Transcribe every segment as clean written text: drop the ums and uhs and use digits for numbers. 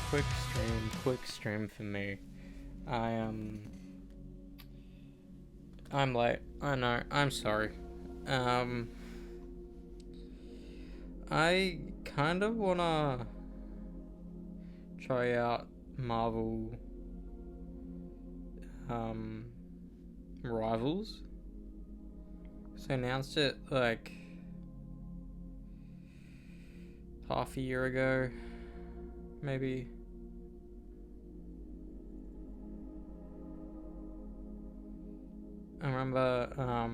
quick stream for me. I I'm late. I know. I'm sorry. Um, I kind of wanna try out Marvel um Rivals. So I announced it like half a year ago, maybe. I remember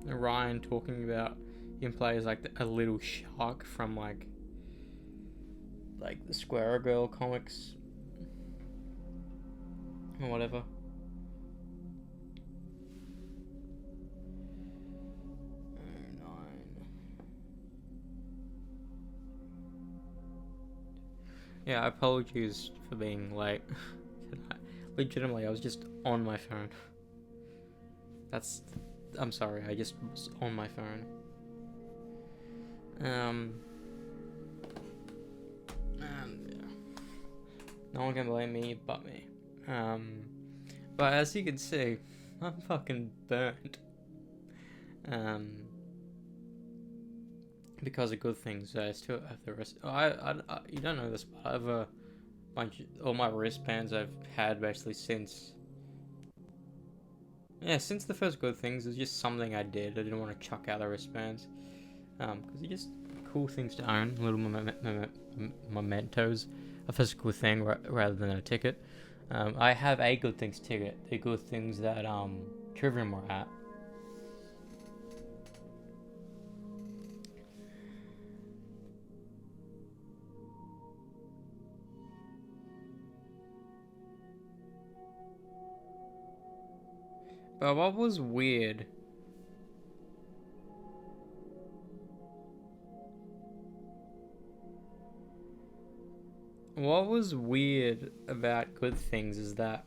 Ryan talking about him play as like a little shark from like the Square Girl comics or whatever. Yeah, apologies for being late. Legitimately, I was just on my phone. That's. I'm sorry, I just was on my phone. And yeah. No one can blame me but me. But as you can see, I'm fucking burnt. Because of good things, I still have the rest. You don't know this, but I have a bunch. All my wristbands I've had basically since. Yeah, since the first good things, it was just something I did. I didn't want to chuck out the wristbands. Because they're just cool things to own, little mementos, a physical thing rather than a ticket. I have a good things ticket. The good things that Trivium were at. But what was weird? What was weird about good things is that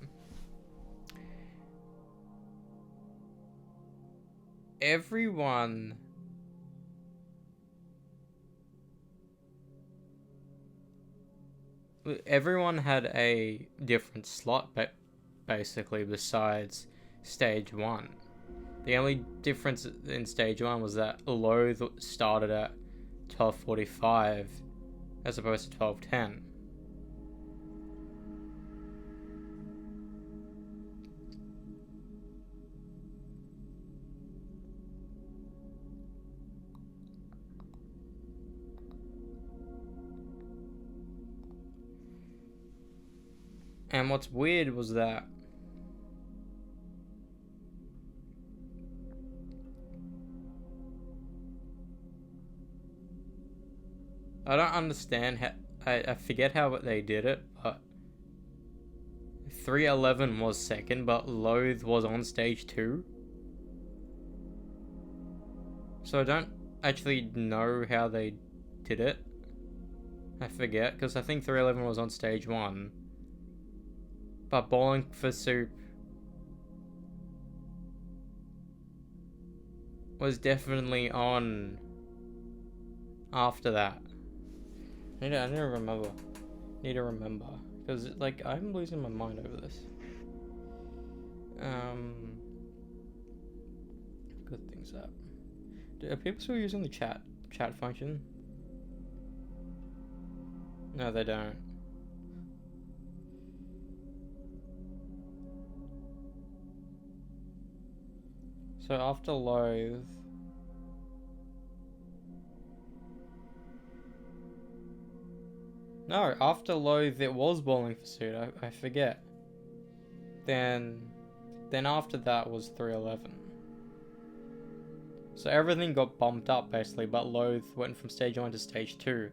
everyone had a different slot, but basically besides stage one. The only difference in stage one was that Loathe started at 12:45 as opposed to 12:10. And what's weird was that I don't understand how I forget how they did it, but 311 was second, but Loathe was on stage 2. So I don't actually know how they did it. I forget, because I think 311 was on stage 1. But Bowling for Soup was definitely on after that. I need to remember. Because, like, I'm losing my mind over this. Good things up. Are people still using the chat function? No, they don't. So after Loathe, no, after Loathe it was Bowling for Suit. I forget. Then after that was 311. So everything got bumped up basically, but Loathe went from stage 1 to stage 2.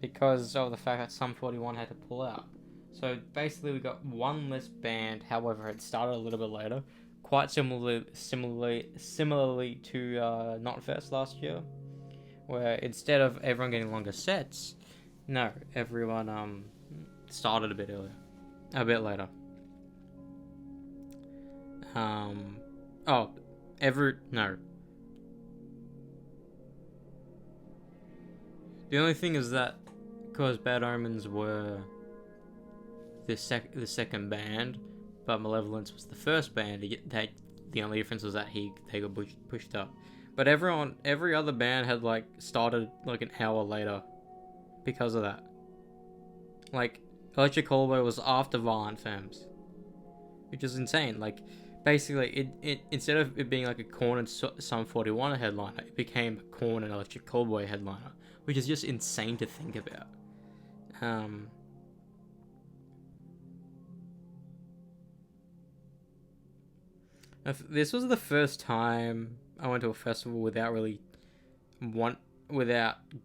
Because of the fact that Sum 41 had to pull out. So basically we got one less band, however it started a little bit later. Quite similarly to Knotfest last year. Where instead of everyone getting longer sets, no, everyone started a bit later. The only thing is that because Bad Omens were the second band, but Malevolence was the first band, the only difference was that they got pushed up. But every other band had like started like an hour later because of that. Like Electric Callboy was after Violent Femmes, which is insane. Like basically, it instead of it being like a Korn and Sum 41 headliner, it became a Korn and Electric Callboy headliner, which is just insane to think about. This was the first time I went to a festival without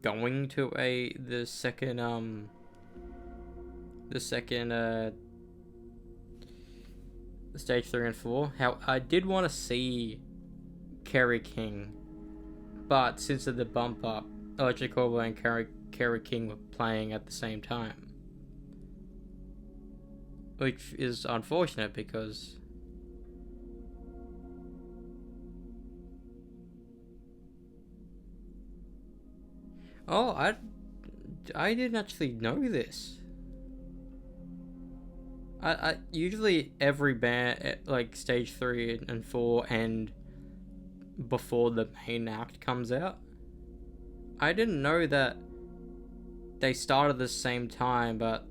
going to the second stage 3 and 4. How I did want to see Kerry King, but since of the bump up, Electric Callboy and Kerry King were playing at the same time, which is unfortunate because I didn't actually know this. I usually every band like stage 3 and 4 and before the main act comes out. I didn't know that they started the same time, but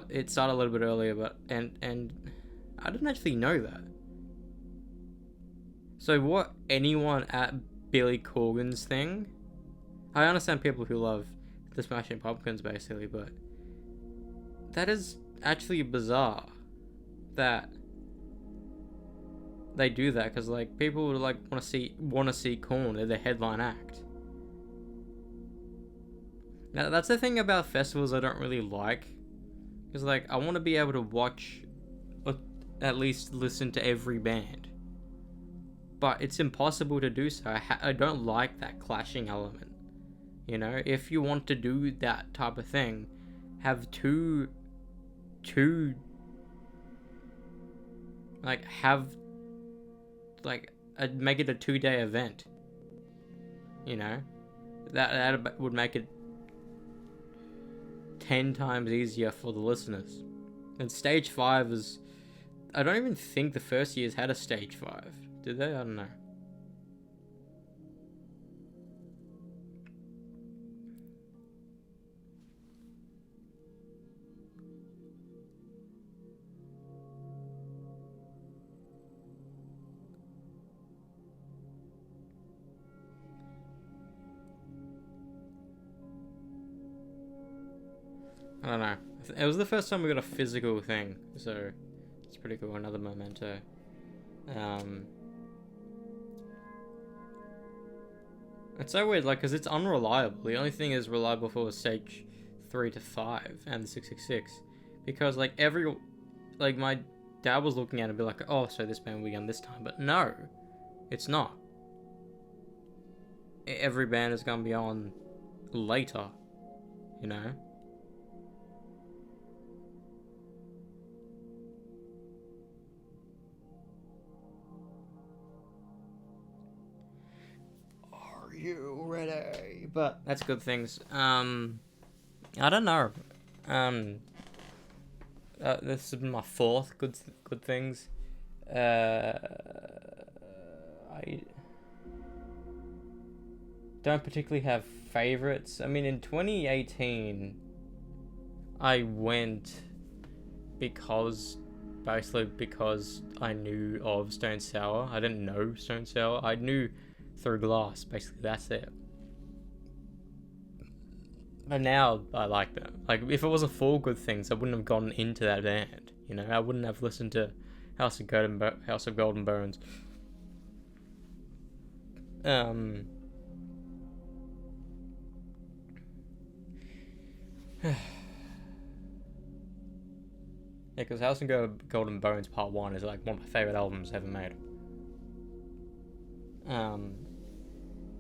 it started a little bit earlier, but and I didn't actually know that. So what, anyone at Billy Corgan's thing? I understand people who love the Smashing Pumpkins basically, but that is actually bizarre that they do that, because like people would like want to see Korn. They're the headline act. Now that's the thing about festivals I don't really like, because like I want to be able to watch or at least listen to every band, but it's impossible to do so. I don't like that clashing element. You know, if you want to do that type of thing, have two like make it a 2-day event. You know, that would make it 10 times easier for the listeners. And stage 5 is, I don't even think the first years had a stage 5. Did they? I don't know. I don't know. It was the first time we got a physical thing, so it's pretty cool. Another memento. It's so weird, like, because it's unreliable. The only thing is reliable for stage 3 to 5 and the 666, because like my dad was looking at it and be like, oh, so this band will be on this time, but no, it's not. Every band is gonna be on later, you know. You ready? But that's good things. I don't know. This is my 4th good things. I don't particularly have favorites. I mean, in 2018, I went basically because I knew of Stone Sour. I didn't know Stone Sour. I knew through Glass, basically. That's it. But now I like them. Like, if it wasn't for good things, I wouldn't have gotten into that band. You know, I wouldn't have listened to House of Golden Bones. Yeah, because House of Golden Bones Part 1 is like one of my favorite albums ever made.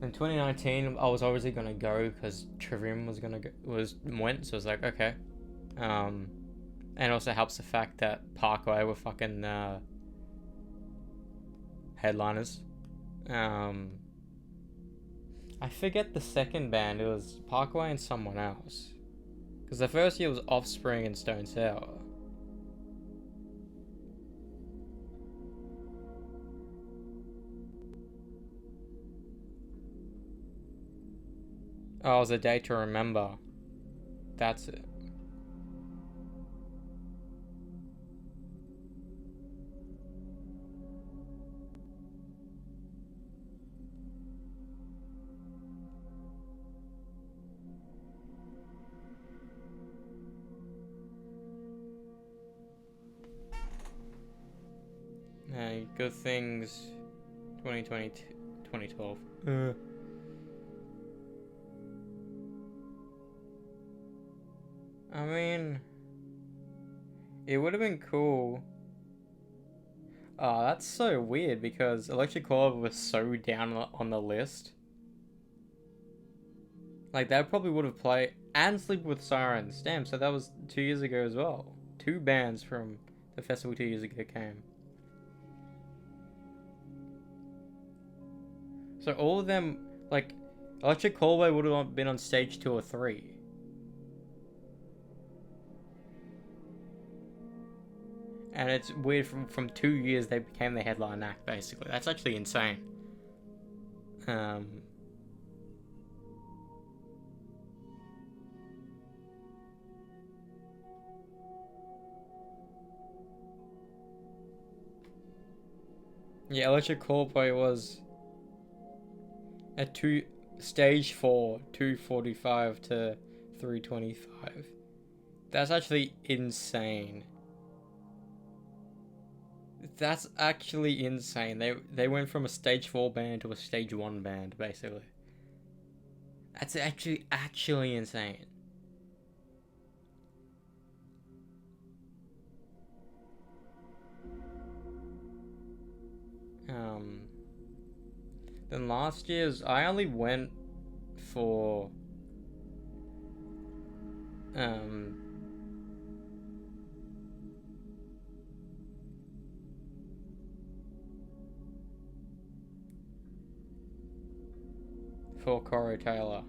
In 2019, I was obviously gonna go because Trivium went, so I was like, okay. And also helps the fact that Parkway were fucking headliners. I forget the second band. It was Parkway and someone else. Because the first year was Offspring and Stone Sour. Oh, it was A Day to Remember. That's it. Good Things 2022, 2012. I mean, it would have been cool. Oh, that's so weird because Electric Callboy was so down on the list. Like, that probably would have played. And Sleep with Sirens. Damn, so that was 2 years ago as well. 2 bands from the festival 2 years ago came. So all of them, like, Electric Callboy would have been on stage 2 or 3. And it's weird, from 2 years they became the headline act, basically. That's actually insane. Yeah, Electric Callboy was at stage 4, 245 to 325. That's actually insane. That's actually insane. They went from a stage 4 band to a stage 1 band, basically. That's actually insane. Then last year's, I only went for Corey Taylor.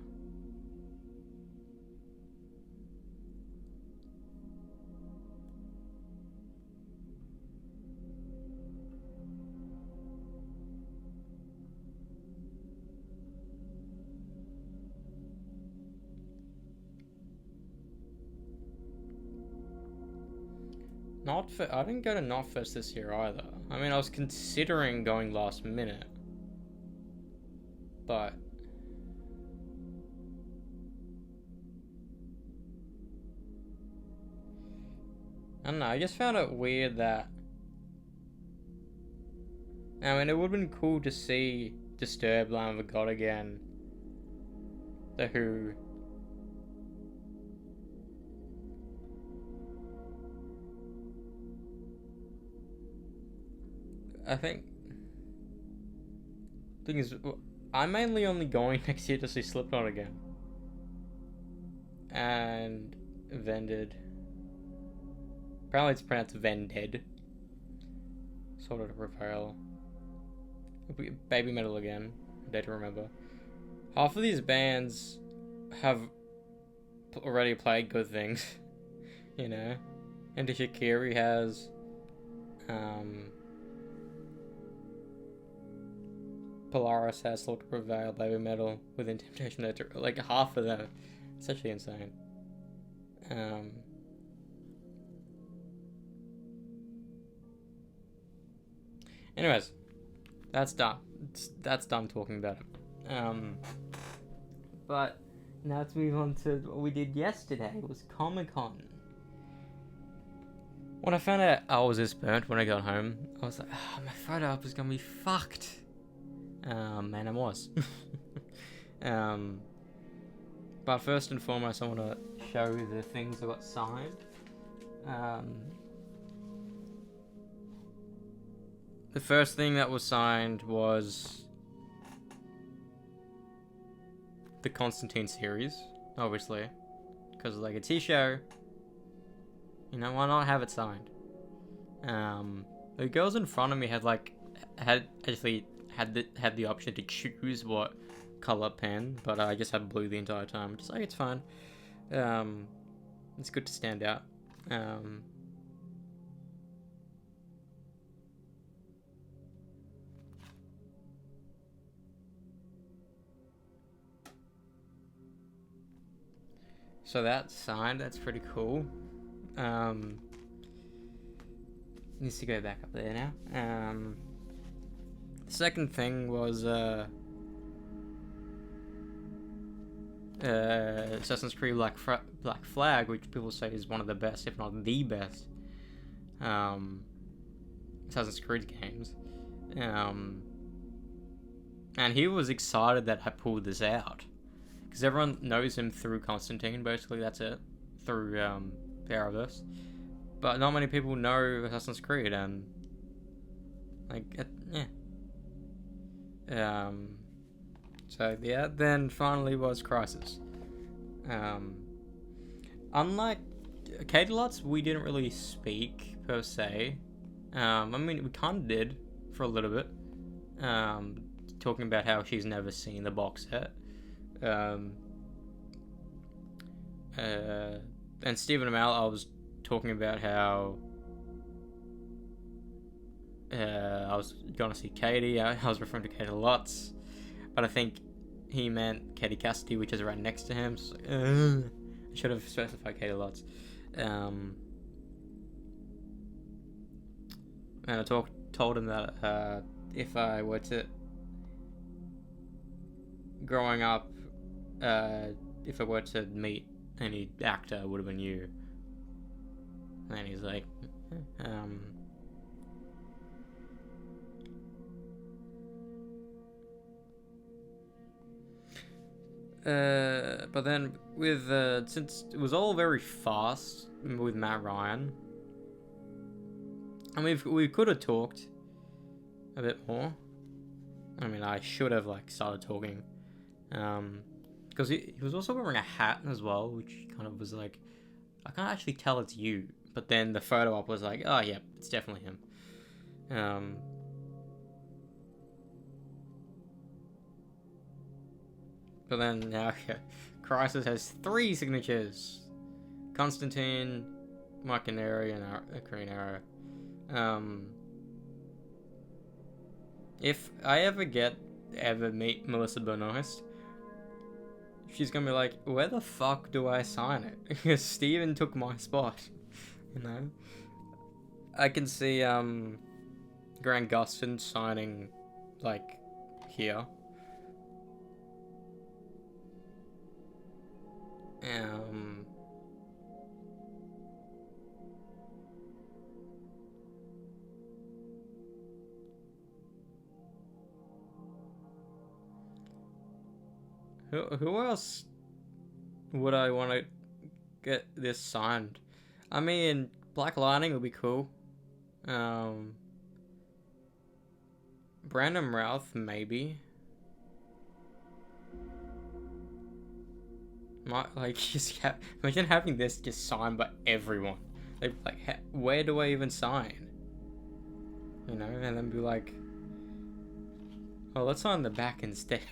I didn't go to Knotfest this year either. I mean, I was considering going last minute, but I don't know. I just found it weird that. I mean, it would have been cool to see Disturbed, Lamb of God again. The Who. I think. Thing is, I'm mainly only going next year to see Slipknot again. And Vended. Apparently it's pronounced Vended. Sort of Prevail. Baby Metal again. A Day to Remember. Half of these bands have already played Good Things. You know? And Shakiri has Polaris has Sort of Prevail, Baby Metal, Within Temptation. Like half of them. It's actually insane. Anyways, that's done. That's done talking about it. But now let's move on to what we did yesterday. It was Comic-Con. When I found out I was this burnt when I got home, I was like, my photo up is gonna be fucked. And I was. But first and foremost, I want to show the things I got signed. The first thing that was signed was the Constantine series, obviously, because like it's his show. You know, why not have it signed? The girls in front of me had the option to choose what color pen, but I just had blue the entire time. Just like, it's fine. It's good to stand out. So that's signed. That's pretty cool. Needs to go back up there now. The second thing was Assassin's Creed Black Flag, which people say is one of the best, if not the best, Assassin's Creed games. And he was excited that I pulled this out, because everyone knows him through Constantine, basically, that's it, through the Arrowverse. But not many people know Assassin's Creed, and, like, yeah. So, yeah, then finally was Crysis. Unlike Camelot's, we didn't really speak, per se. I mean, we kind of did, for a little bit. Talking about how she's never seen the box set. And Stephen Amell, I was talking about how I was gonna see Katie. I was referring to Katie lots, but I think he meant Katie Cassidy, which is right next to him. So, I should have specified Katie lots. And I told him that if I were to, growing up, if I were to meet any actor, it would have been you. And he's like, but then with since it was all very fast with Matt Ryan, and we could have talked a bit more. I mean, I should have like started talking, because he was also wearing a hat as well, which kind of was like, I can't actually tell it's you, but then the photo op was like, oh yeah, it's definitely him. But then now, Crysis has 3 signatures: Constantine, Mike Canary, and Green Arrow. If I ever meet Melissa Benoist, she's gonna be like, where the fuck do I sign it? Because Steven took my spot, you know? I can see Grant Gustin signing, like, here. Who else would I want to get this signed? I mean, Black Lightning would be cool. Brandon Routh, maybe. Imagine having this just signed by everyone. Like, where do I even sign? You know, and then be like, oh, let's sign the back instead.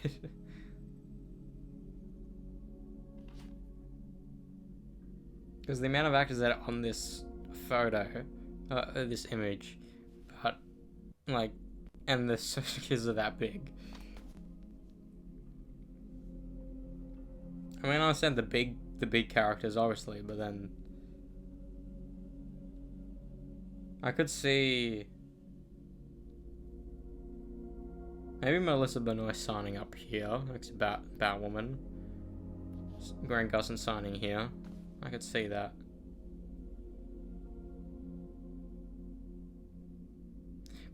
Because the amount of actors that are on this photo, this image, but, like, and the circles are that big. I mean, I understand the big characters, obviously, but then I could see maybe Melissa Benoist signing up here, next to Batwoman. Grant Gustin signing here. I could see that.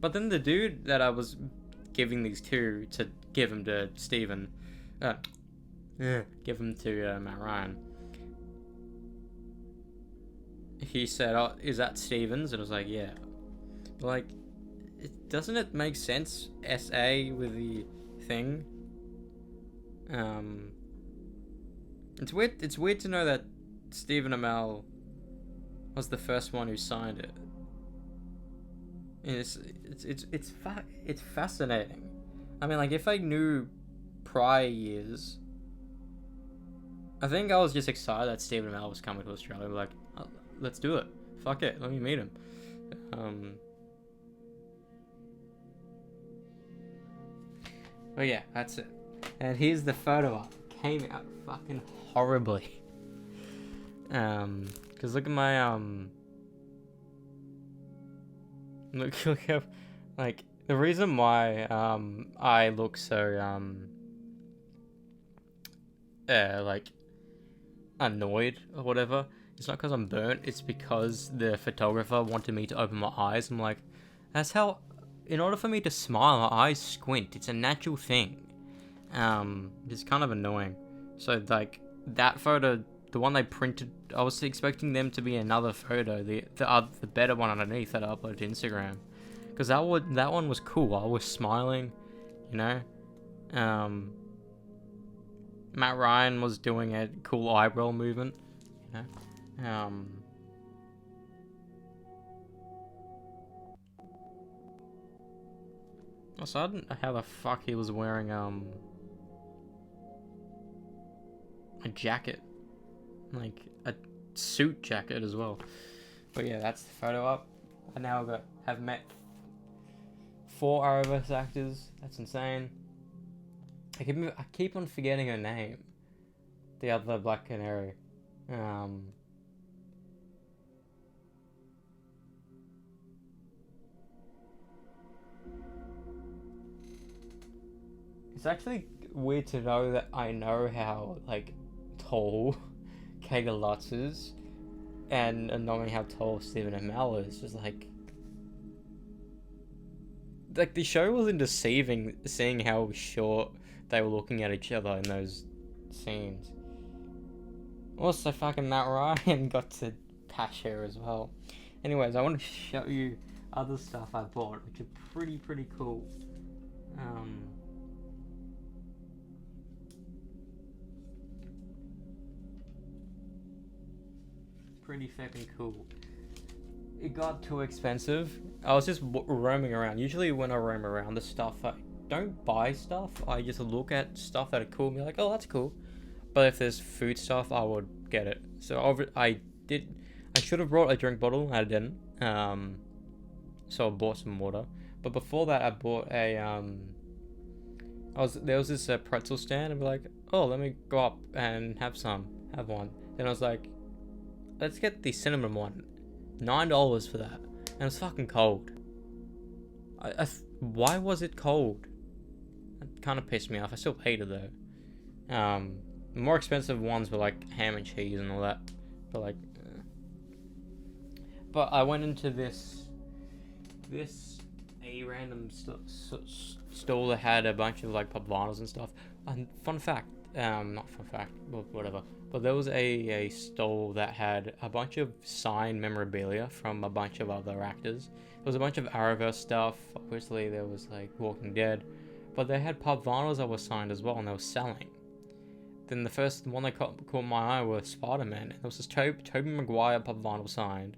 But then the dude that I was giving these to give him to Steven, give him to Matt Ryan, he said, oh, is that Steven's? And I was like, yeah. But like, doesn't it make sense, SA with the thing? It's weird to know that Stephen Amell was the first one who signed it. And it's fascinating. I mean, like, if I knew prior years, I think I was just excited that Stephen Amell was coming to Australia. Like, oh, let's do it. Fuck it, let me meet him. But yeah, that's it. And here's the photo up. Came out fucking horribly. Cause look at my look up, like, the reason why I look so like annoyed or whatever, it's not because I'm burnt, it's because the photographer wanted me to open my eyes. I'm like, that's how, in order for me to smile, my eyes squint. It's a natural thing. It's kind of annoying. So like that photo, the one they printed, I was expecting them to be another photo, the better one underneath that I uploaded to Instagram, because that one was cool. I was smiling, you know. Matt Ryan was doing a cool eyebrow movement, you know. Also, I don't know how the fuck he was wearing a jacket, like a suit jacket as well. But yeah, that's the photo up. I now have met 4 Arrowverse actors. That's insane. I keep on forgetting her name. The other Black Canary. It's actually weird to know that I know how like tall Kaga Lutz is, and knowing how tall Stephen Amell is. Just like the show wasn't deceiving, seeing how short they were looking at each other in those scenes. Also, fucking Matt Ryan got to patch hair as well. Anyways, I want to show you other stuff I bought, which are pretty cool. Pretty fucking cool. It got too expensive. I was just roaming around. Usually when I roam around, the stuff, I don't buy stuff. I just look at stuff that are cool and be like, oh, that's cool. But if there's food stuff, I would get it. So I should have brought a drink bottle, and I didn't. So I bought some water. But before that, I bought a there was this pretzel stand, and be like, oh, let me go up and have one. Then I was like, let's get the cinnamon one. $9 for that, and it's fucking cold. Why was it cold? It kind of pissed me off. I still paid it though. The more expensive ones were like ham and cheese and all that, but like, but I went into this a random stall that had a bunch of like Pop-Vinyls and stuff. And not fun fact, well, whatever. But there was a stall that had a bunch of signed memorabilia from a bunch of other actors. There was a bunch of Arrowverse stuff. Obviously, there was like Walking Dead, but they had Pop-Vinyls that were signed as well, and they were selling. Then the first one that caught my eye was Spider-Man. And there was this Tobey Maguire Pop-Vinyl signed.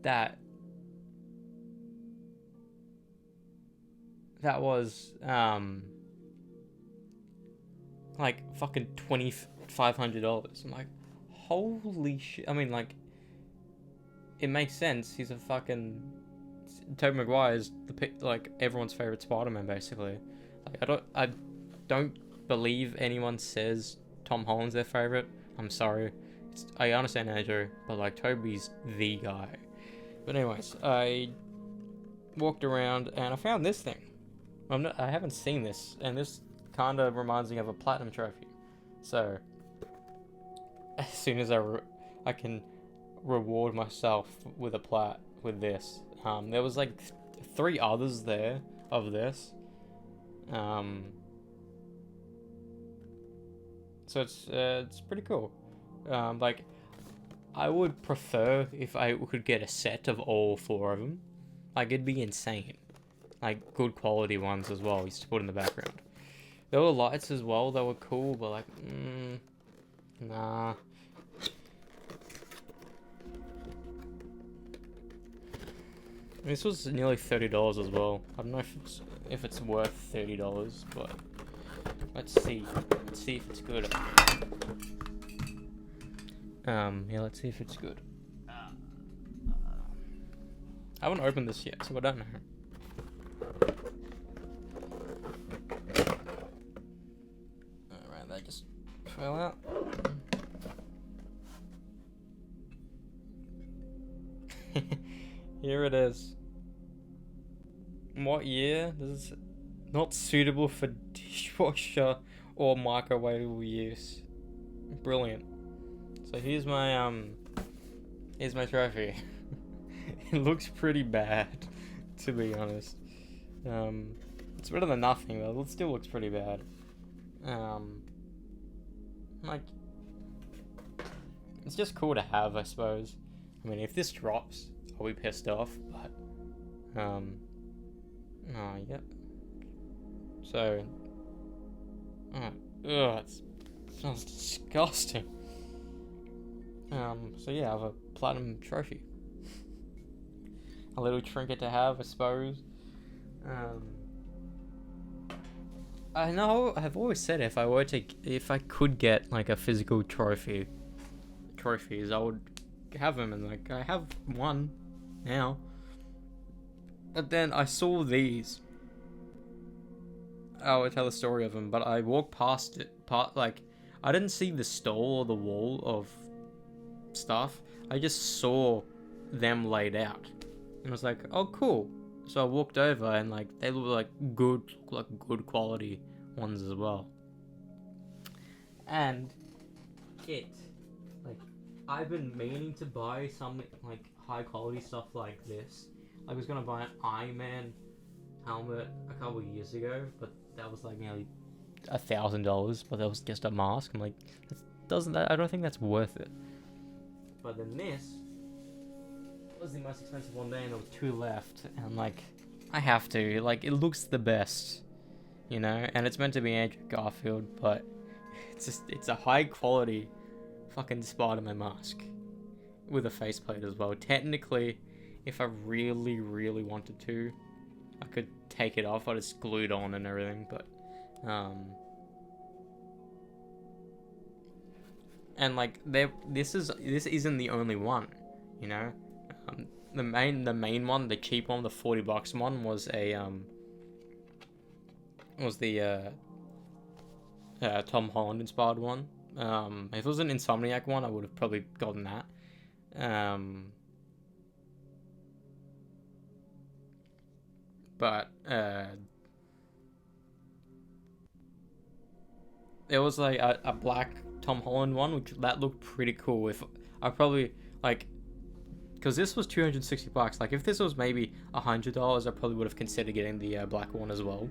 That was like fucking $2,500. I'm like, holy shit. I mean, like, it makes sense. He's a fucking Tobey Maguire is like everyone's favorite Spider-Man, basically. Like, I don't believe anyone says Tom Holland's their favorite. I'm sorry. I understand Andrew, but like Toby's the guy. But anyways, I walked around and I found this thing. I haven't seen this, and this kind of reminds me of a platinum trophy. So as soon as I can reward myself with a plat with this. There was like 3 others there of this. So it's pretty cool. Like, I would prefer if I could get a set of all 4 of them. Like, it'd be insane. Like, good quality ones as well, used to put in the background. There were lights as well that were cool, but like, nah. This was nearly $30 as well. I don't know if it's worth $30, but Let's see. Let's see if it's good. Yeah, let's see if it's good. I haven't opened this yet, so I don't know. Alright, that just fell out. Here it is. What year? This is not suitable for dishwasher or microwave use. Brilliant. So here's my trophy. It looks pretty bad, to be honest. It's better than nothing though. It still looks pretty bad. Like, it's just cool to have, I suppose. I mean, if this drops, I'll be pissed off. But, oh, yep. So, it smells disgusting. So yeah, I have a platinum trophy. A little trinket to have, I suppose. I know I've always said if I could get like a physical trophies, I would have them, and like I have one now. But then I saw these. I will tell the story of them, but I walked past it. I didn't see the stall or the wall of stuff. I just saw them laid out, and I was like, "Oh, cool." So I walked over, and like they look like good quality ones as well. And I've been meaning to buy some like high quality stuff like this. I was gonna buy an Iron Man helmet a couple years ago, but that was like nearly $1,000. But that was just a mask. I'm like, I don't think that's worth it. But then this was the most expensive one day, and there was 2 left, and like, I have to. Like, it looks the best, you know, and it's meant to be Andrew Garfield, but it's a high quality fucking Spider-Man mask with a faceplate as well. Technically, if I really, really wanted to, I could take it off, but it's glued on and everything, but, and like, this isn't the only one, you know. The main one, the cheap one, the $40 one was the Tom Holland inspired one. If it was an Insomniac one, I would have probably gotten that. But there was like a black Tom Holland one, that looked pretty cool. If I probably like, because this was $260. Like, if this was maybe $100, I probably would have considered getting the black one as well.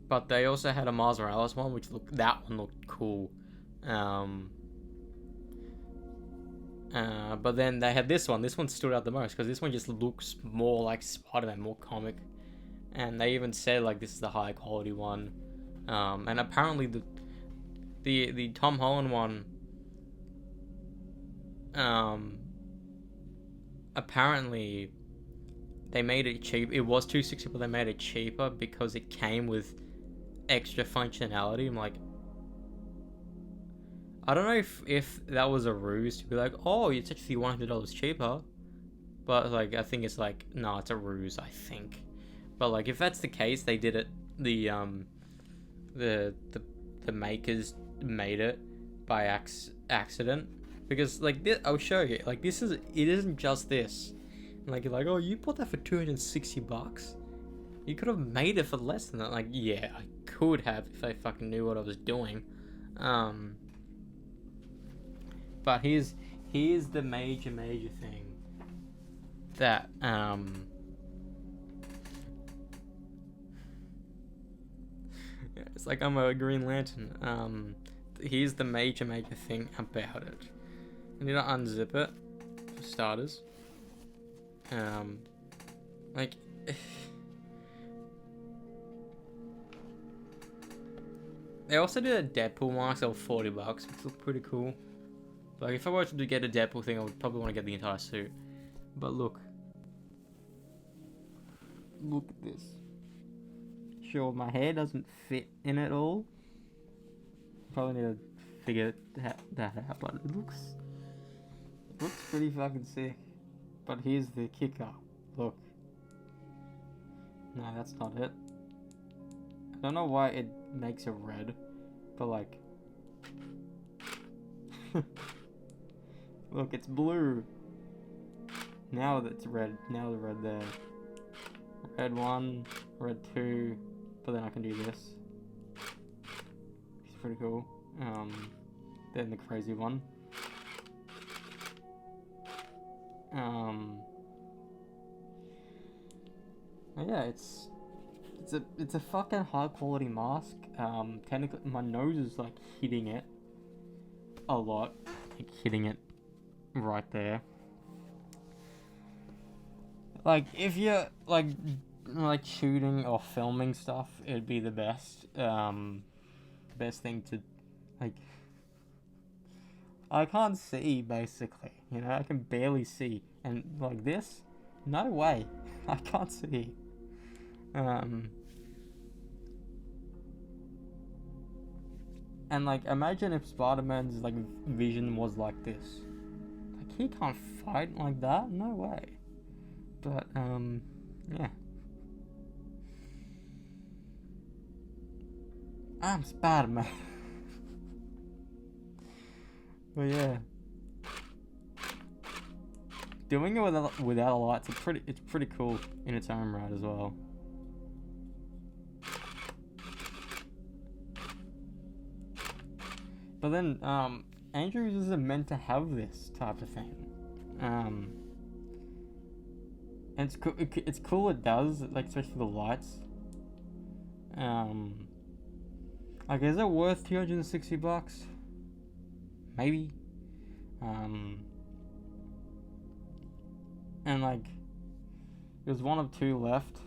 But they also had a Miles Morales one, that one looked cool. But then they had this one. This one stood out the most because this one just looks more like Spider-Man, more comic. And they even said like this is the high quality one. And apparently the Tom Holland one. Apparently they made it cheap. It was $260, but they made it cheaper because it came with extra functionality. I'm like, I don't know if that was a ruse to be like, oh, it's actually $100 cheaper, but like I think it's like, no, it's a ruse, I think. But like, if that's the case, they did it. The makers made it by accident, because like this, I'll show you. Like, it isn't just this. Like, you're like, oh, you bought that for $260. You could have made it for less than that. Like, yeah, I could have if I fucking knew what I was doing. But here's the major thing that it's like I'm a Green Lantern. Here's the major thing about it. I need to unzip it for starters. Like. They also did a Deadpool mask that was $40, which looked pretty cool. Like, if I were to get a Deadpool thing, I would probably want to get the entire suit. But look. Look at this. sure my hair doesn't fit in it all. Probably need to figure that out, but it looks pretty fucking sick. But here's the kicker. Look. No, that's not it. I don't know why it makes it red, but like... Look, it's blue. Now it's red. Now the red there. Red 1, red 2, but then I can do this. It's pretty cool. Then the crazy one. Yeah, it's a fucking high quality mask. Technically, my nose is like hitting it a lot, like hitting it right there. Like if you're like shooting or filming stuff, it'd be the best. Best thing to like. I can't see basically, you know. I can barely see, and like this, no way, I can't see. And like, imagine if Spider-Man's like vision was like this. Like he can't fight like that. No way. But yeah. I'm Spider-Man. But yeah. Doing it without a light, it's pretty cool in its own right as well. But then, Andrews isn't meant to have this type of thing. And it's cool it does, like, especially the lights. Like, is it worth $260? Maybe. And, like, there's one of two left.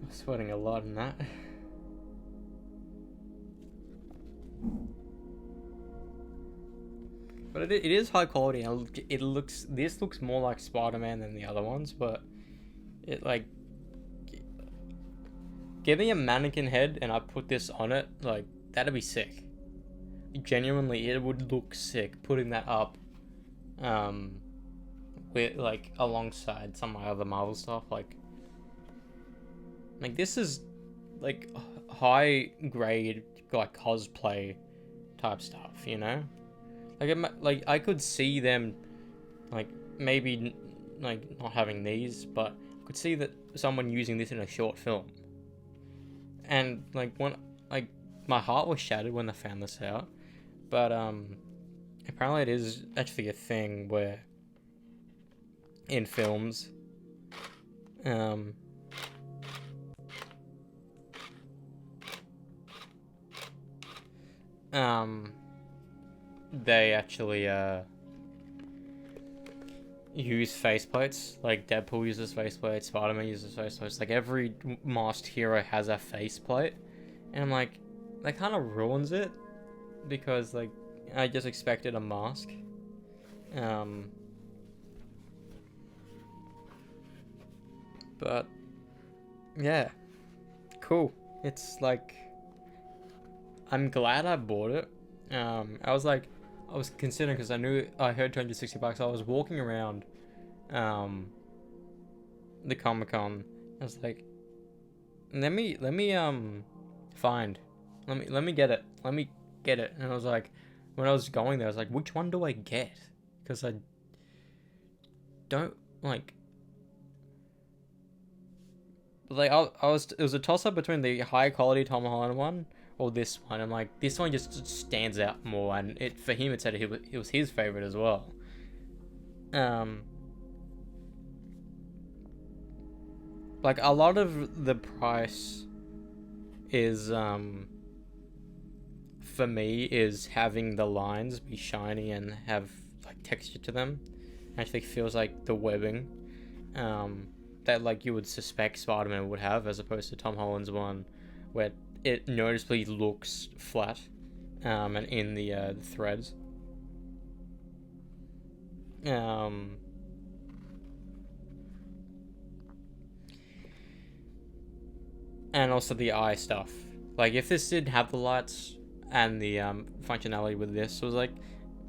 I'm sweating a lot in that. But it is high quality, and this looks more like Spider-Man than the other ones, but it like, give me a mannequin head and I put this on it, like, that'd be sick. Genuinely, it would look sick putting that up, with like alongside some of my other Marvel stuff, like this is like high grade, like cosplay type stuff, you know? Like I could see them, like, maybe like not having these, but I could see that someone using this in a short film. And like, when, like, my heart was shattered when I found this out, but apparently it is actually a thing where in films, they actually use faceplates. Like Deadpool uses faceplates, Spider-Man uses faceplates. Like every masked hero has a faceplate, and like that kind of ruins it, because like I just expected a mask. But yeah, cool. It's like, I'm glad I bought it. I was considering, because I heard $260. I was walking around the Comic-Con. I was like, let me find, let me get it. And I was like, when I was going there, I was like, which one do I get? Because I don't like it was a toss up between the high quality Tom Holland one or this one, and like this one just stands out more, and for him it said it was his favorite as well. Like a lot of the price is for me is having the lines be shiny and have like texture to them. Actually feels like the webbing that like you would suspect Spider-Man would have, as opposed to Tom Holland's one, where it noticeably looks flat, and in the threads. and also the eye stuff. Like, if this did have the lights and the functionality with this, was like,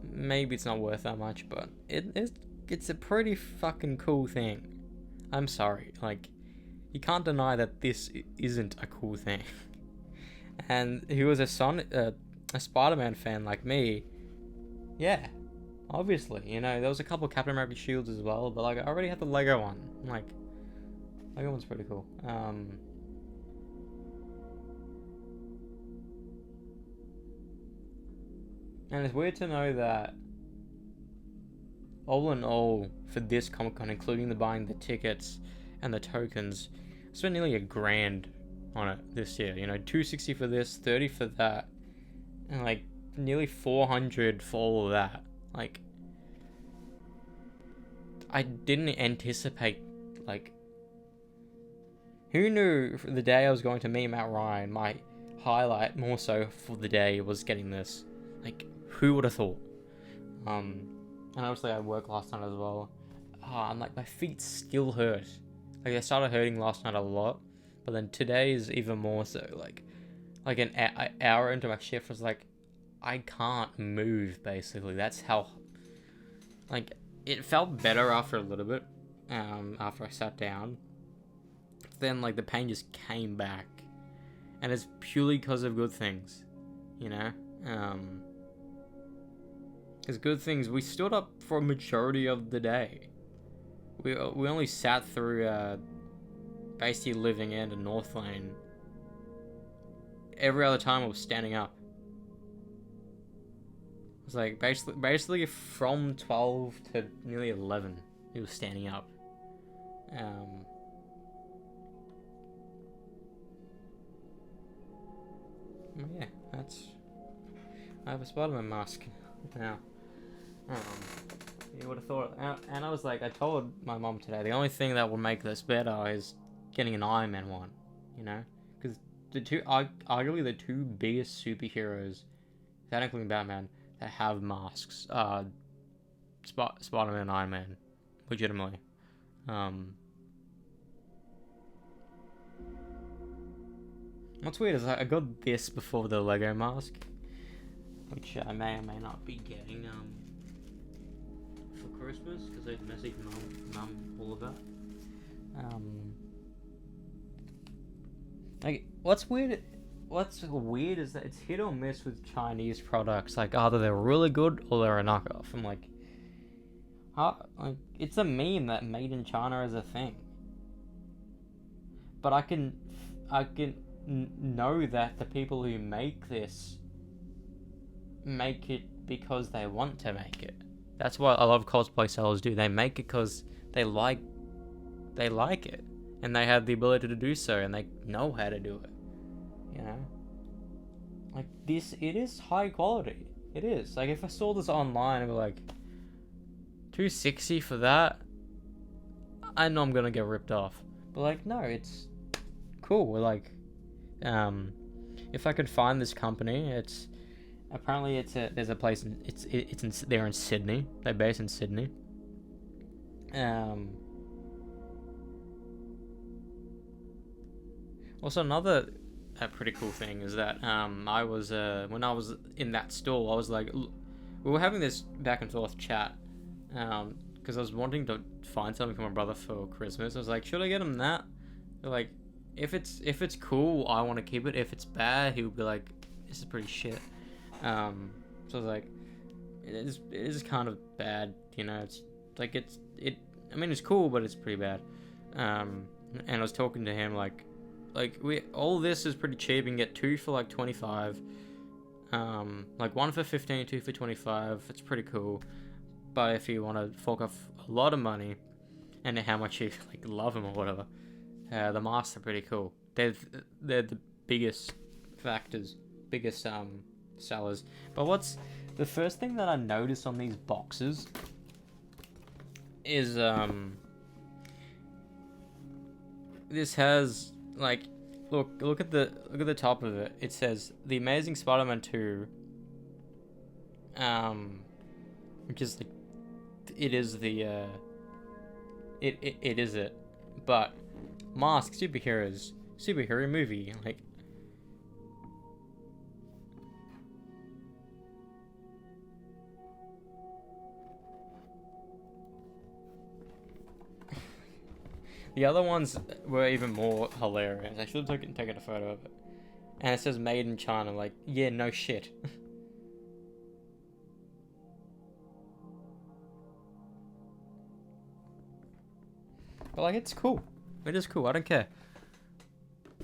maybe it's not worth that much, but it's a pretty fucking cool thing. I'm sorry, like, you can't deny that this isn't a cool thing. And he was a Spider-Man fan like me. Yeah, obviously, you know, there was a couple of Captain America shields as well, but like, I already had the Lego one. Like, Lego one's pretty cool. And it's weird to know that, all in all, for this Comic Con, including the buying the tickets and the tokens, I spent nearly $1,000 on it this year. You know, $260 for this, $30 for that, and like nearly $400 for all of that. Like, I didn't anticipate, like, who knew the day I was going to meet Matt Ryan, my highlight more so for the day was getting this. Like, who would have thought? And obviously I worked last night as well. I'm like, my feet still hurt. Like, they started hurting last night a lot, but then today is even more so. Like an hour into my shift, was like, I can't move, basically. That's how, like, it felt better after a little bit, after I sat down. Then, like, the pain just came back, and it's purely because of good things, you know? Because good things, we stood up for a majority of the day. We only sat through, basically living end and North Lane. Every other time I was standing up. It was like, basically from 12 to nearly 11, he was standing up. Yeah, I have a Spider-Man mask now. You would have thought, and I was like, I told my mom today, the only thing that would make this better is getting an Iron Man one, you know? Because arguably the two biggest superheroes, without including Batman, that have masks are Spider-Man and Iron Man, legitimately. What's weird is I got this before the Lego mask, which I may or may not be getting for Christmas, because I'd messaged mum all of that. Like, what's weird is that it's hit or miss with Chinese products. Like, either they're really good or they're a knockoff. I'm like, like, it's a meme that made in China is a thing, but I can know that the people who make this make it because they want to make it. That's what a lot of cosplay sellers do. They make it because they like it, and they have the ability to do so, and they know how to do it. You know, like this, it is high quality. It is. Like, if I saw this online and be like, $260 for that, I know I'm gonna get ripped off. But like, no, it's cool. We're like, if I could find this company, there's a place they're in Sydney. They're based in Sydney. Also, another pretty cool thing is that I was when I was in that stall, I was like, we were having this back and forth chat, because I was wanting to find something for my brother for Christmas. I was like, should I get him that? They're like, if it's cool, I want to keep it. If it's bad, he'll be like, this is pretty shit. So I was like, it is kind of bad, you know. It's like I mean, it's cool, but it's pretty bad. And I was talking to him like all this is pretty cheap. You can get two for like 25. Like one for 15, two for 25. It's pretty cool. But if you want to fork off a lot of money, and how much you like love them or whatever, the masks are pretty cool. They're the biggest sellers. But what's the first thing that I noticed on these boxes is this has like, look at the top of it. It says The Amazing Spider-Man 2, which is like, it is the it is it, but mask superheroes superhero movie. Like, the other ones were even more hilarious. I should have taken a photo of it. And it says made in China. Like, yeah, no shit. But like, it's cool. It is cool. I don't care.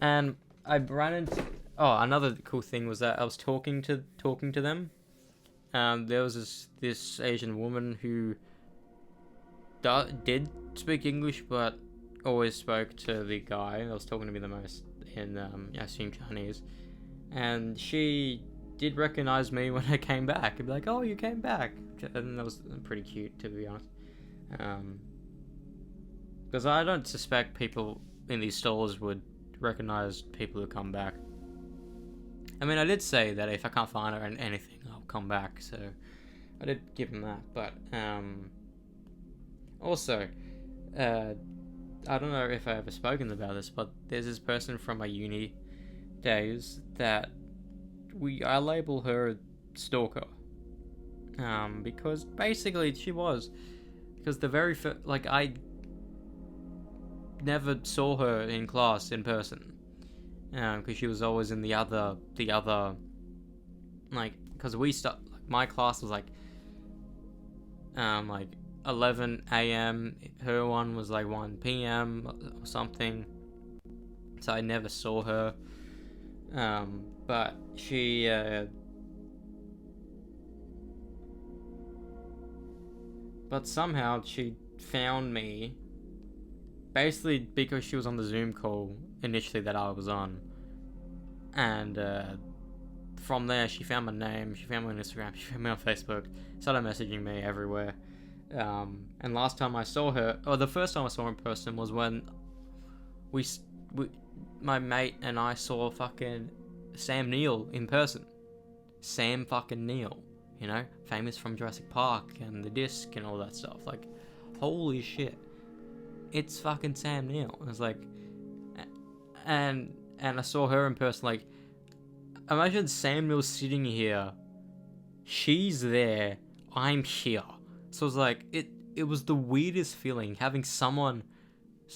And I ran into. Oh, another cool thing was that I was talking to them. There was this Asian woman who did speak English, but always spoke to the guy that was talking to me the most in I assume Chinese, and she did recognize me when I came back and be like, "Oh, you came back," and that was pretty cute, to be honest. Because I don't suspect people in these stores would recognize people who come back. I mean, I did say that if I can't find her in anything, I'll come back, so I did give him that. But also, I don't know if I ever spoken about this, but there's this person from my uni days that I label her stalker, because basically she was, because the very like I never saw her in class in person, because she was always in the other like, because like, my class was like 11 a.m. Her one was like 1 p.m. or something. So I never saw her. But she but somehow she found me, basically because she was on the Zoom call initially that I was on. And from there she found my name, she found me on Instagram, she found me on Facebook, started messaging me everywhere. And last time I saw her, or the first time I saw her in person, was when my mate and I saw fucking Sam Neill in person. Sam fucking Neill, you know, famous from Jurassic Park and The Disc and all that stuff. Like, holy shit, it's fucking Sam Neill. I was like, and I saw her in person. Like, imagine Sam Neill sitting here, she's there, I'm here. So it was like, it was the weirdest feeling, having someone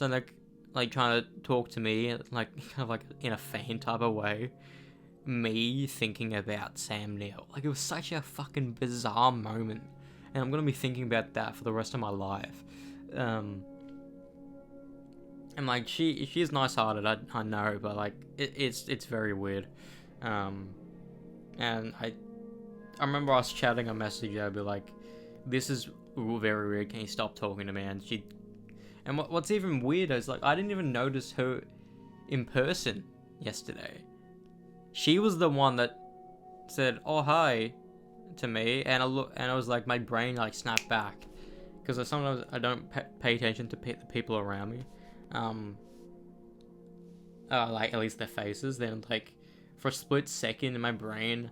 like trying to talk to me, like kind of like in a fan type of way, me thinking about Sam Neill. Like, it was such a fucking bizarre moment, and I'm gonna be thinking about that for the rest of my life. And like, she's nice-hearted, I know, but like it's very weird. And I remember us chatting on Messenger. I'd be like, "This is very weird. Can you stop talking to me?" And what's even weirder is, like, I didn't even notice her in person yesterday. She was the one that said, "Oh, hi," to me, and I was like, my brain like snapped back, because sometimes I don't pay attention to the people around me, like at least their faces. Then like for a split second in my brain,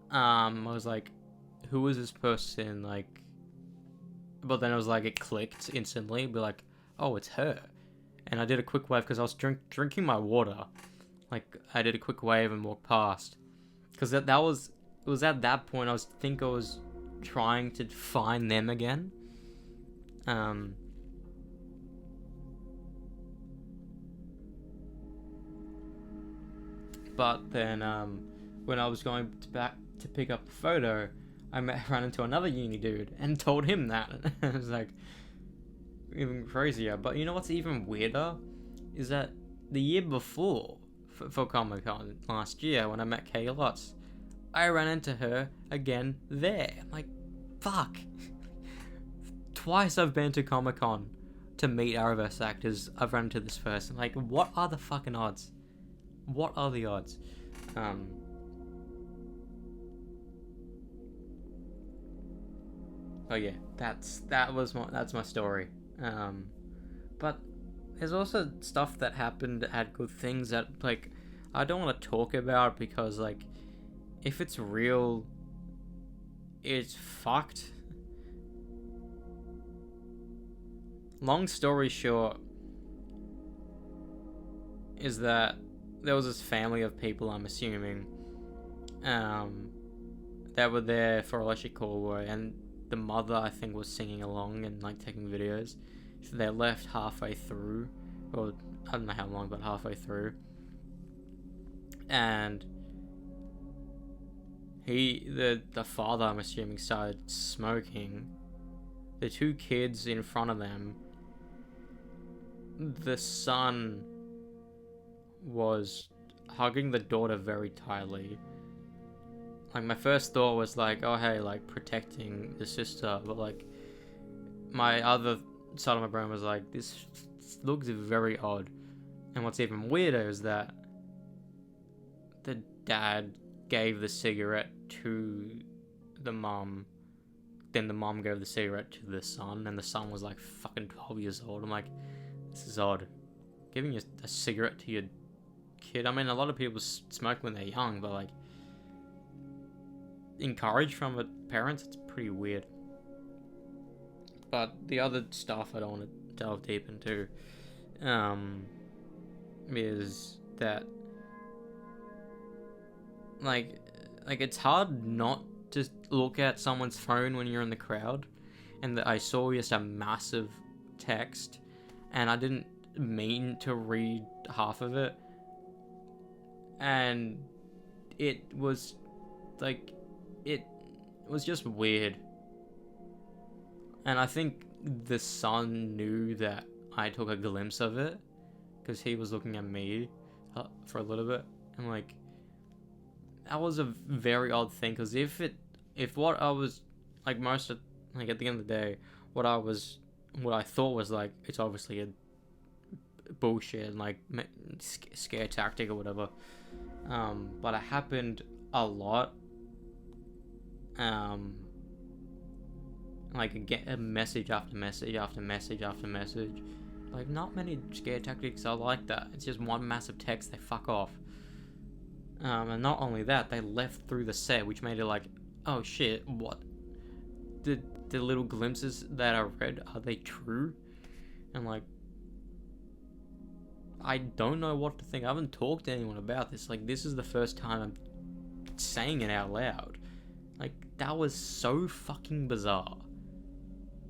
I was like, "Who is this person?" Like, but then it was like, it clicked instantly. Be like, "Oh, it's her," and I did a quick wave because I was drinking my water. Like, I did a quick wave and walked past, because it was at that point I was trying to find them again. But then when I was going back to pick up the photo, I ran into another uni dude and told him that. It was like even crazier. But you know what's even weirder is that the year before, for Comic Con last year, when I met Kay Lotz, I ran into her again there. I'm like, fuck. Twice I've been to Comic Con to meet Arrowverse actors, I've run into this person. Like, what are the fucking odds? What are the odds? Oh yeah, that's my story. But there's also stuff that happened that had good things that, like, I don't want to talk about, because, like, if it's real, it's fucked. Long story short, is that there was this family of people, I'm assuming, that were there for Electric Callboy, and the mother, I think, was singing along and like taking videos. So they left halfway through, or I don't know how long, but halfway through, and the father, I'm assuming, started smoking. The two kids in front of them, the son was hugging the daughter very tightly. Like, my first thought was like, oh hey, like protecting the sister, but like my other side of my brain was like, this looks very odd. And what's even weirder is that the dad gave the cigarette to the mum, then the mum gave the cigarette to the son, and the son was like fucking 12 years old. I'm like, this is odd. Giving a cigarette to your kid. I mean, a lot of people smoke when they're young, but like, encouraged from the parents, it's pretty weird. But the other stuff I don't want to delve deep into is that like it's hard not to look at someone's phone when you're in the crowd, and that I saw just a massive text, and I didn't mean to read half of it, and it was just weird. And I think the son knew that I took a glimpse of it, because he was looking at me for a little bit, and like, that was a very odd thing, because if what I was like, most of, like, at the end of the day, what I thought was like, it's obviously a bullshit and like scare tactic or whatever, but it happened a lot, like, again, a message after message after message after message. Like, not many scare tactics are like that. It's just one massive text, they fuck off. And not only that, they left through the set, which made it like, oh shit, what? The little glimpses that I read, are they true? And like, I don't know what to think. I haven't talked to anyone about this. Like, this is the first time I'm saying it out loud. Like, that was so fucking bizarre.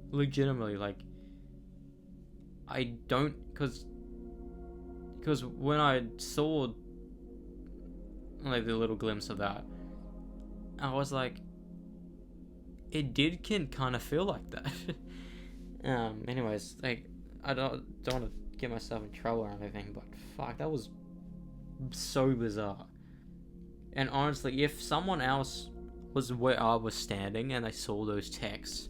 Legitimately, like, I don't, because when I saw like the little glimpse of that, I was like, it did kind of feel like that. Anyways, like, I don't want to get myself in trouble or anything, but fuck, that was so bizarre. And honestly, if someone else was where I was standing and they saw those texts,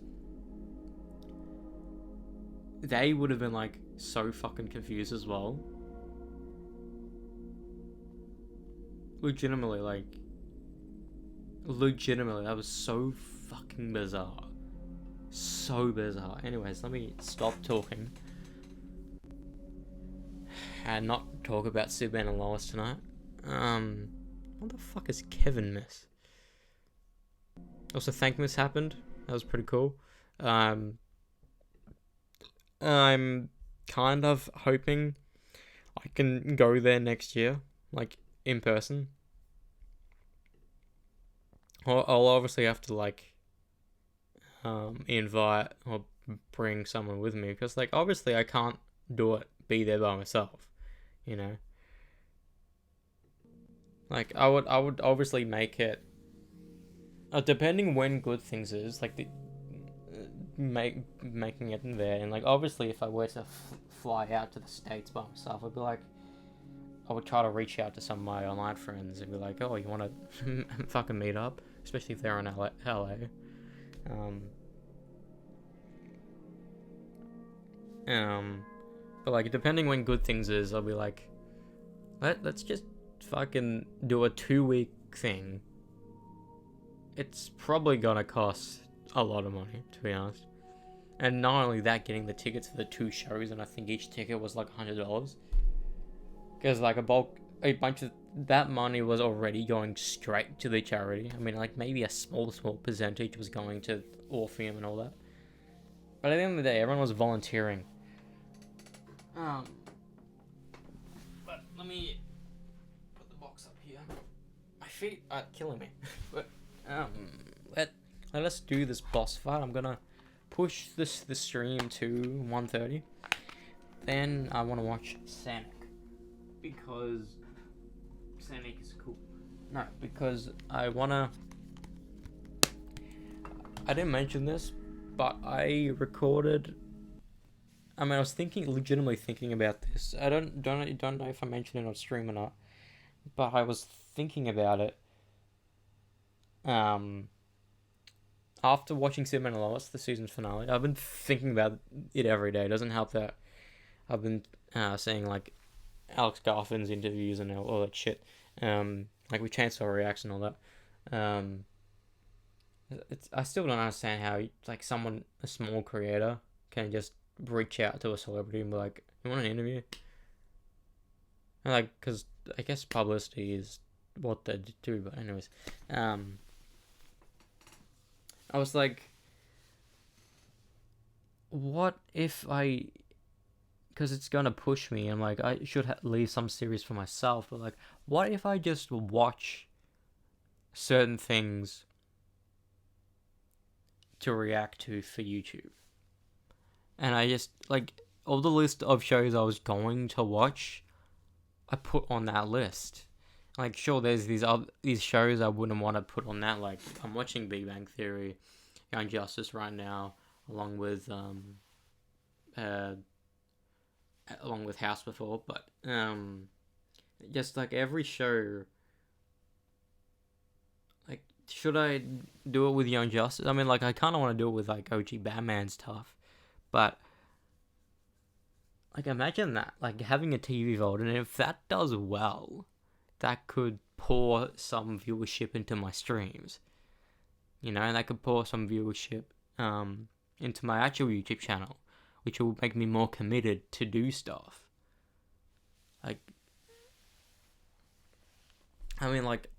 they would have been like so fucking confused as well. Legitimately, that was so fucking bizarre. So bizarre. Anyways, let me stop talking and not talk about Superman and Lois tonight. What the fuck is Kevin miss? Also, Thankmas happened. That was pretty cool. I'm kind of hoping I can go there next year, like, in person. I'll obviously have to like invite or bring someone with me, because like, obviously I can't be there by myself, you know. Like, I would obviously make it, depending when Good Things is, like, the making it there, and like, obviously if I were to fly out to the States by myself, I'd be like, I would try to reach out to some of my online friends and be like, oh, you want to fucking meet up, especially if they're in LA. But like, depending when Good Things is, I'll be like, let's just fucking do a 2-week thing. It's probably gonna cost a lot of money, to be honest. And not only that, getting the tickets for the 2 shows, and I think each ticket was like $100. Because like, a bunch of that money was already going straight to the charity. I mean, like, maybe a small percentage was going to Orpheum and all that. But at the end of the day, everyone was volunteering. But let me put the box up here. My feet are killing me. But let us do this boss fight. I'm gonna push the stream to 1:30. Then I want to watch Sonic because Sonic is cool. No, because I didn't mention this, but I recorded. I mean, I was legitimately thinking about this. I don't know if I mentioned it on stream or not, but I was thinking about it. After watching Superman and Lois, the season finale, I've been thinking about it every day. It doesn't help that I've been seeing like Alex Garfin's interviews and all that shit. Like with Chainsaw Reacts and all that. I still don't understand how like a small creator can just reach out to a celebrity and be like, "You want an interview?" And like, because I guess publicity is what they do. But anyways, I was like, what if because it's gonna push me, and like I should leave some series for myself. But like, what if I just watch certain things to react to for YouTube? And I just, like, all the list of shows I was going to watch, I put on that list. Like, sure, there's these shows I wouldn't want to put on that. Like, I'm watching Big Bang Theory, Young Justice right now, along with House before. But just like every show, like, should I do it with Young Justice? I mean, like, I kind of want to do it with like OG Batman stuff. But, like, imagine that, like, having a TV vote, and if that does well, that could pour some viewership into my streams, and that could pour some viewership into my actual YouTube channel, which will make me more committed to do stuff. Like, I mean, like,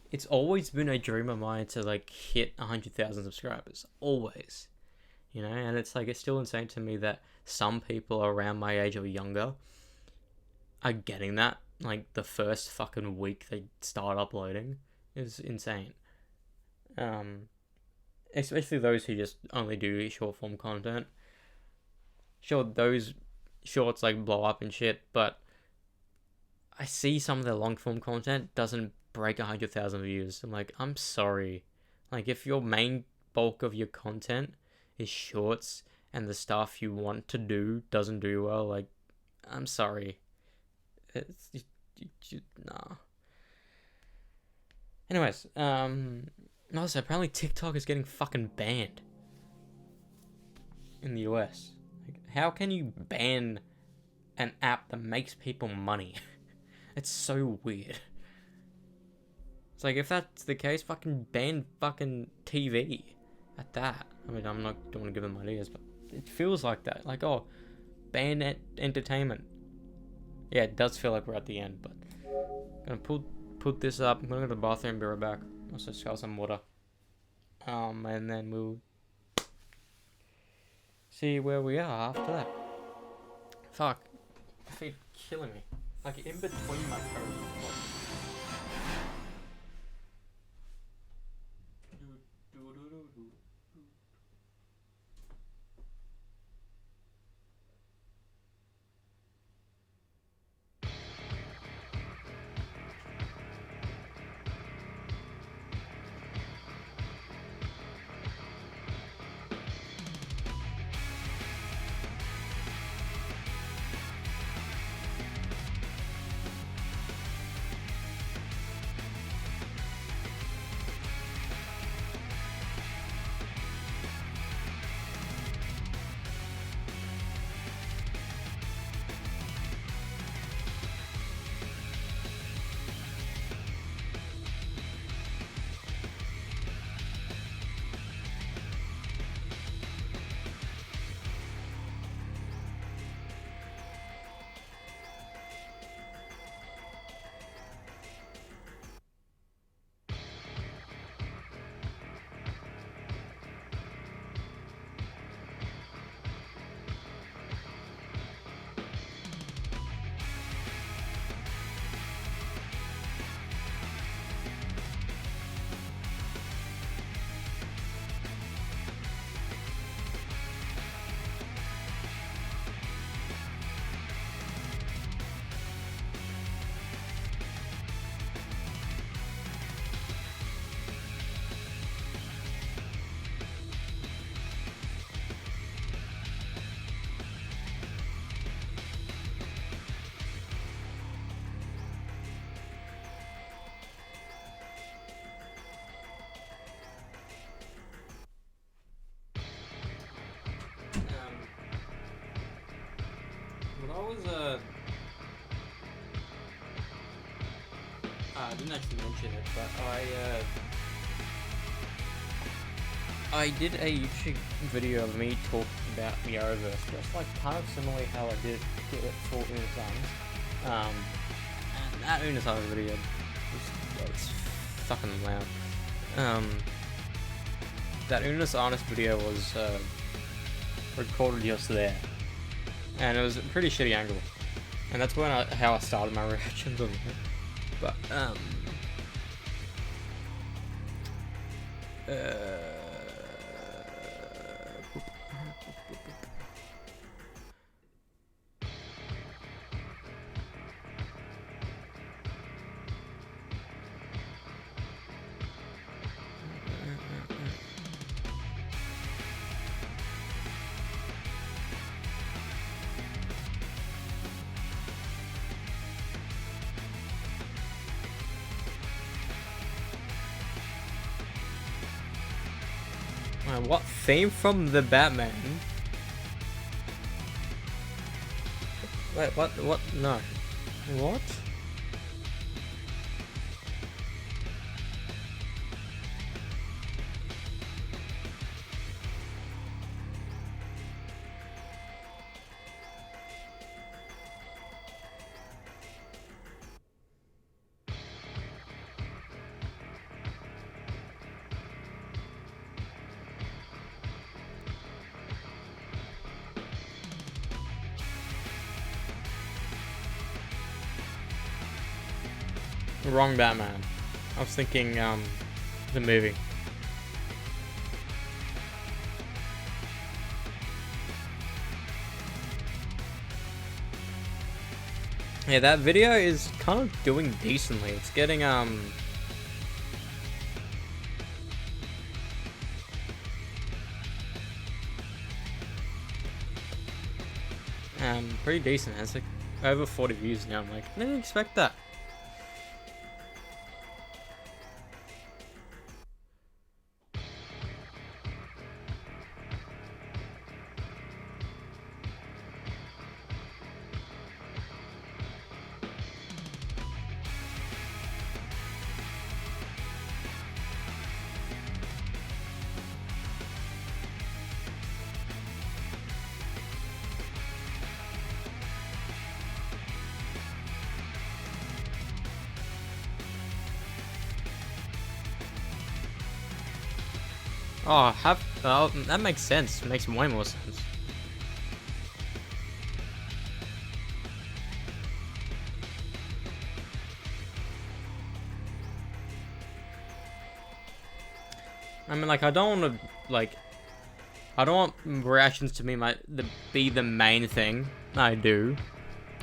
it's always been a dream of mine to, like, hit 100,000 subscribers, always. And it's like, it's still insane to me that some people around my age or younger are getting that. Like, the first fucking week they start uploading is insane. Especially those who just only do short form content. Sure, those shorts like blow up and shit, but I see some of their long form content doesn't break 100,000 views. I'm like, I'm sorry. Like, if your main bulk of your content is shorts and the stuff you want to do doesn't do well, like, I'm sorry. It's nah. Anyways, also apparently TikTok is getting fucking banned in the US. Like, how can you ban an app that makes people money? It's so weird. It's like, if that's the case, fucking ban fucking TV at that. I mean, don't want to give them ideas, but it feels like that. Like, oh, ban entertainment. Yeah, it does feel like we're at the end, but I'm gonna put this up. I'm gonna go to the bathroom and be right back. Also scour some water. And then we'll see where we are after that. Fuck. My feet are killing me. Like, in between my toes. I didn't actually mention it, but I did a YouTube video of me talking about the Arrowverse, just like kind of similarly how I did it for Unisons. And that Unisons video was fucking loud. That Unisons video was recorded just there, and it was a pretty shitty angle, and that's when how I started my reactions on it. But what theme from the Batman? Wait, what? What? No. What? Wrong Batman. I was thinking, the movie. Yeah, that video is kind of doing decently. It's getting, pretty decent. It has like over 40 views now. I'm like, I didn't expect that. Oh, that makes sense. It makes way more sense. I mean, like, I don't want to, like, I don't want reactions to be the main thing. I do.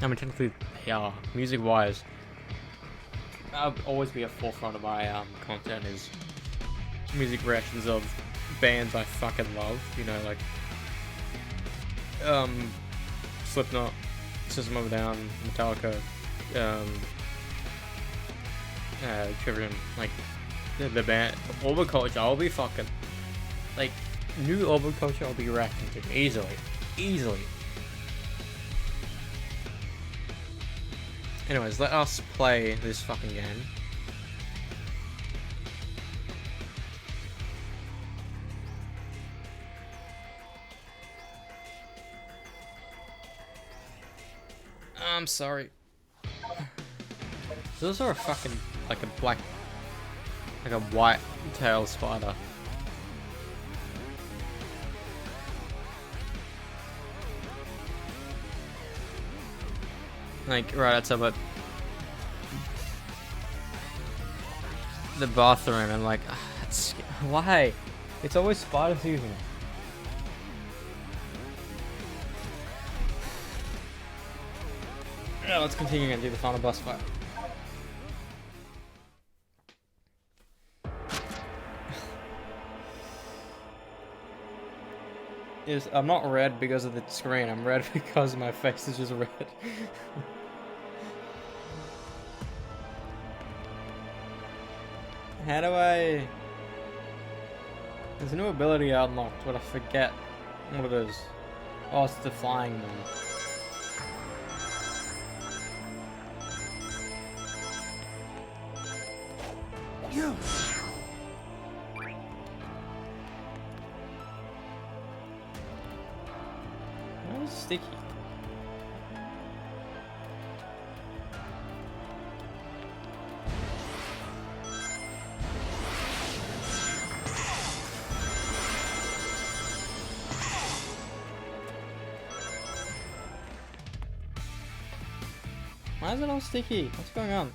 I mean, technically, they are. Music-wise, I'll always be at forefront of my content is music reactions of bands I fucking love, you know, like Slipknot, System of a Down, Metallica, Trivium, like the band Overculture. I'll be fucking like new Overculture. I'll be reacting to easily. Anyways, let us play this fucking game. I'm sorry. Those are a fucking, like a black, like a white tail spider. Like, right outside but the bathroom, and like, why? It's always spider season. Yeah, let's continue and do the final boss fight. I'm not red because of the screen, I'm red because my face is just red. How do I... There's a new ability I unlocked, but I forget what it is. Oh, it's the flying one. Why is it sticky? Why is it all sticky? What's going on?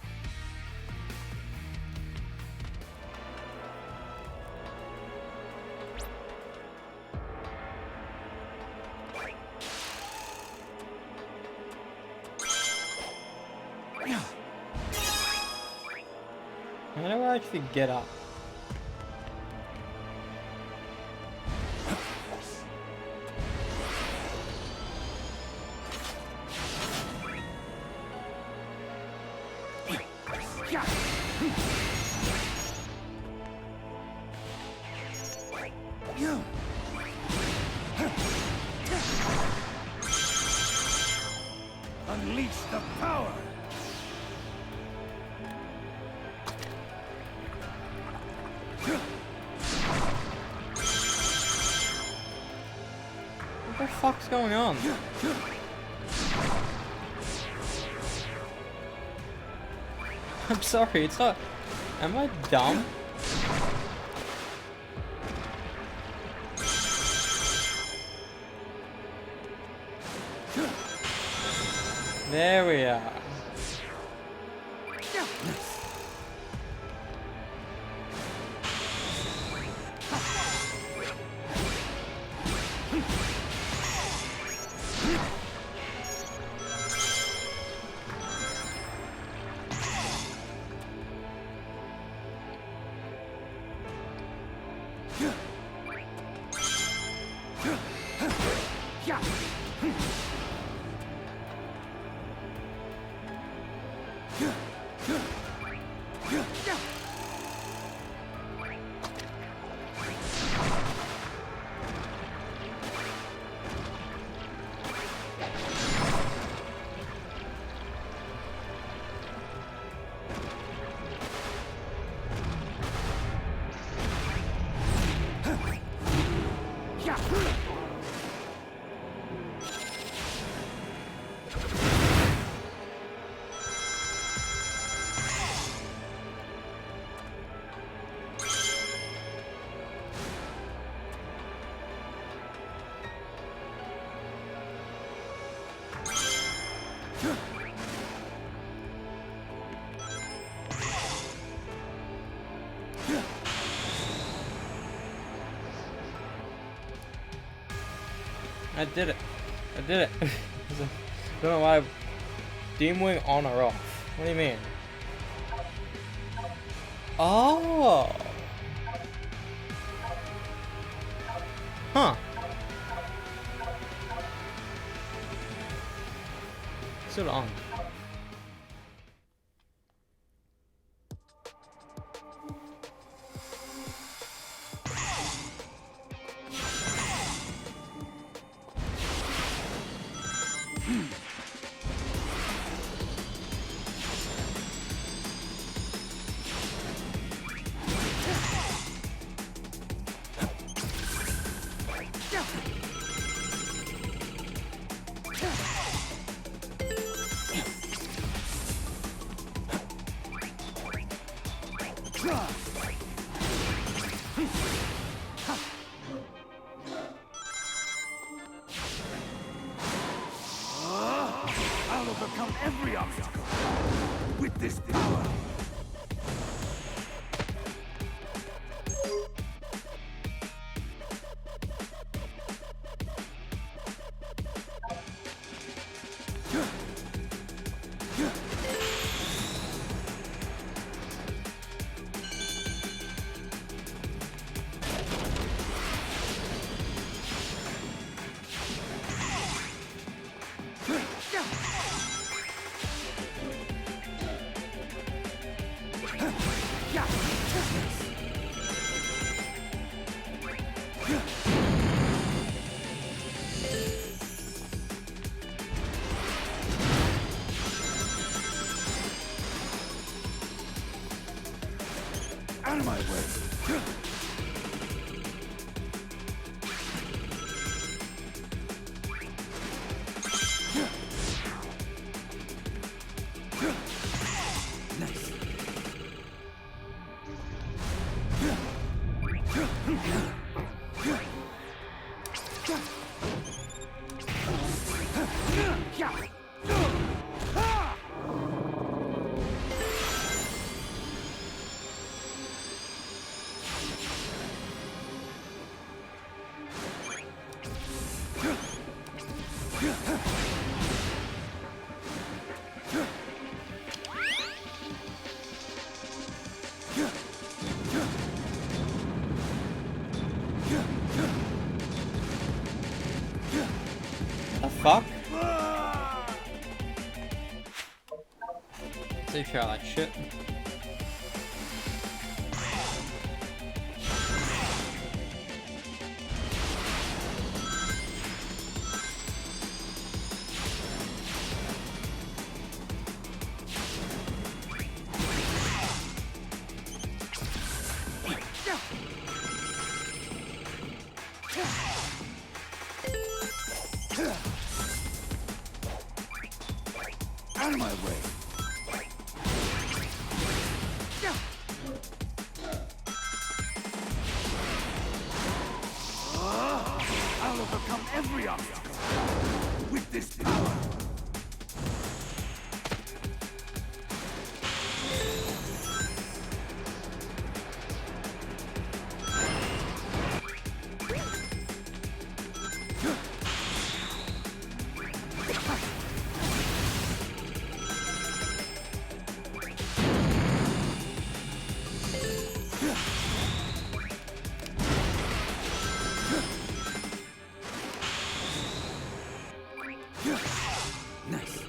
How do I actually get up? Unleash the power! What the fuck's going on? I'm sorry, it's not... Am I dumb? There we are. I did it. I did it. Don't know why. Demon Wing on or off? What do you mean? Oh. Huh. Still on. I'll overcome every obstacle with this power. Out of my way! The fuck? They try like shit. Out of my way! I'll overcome every obstacle with this power! Nice.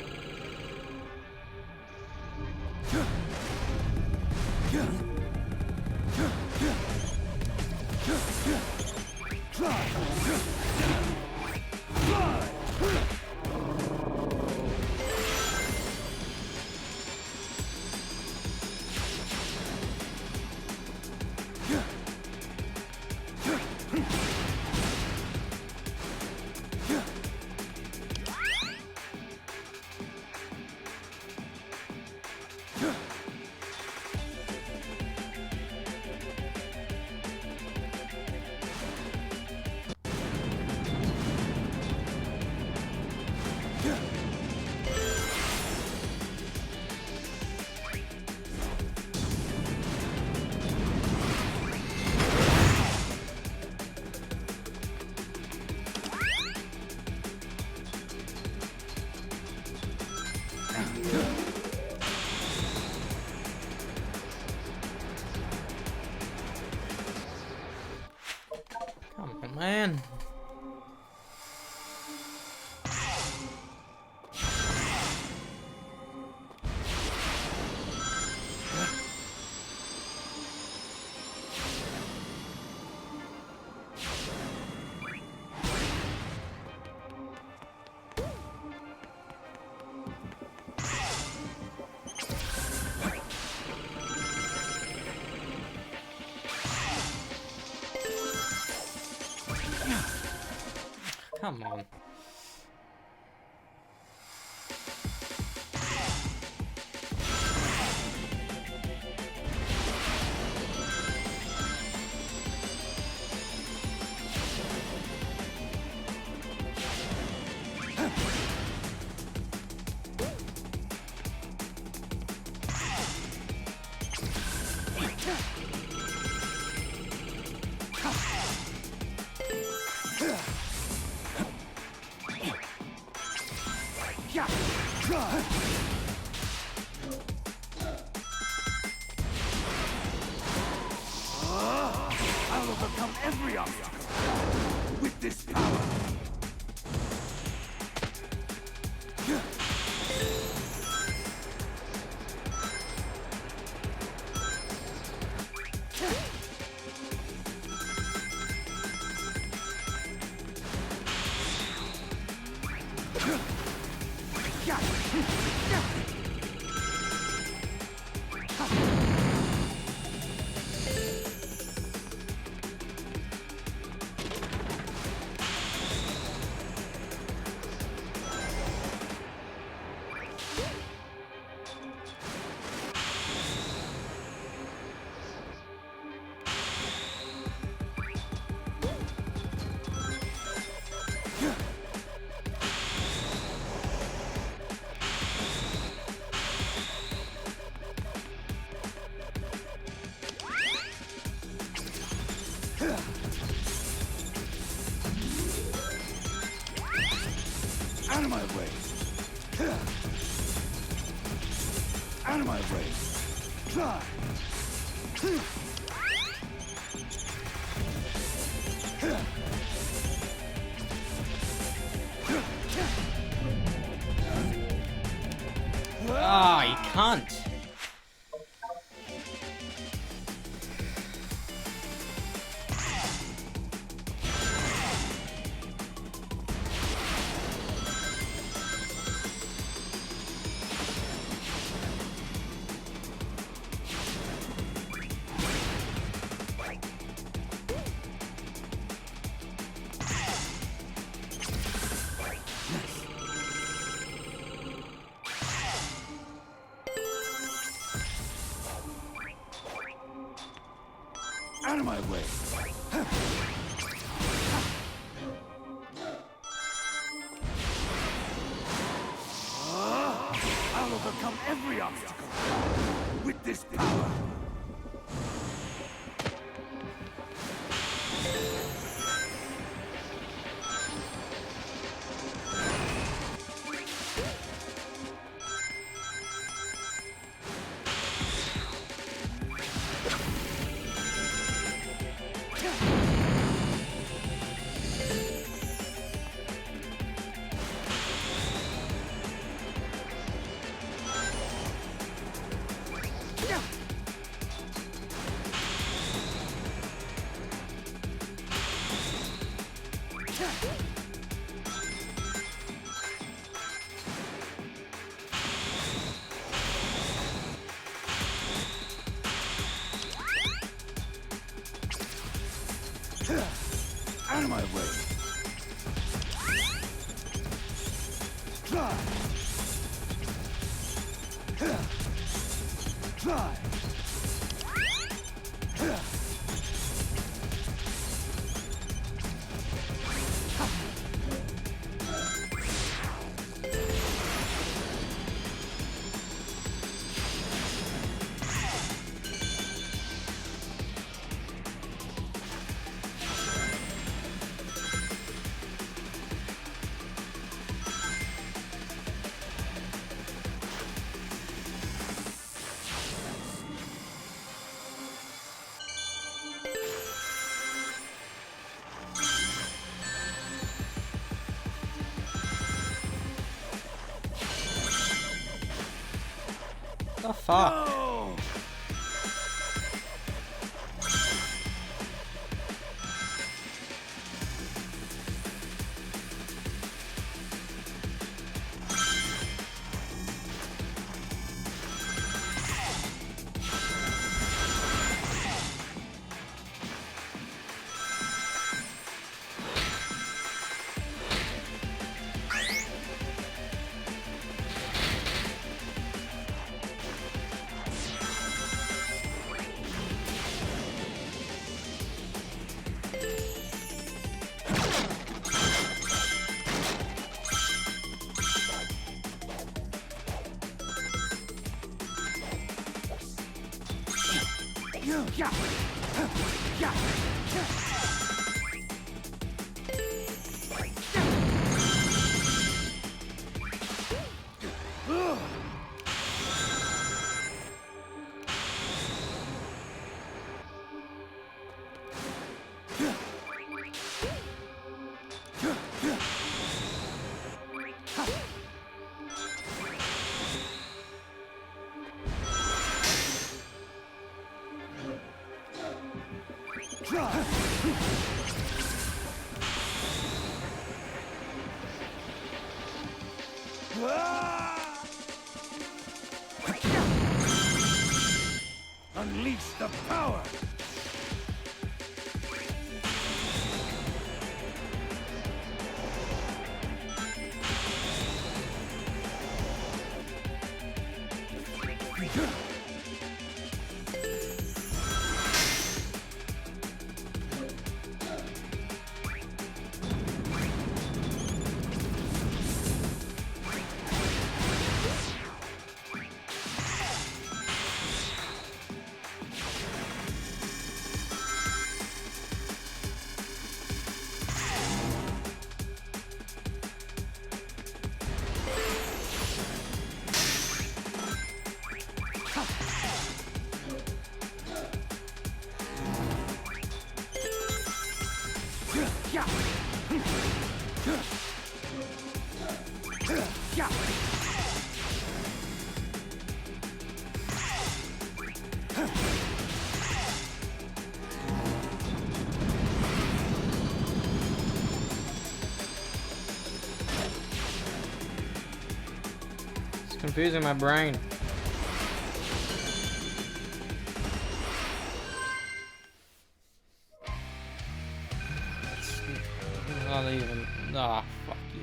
Come on, man. Come on. I'll overcome every obstacle with this power. Out of my way. Try. Ah, you can't. Out of my way. I'll overcome every obstacle with this power. Out of my way. Try. Try. The fuck? Oh! Yeah. Yeah. Unleash the power! confusing my brain. It's not even. Ah, fuck you.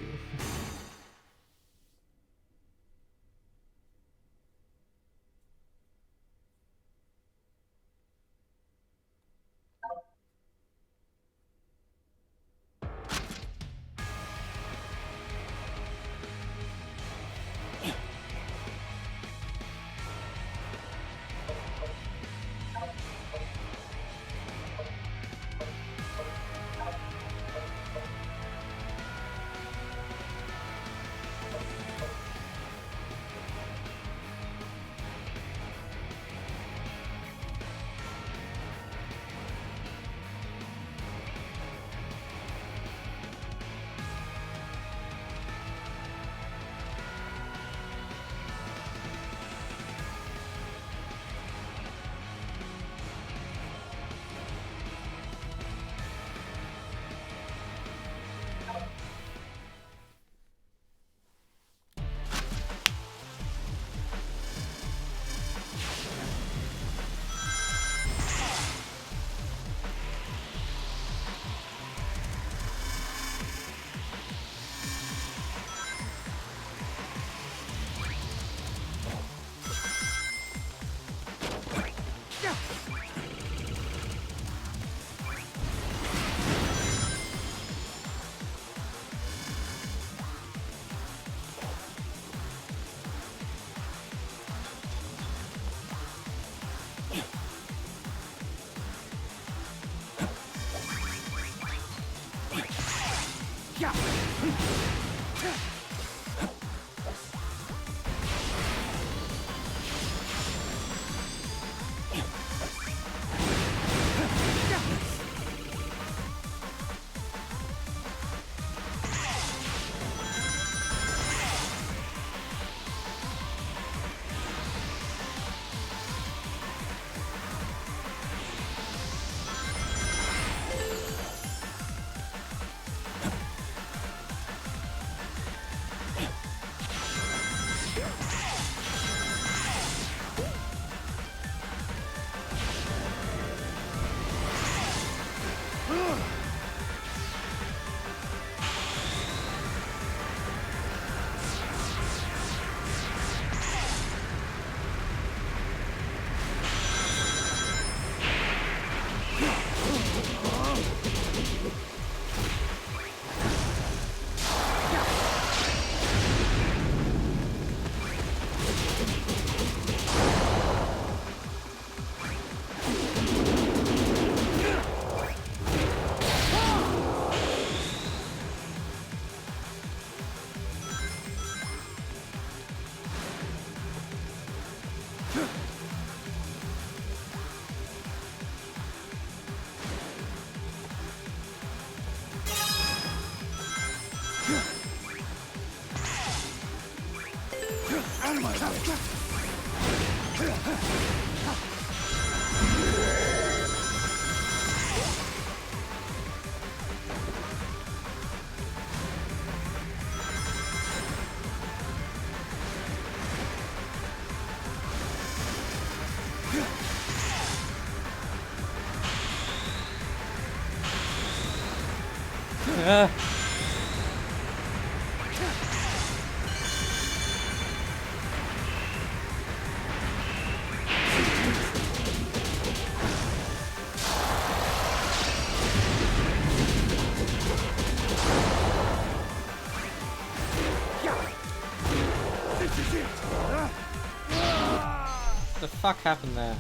Ah. What the fuck happened there?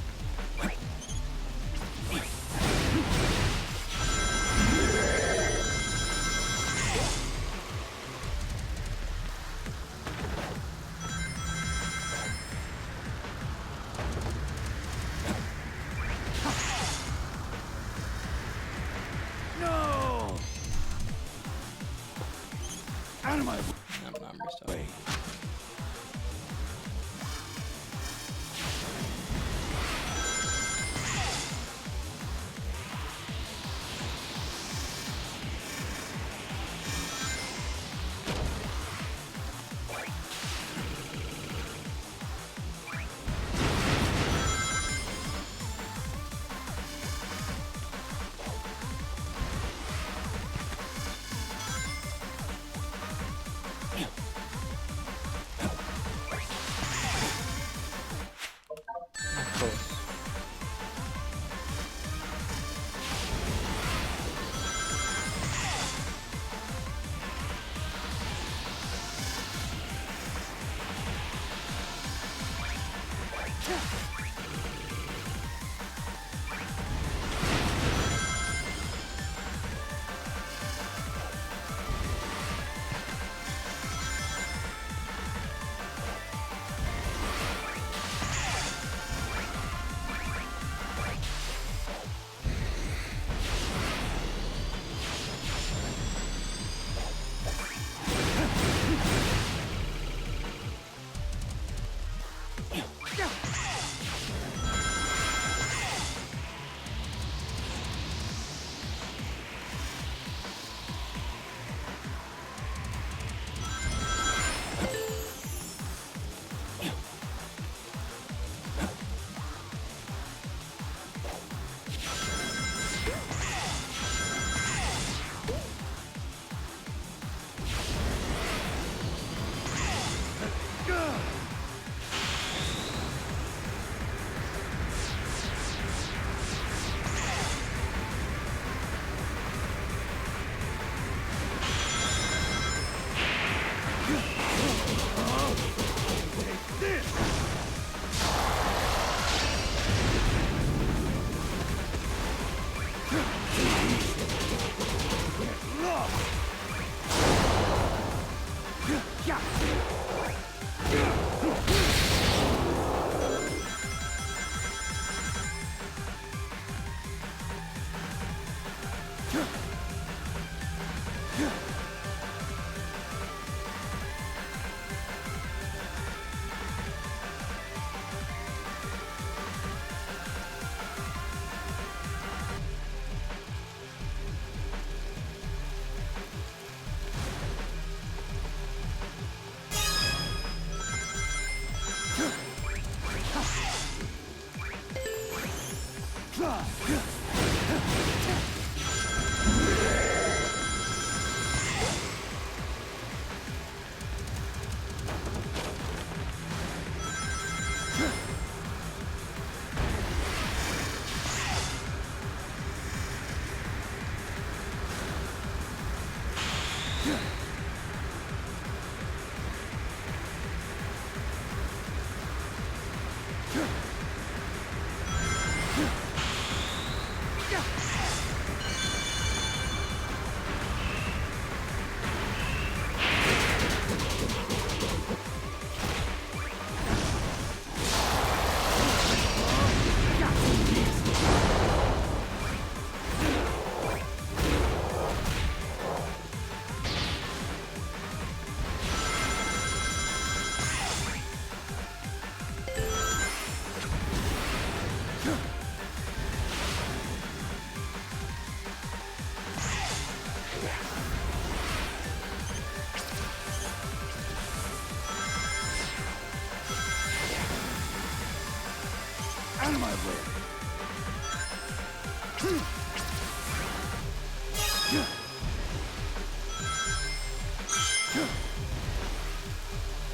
Out of my way.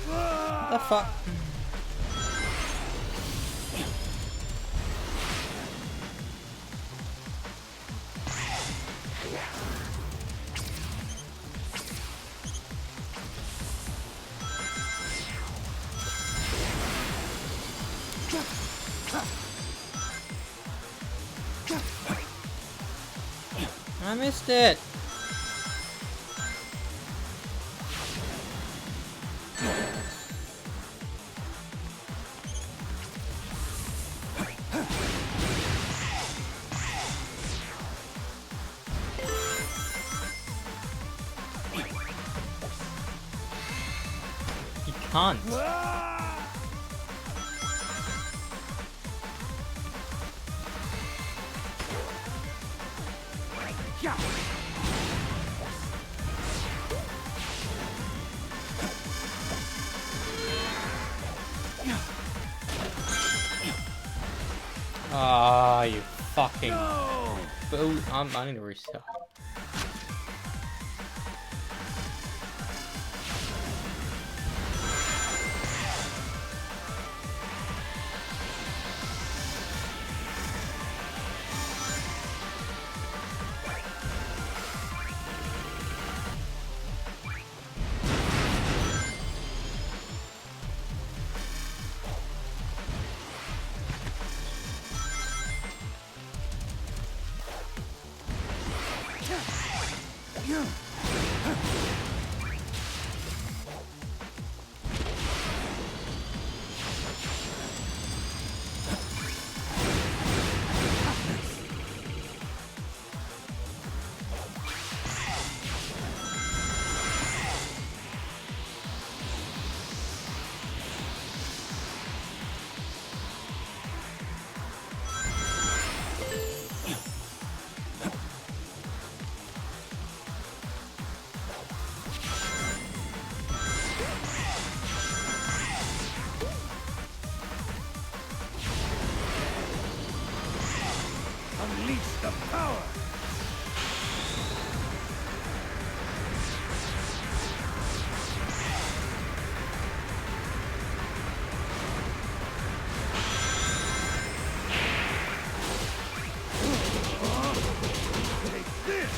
What the fuck? I missed it. You can't. Yeah. Ah, you fucking No. fool. I need to restart. Unleash the power! Take this!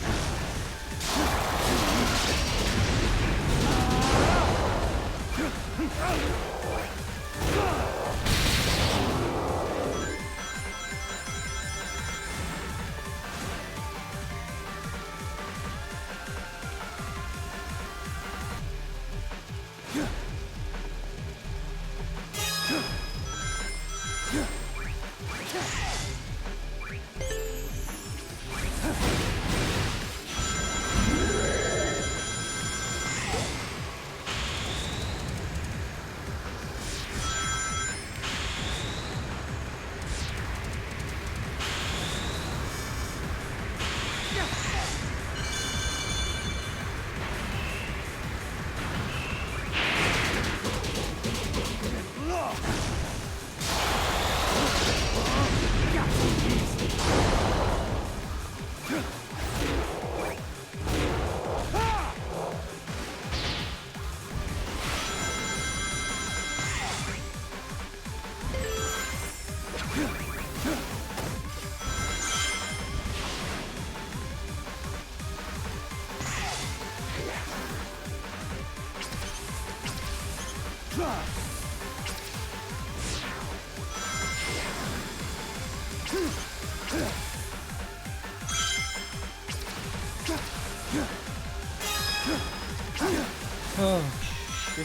Oh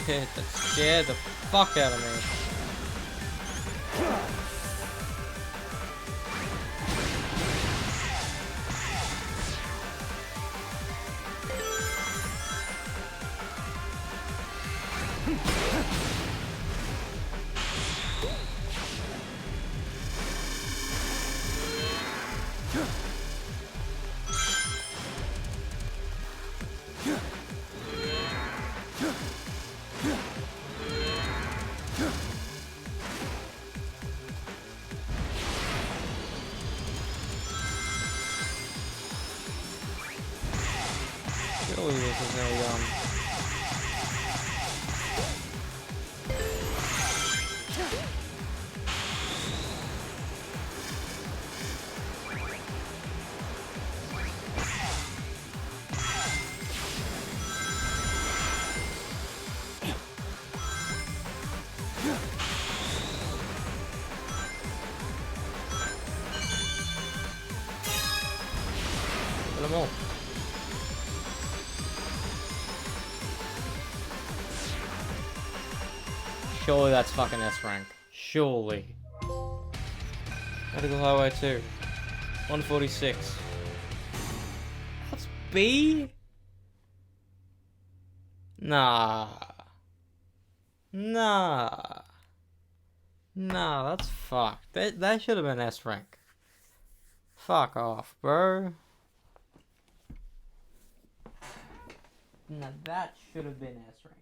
shit, that scared the fuck out of me. Surely this is no Kill them all. Surely that's fucking S rank. Surely. Medical Highway 2. 146. That's B? Nah. Nah. Nah, that's fucked. That should have been S rank. Fuck off, bro. Now that should have been S rank.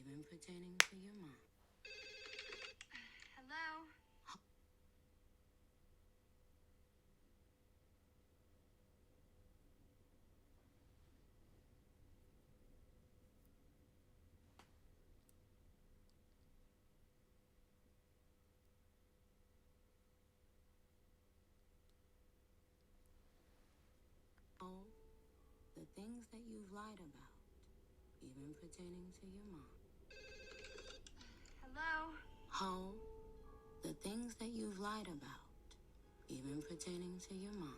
even pertaining to your mom. Hello? Oh, the things that you've lied about, even pertaining to your mom. Hello? Ho, the things that you've lied about, even pertaining to your mom.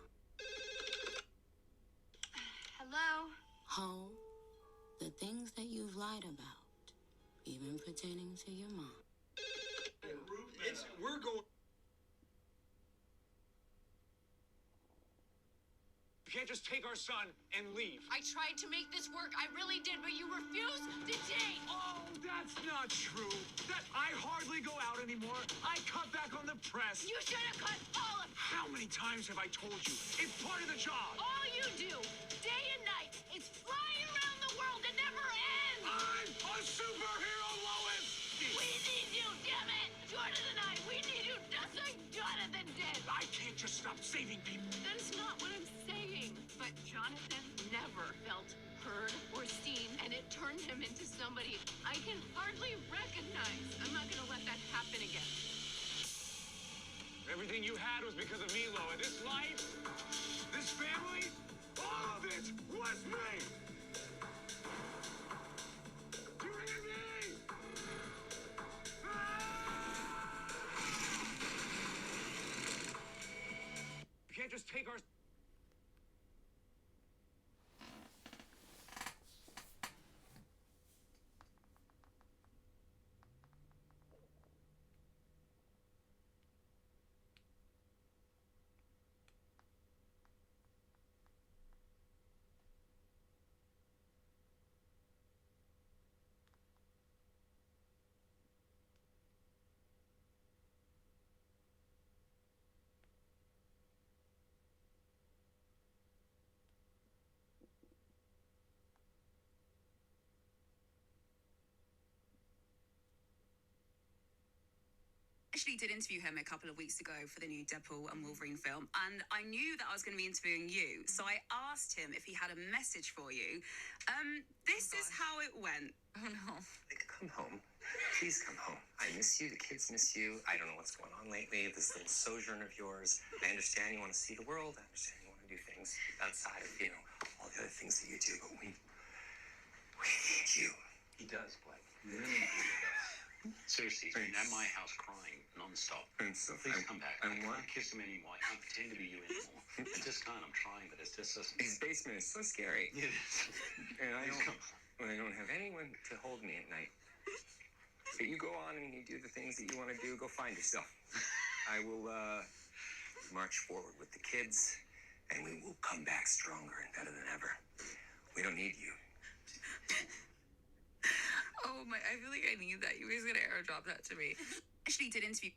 Hello? Ho, the things that you've lied about, even pertaining to your mom. We're going. You can't just take our son and leave. I tried to make this work. I really did, but you refused to date. Oh, that's not true. That I hardly go out anymore. I cut back on the press. You should have cut all of it. How many times have I told you? It's part of the job. All you do, day and night, is flying around the world and never ends. I'm a superhero, Lois. We need you, damn it. Jordan and I, we need you just like Jonathan did. I can't just stop saving people. That's not what I'm saying. But Jonathan never felt heard or seen, and it turned him into somebody I can hardly recognize. I'm not gonna let that happen again. Everything you had was because of me, Lois. This life, this family, all of it was me. Do you hear me? You can't just take our. Actually did interview him a couple of weeks ago for the new Deadpool and Wolverine film, and I knew that I was going to be interviewing you, so I asked him if he had a message for you. This is how it went. Oh no. Like, come home. Please come home. I miss you. The kids miss you. I don't know what's going on lately. This little sojourn of yours. I understand you want to see the world. I understand you want to do things outside of, all the other things that you do. But we need you. He does, Blake. Seriously, he's been at my house crying non-stop. So Please come back. I I want. can't kiss him anymore. I can't pretend to be you anymore. I just can't. I'm trying, but it's just His basement is so scary. It is. And I Please don't, come. when I don't have anyone to hold me at night. But you go on and you do the things that you want to do. Go find yourself. I will march forward with the kids, and we will come back stronger and better than ever. We don't need you. Oh my, I feel like I need that. You guys gotta airdrop that to me. Actually did interview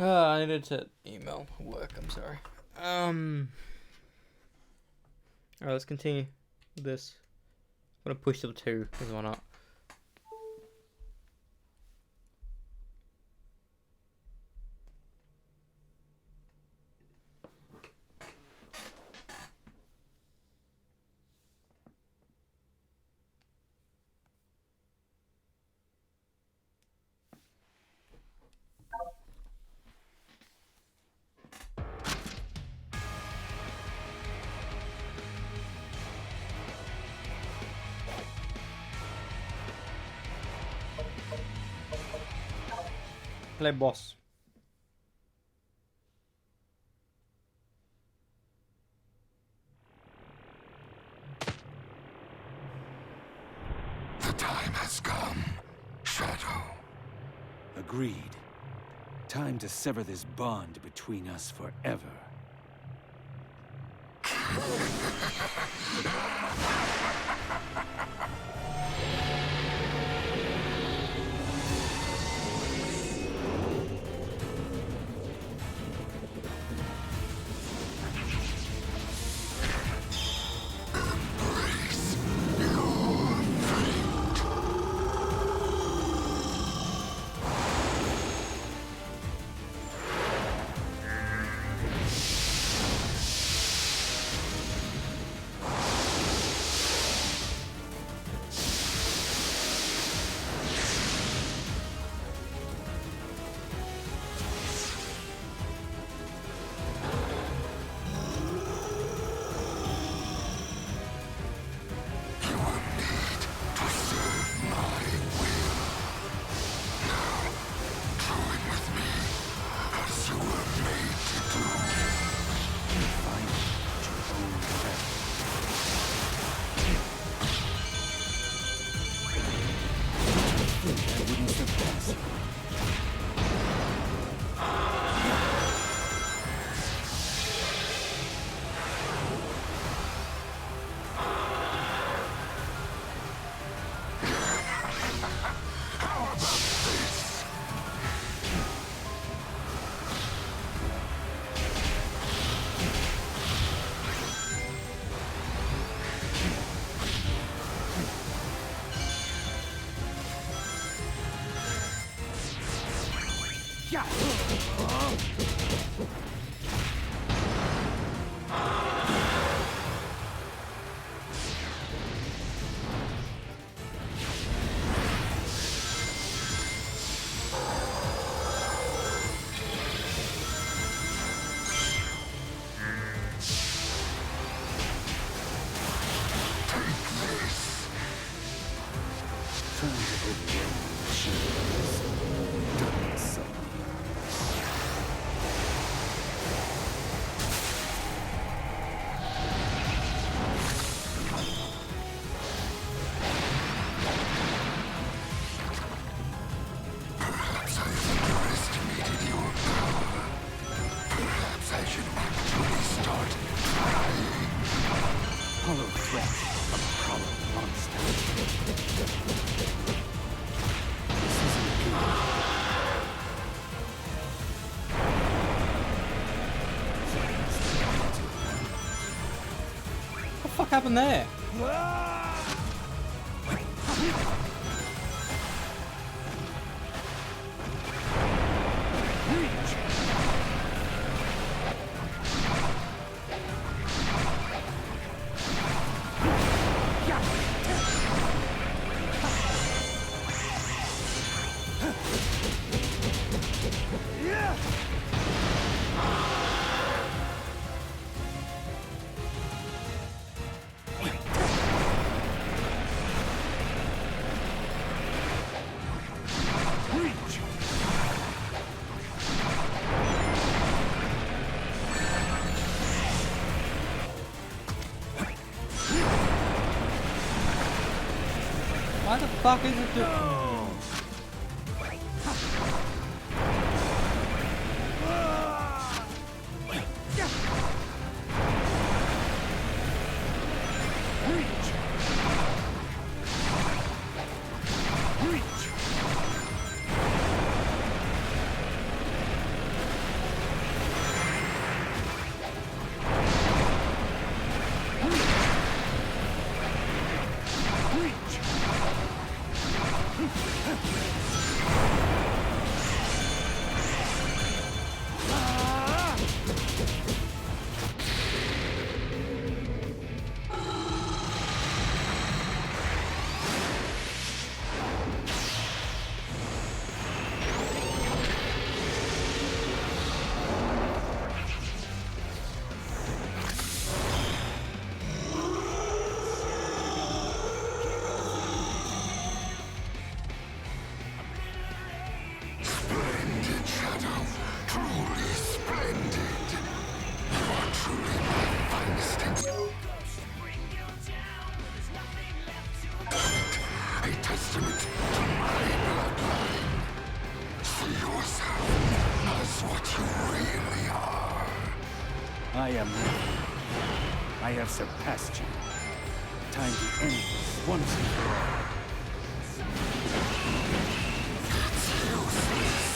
I needed to email work. I'm sorry. Alright, let's continue with this. I'm gonna push till 2, because why not? Play boss. The time has come, Shadow. Agreed. Time to sever this bond between us forever. What happened there? Why the fuck is it doing? Truly splendid. You are truly my finest a testament to my bloodline. See yourself as what you really are. I am ready. I have surpassed you. Time to end this once and for all. It's useless.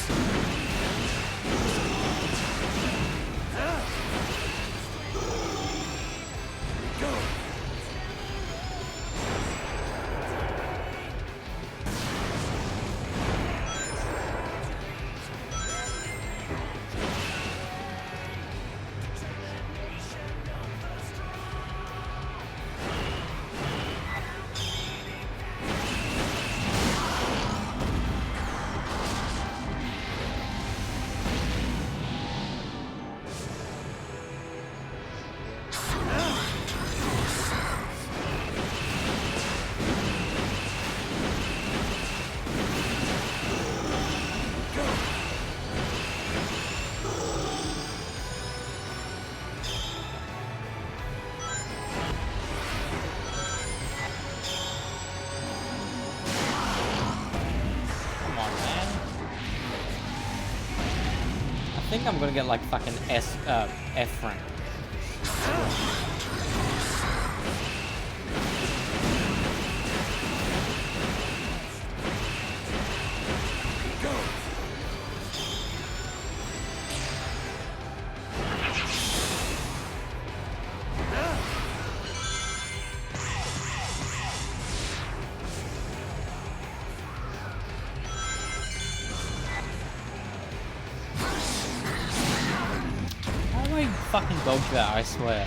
Go! Come on, man. I think I'm gonna get like fucking F rank. How do I fucking dodge that, I swear?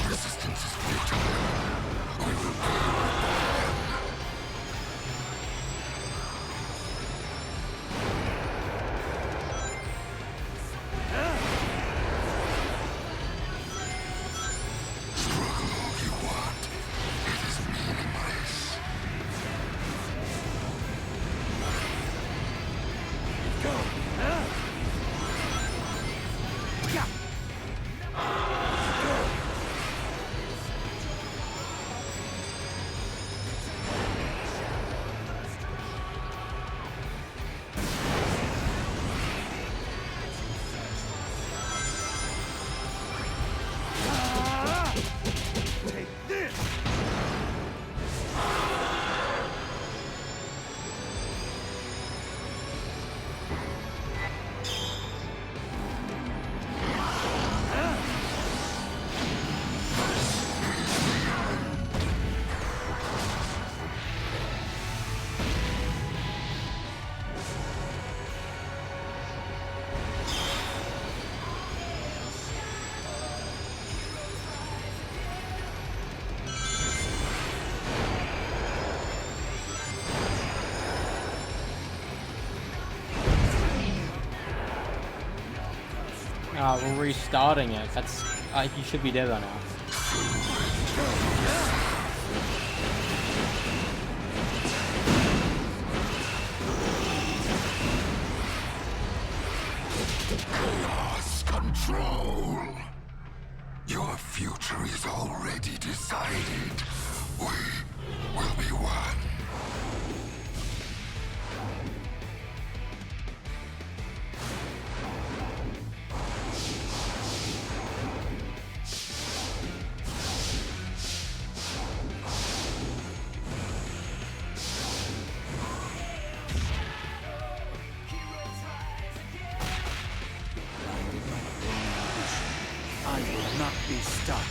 Resistance is futile. We will struggle all you want. It is meaningless. Take this! We're restarting it. That's you should be dead by now. Chaos control. Your future is already decided. We will be one. I will not be stopped.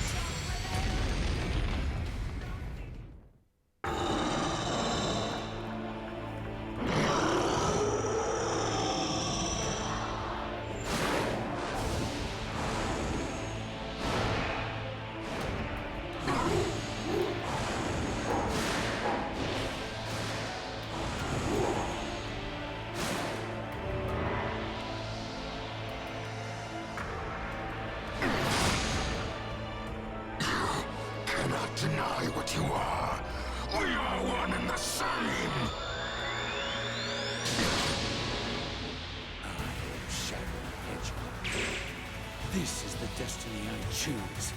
choose.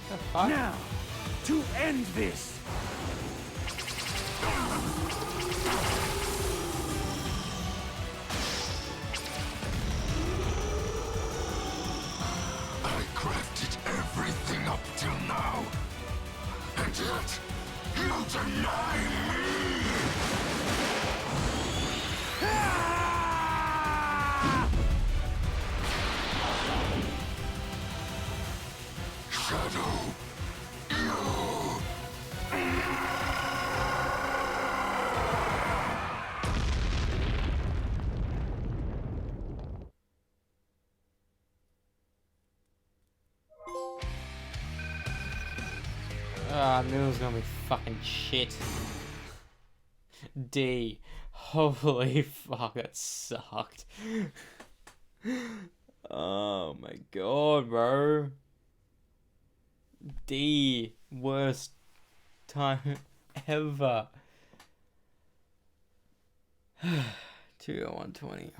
The fuck? Now, to end this! I crafted everything up till now. And yet, you deny me! Shadow, I knew it was gonna be fucking shit. D. Holy fuck, that sucked. Oh my god, bro. D. Worst time ever. 20120.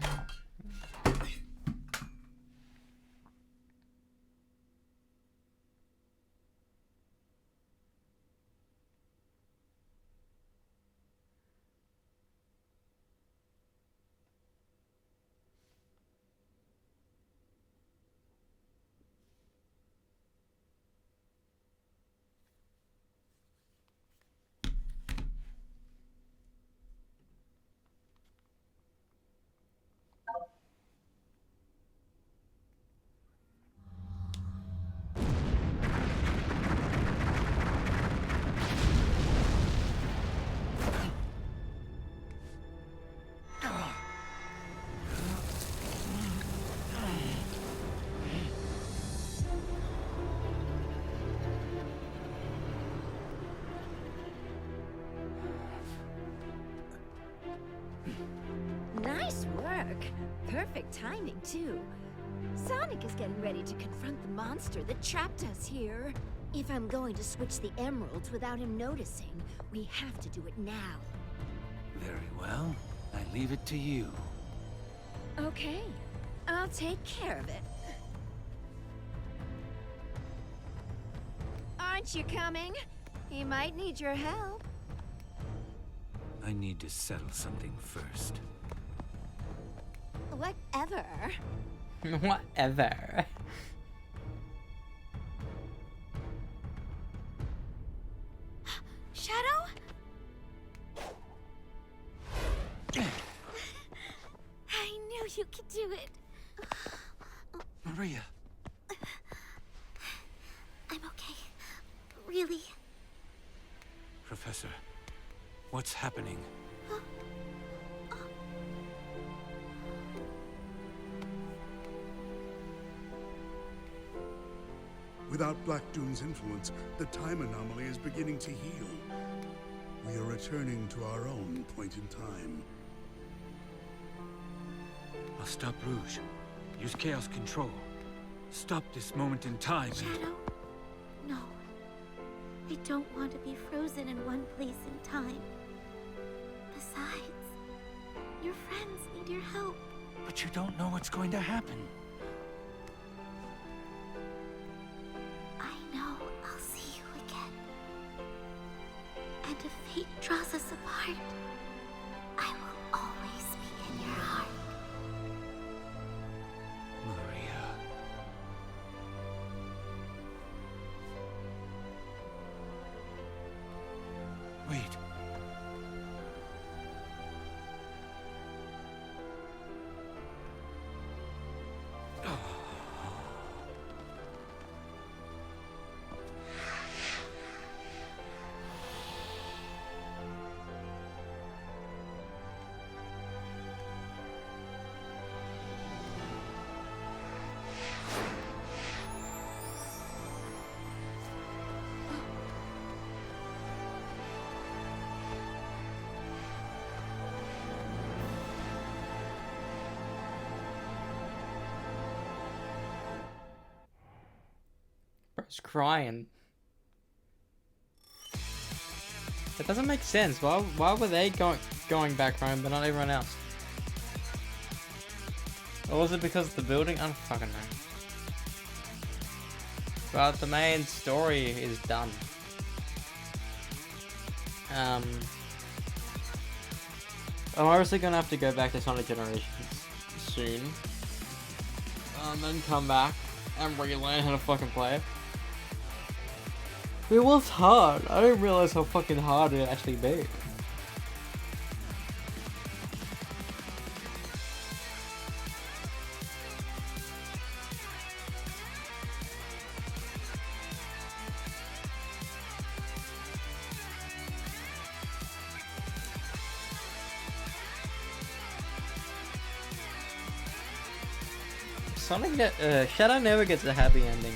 Nice work. Perfect timing, too. Sonic is getting ready to confront the monster that trapped us here. If I'm going to switch the emeralds without him noticing, we have to do it now. Very well. I leave it to you. Okay. I'll take care of it. Aren't you coming? He might need your help. I need to settle something first. Whatever. Whatever. Shadow? I knew you could do it. Maria. I'm okay. Really. Professor, what's happening? Without Black Doom's influence, the time anomaly is beginning to heal. We are returning to our own point in time. I'll stop Rouge. Use Chaos Control. Stop this moment in time. Shadow? No. I don't want to be frozen in one place in time. Besides, your friends need your help. But you don't know what's going to happen. I know I'll see you again. And if fate draws us apart, I will always be in your heart. Maria. Wait. Bro's crying. That doesn't make sense. Why were they going back home but not everyone else? Or was it because of the building? I don't fucking know. But the main story is done. I'm obviously gonna have to go back to Sonic Generations soon. Then come back and relearn how to fucking play it. It was hard. I didn't realize how fucking hard it actually be. Shadow never gets a happy ending.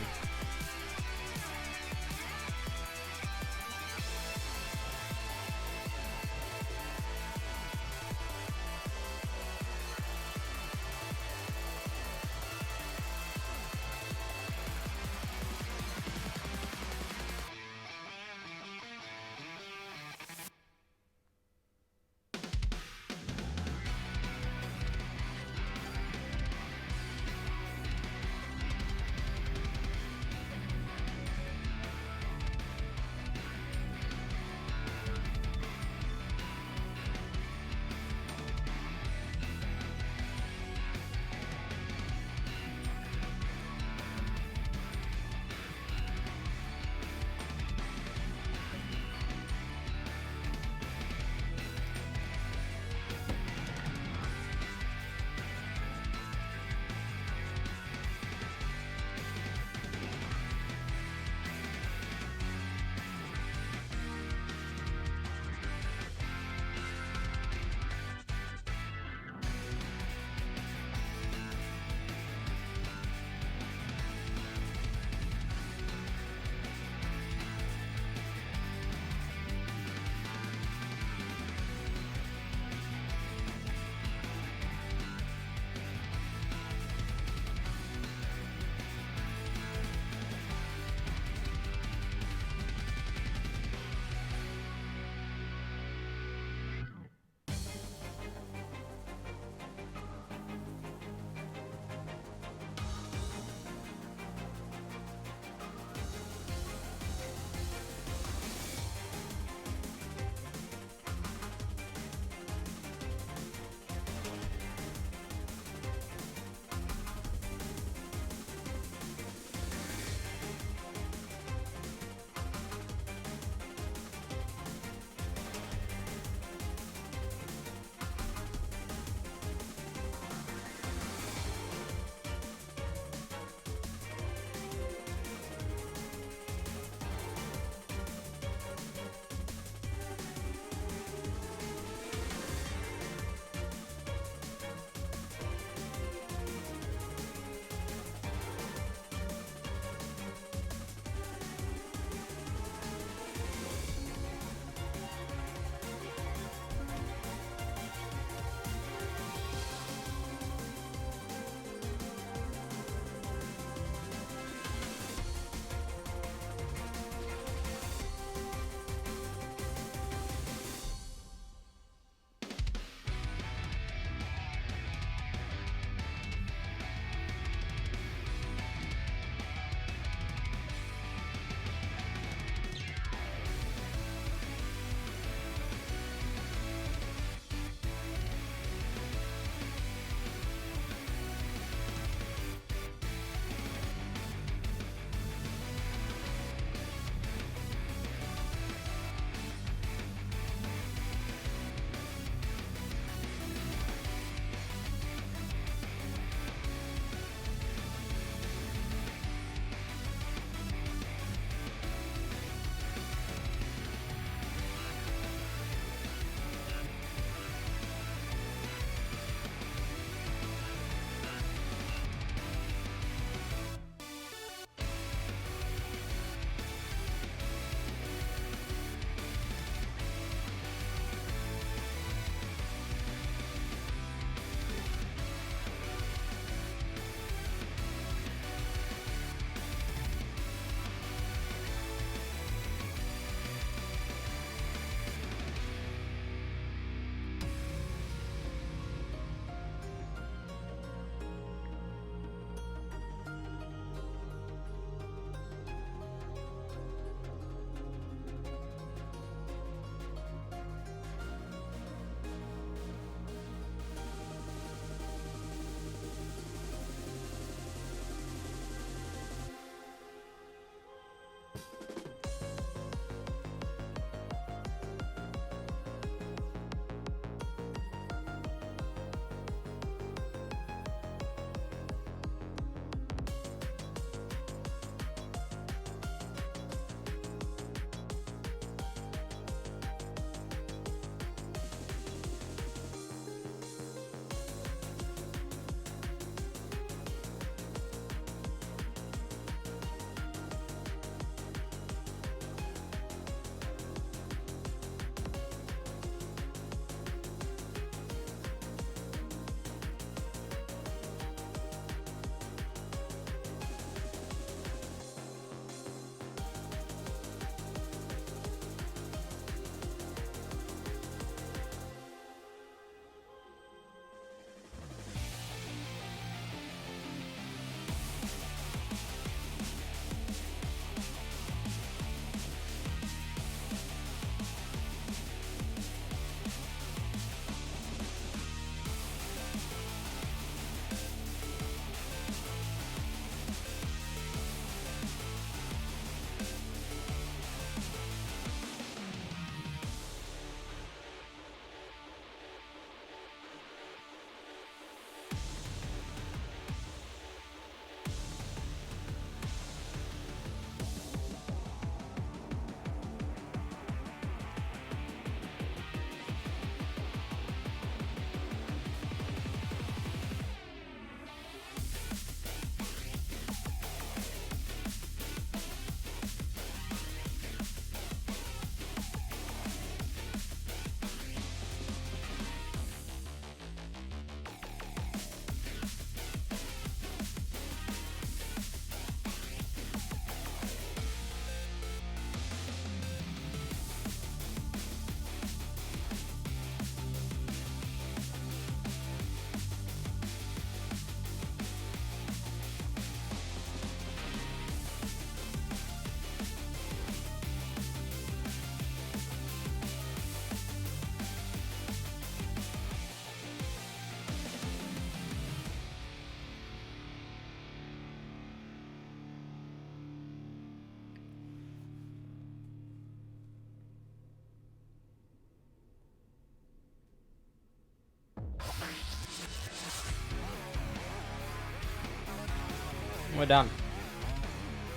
we're done.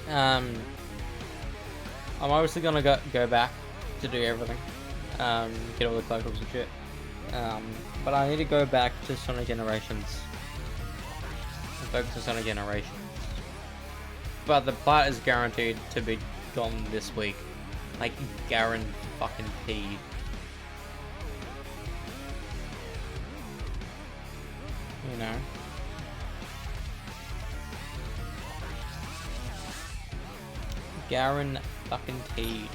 I'm obviously gonna go back to do everything, get all the collectibles and shit. But I need to go back to Sonic Generations and focus on Sonic Generations. But the plot is guaranteed to be gone this week, like guaranteed. You know. Guaranteed.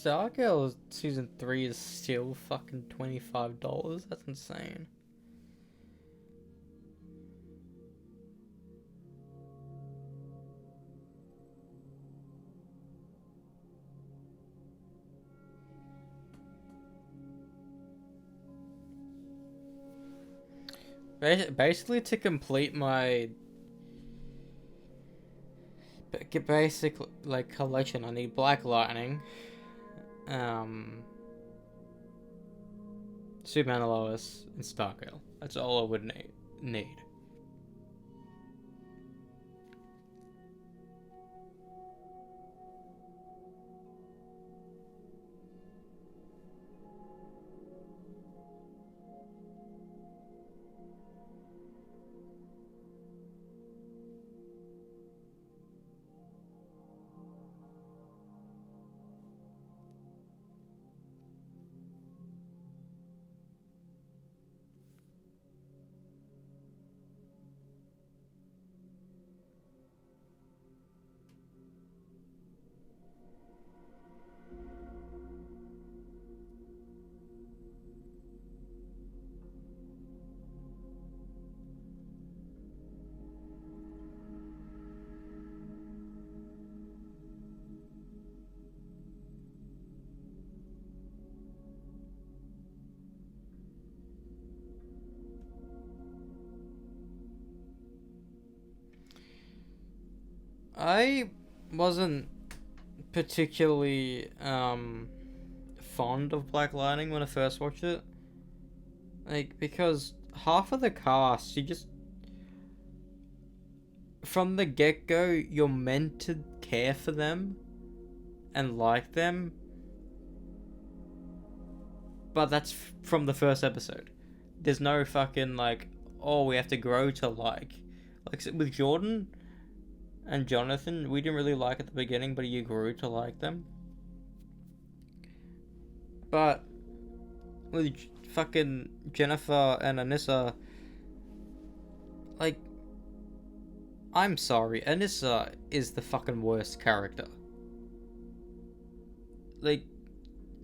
Stargirl season 3 is still fucking $25. That's insane. Basically, to complete my basic like collection, I need Black Lightning, Superman and Lois, and Stargirl. That's all I would need. I wasn't particularly fond of Black Lightning when I first watched it. Like, because half of the cast, you just... From the get-go, you're meant to care for them and like them. But that's from the first episode. There's no fucking, like, oh, we have to grow to like... Like, with Jordan and Jonathan, we didn't really like at the beginning, but you grew to like them. But with fucking Jennifer and Anissa, like, I'm sorry, Anissa is the fucking worst character. Like,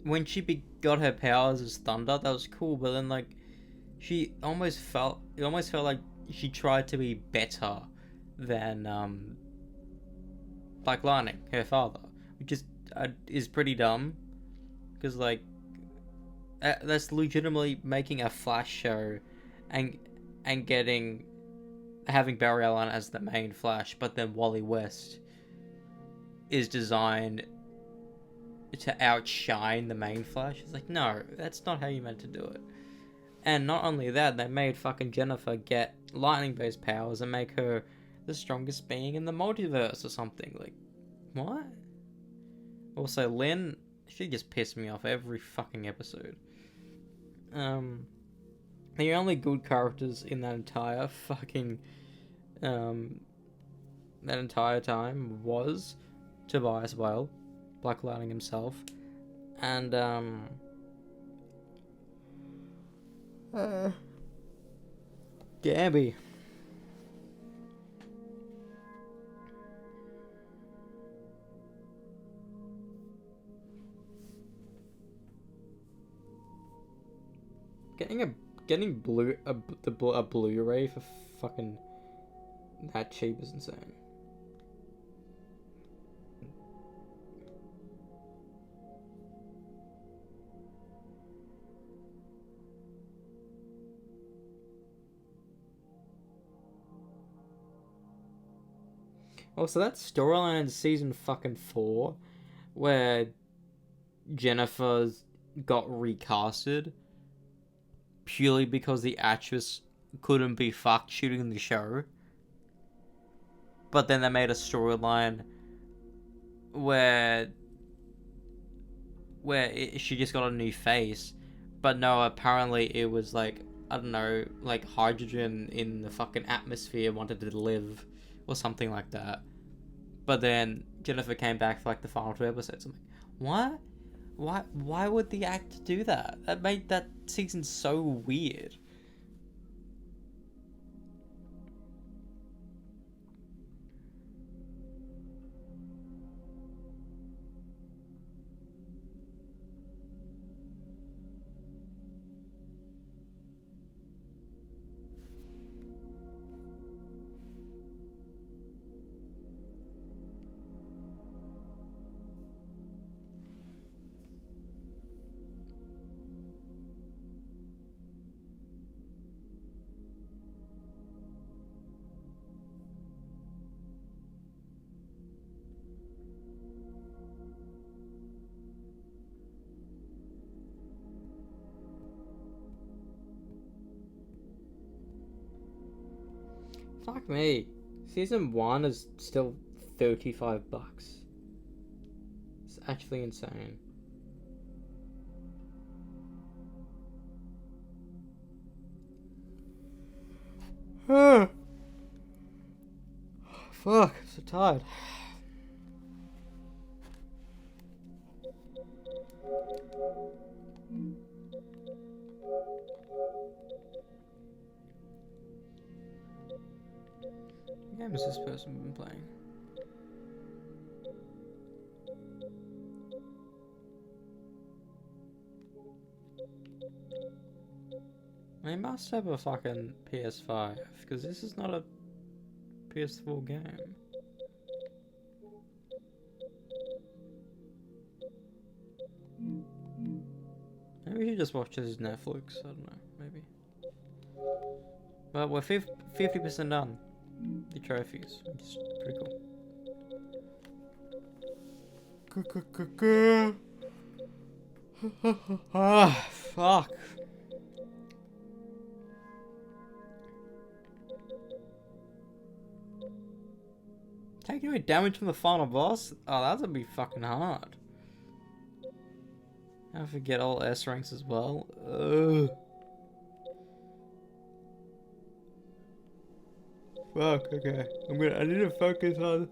when she got her powers as Thunder, that was cool, but then, like, it almost felt like she tried to be better than Black Lightning, her father, which is pretty dumb, because, like, that's legitimately making a Flash show and having Barry Allen as the main Flash, but then Wally West is designed to outshine the main Flash. It's like, no, that's not how you meant to do it. And not only that, they made fucking Jennifer get lightning-based powers and make her the strongest being in the multiverse or something. Like, what? Also, Lynn, she just pissed me off every fucking episode. The only good characters in that entire fucking that entire time was Tobias Whale, Black Lightning himself, and Gabby. Getting a Blu-ray for fucking that cheap is insane. Also, that storyline in season fucking 4, where Jennifer's got recasted purely because the actress couldn't be fucked shooting the show. But then they made a storyline where she just got a new face. But no, apparently it was like, I don't know, like hydrogen in the fucking atmosphere wanted to live or something like that. But then Jennifer came back for like the final 2 episodes. I'm like, what? Why would the actor do that? That made that season so weird. Fuck me. Season 1 is still $35. It's actually insane. Fuck, I'm so tired. What game has this person been playing? They must have a fucking PS5, because this is not a PS4 game. Maybe we should just watch this Netflix, I don't know, maybe. Well, we're 50% done. The trophies, which is pretty cool. Ah, fuck. Taking away damage from the final boss? Oh, that's gonna be fucking hard. I forget all S ranks as well. Ugh. Fuck, okay. I need to focus on...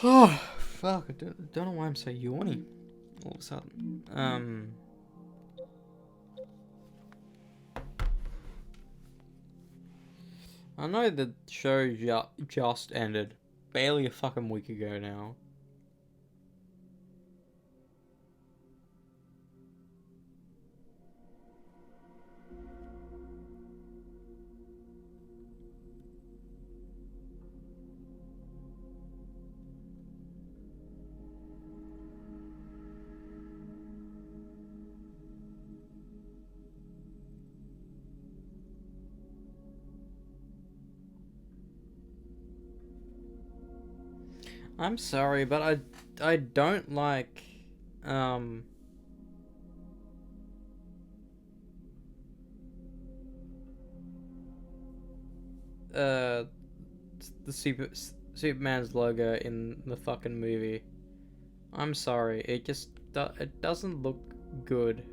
Oh, fuck, I don't know why I'm so yawny all of a sudden. I know the show just ended barely a fucking week ago now. I'm sorry, but I don't like the Superman's logo in the fucking movie. I'm sorry, it doesn't look good.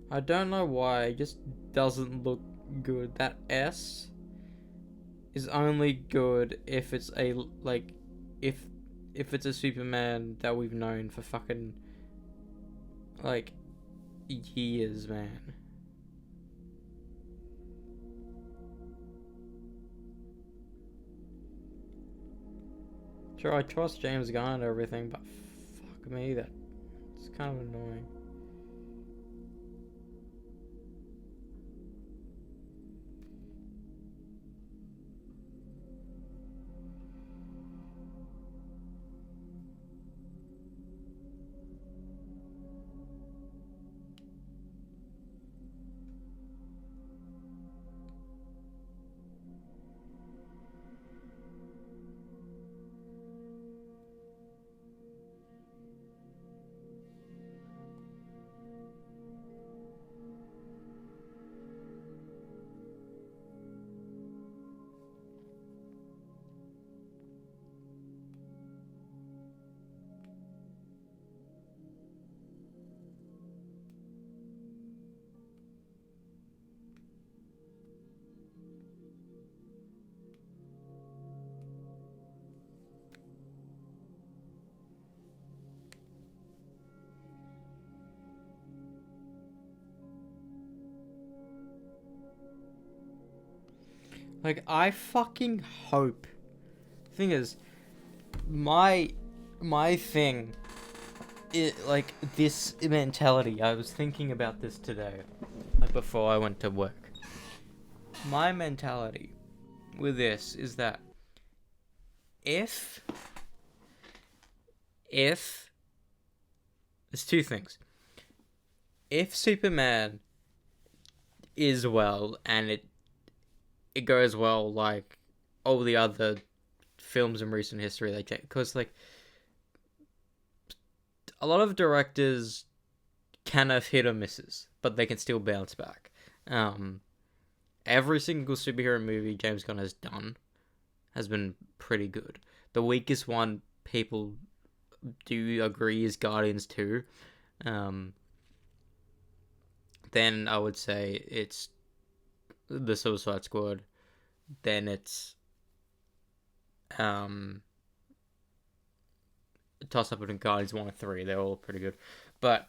I don't know why, it just doesn't look good. That S is only good if it's a if it's a Superman that we've known for fucking like years, man. Sure, I trust James Gunn and everything, but fuck me, it's kind of annoying. Like, I fucking hope. Thing is, my thing, like, this mentality, I was thinking about this today, like, before I went to work. My mentality with this is that if there's two things. If Superman is well, and it goes well like all the other films in recent history, they take, because like a lot of directors can have hit or misses, but they can still bounce back. And every single superhero movie James Gunn has done has been pretty good. The weakest one people do agree is Guardians 2. Then I would say it's the Suicide Squad. Then it's toss up between Guardians 1 and 3. They're all pretty good. But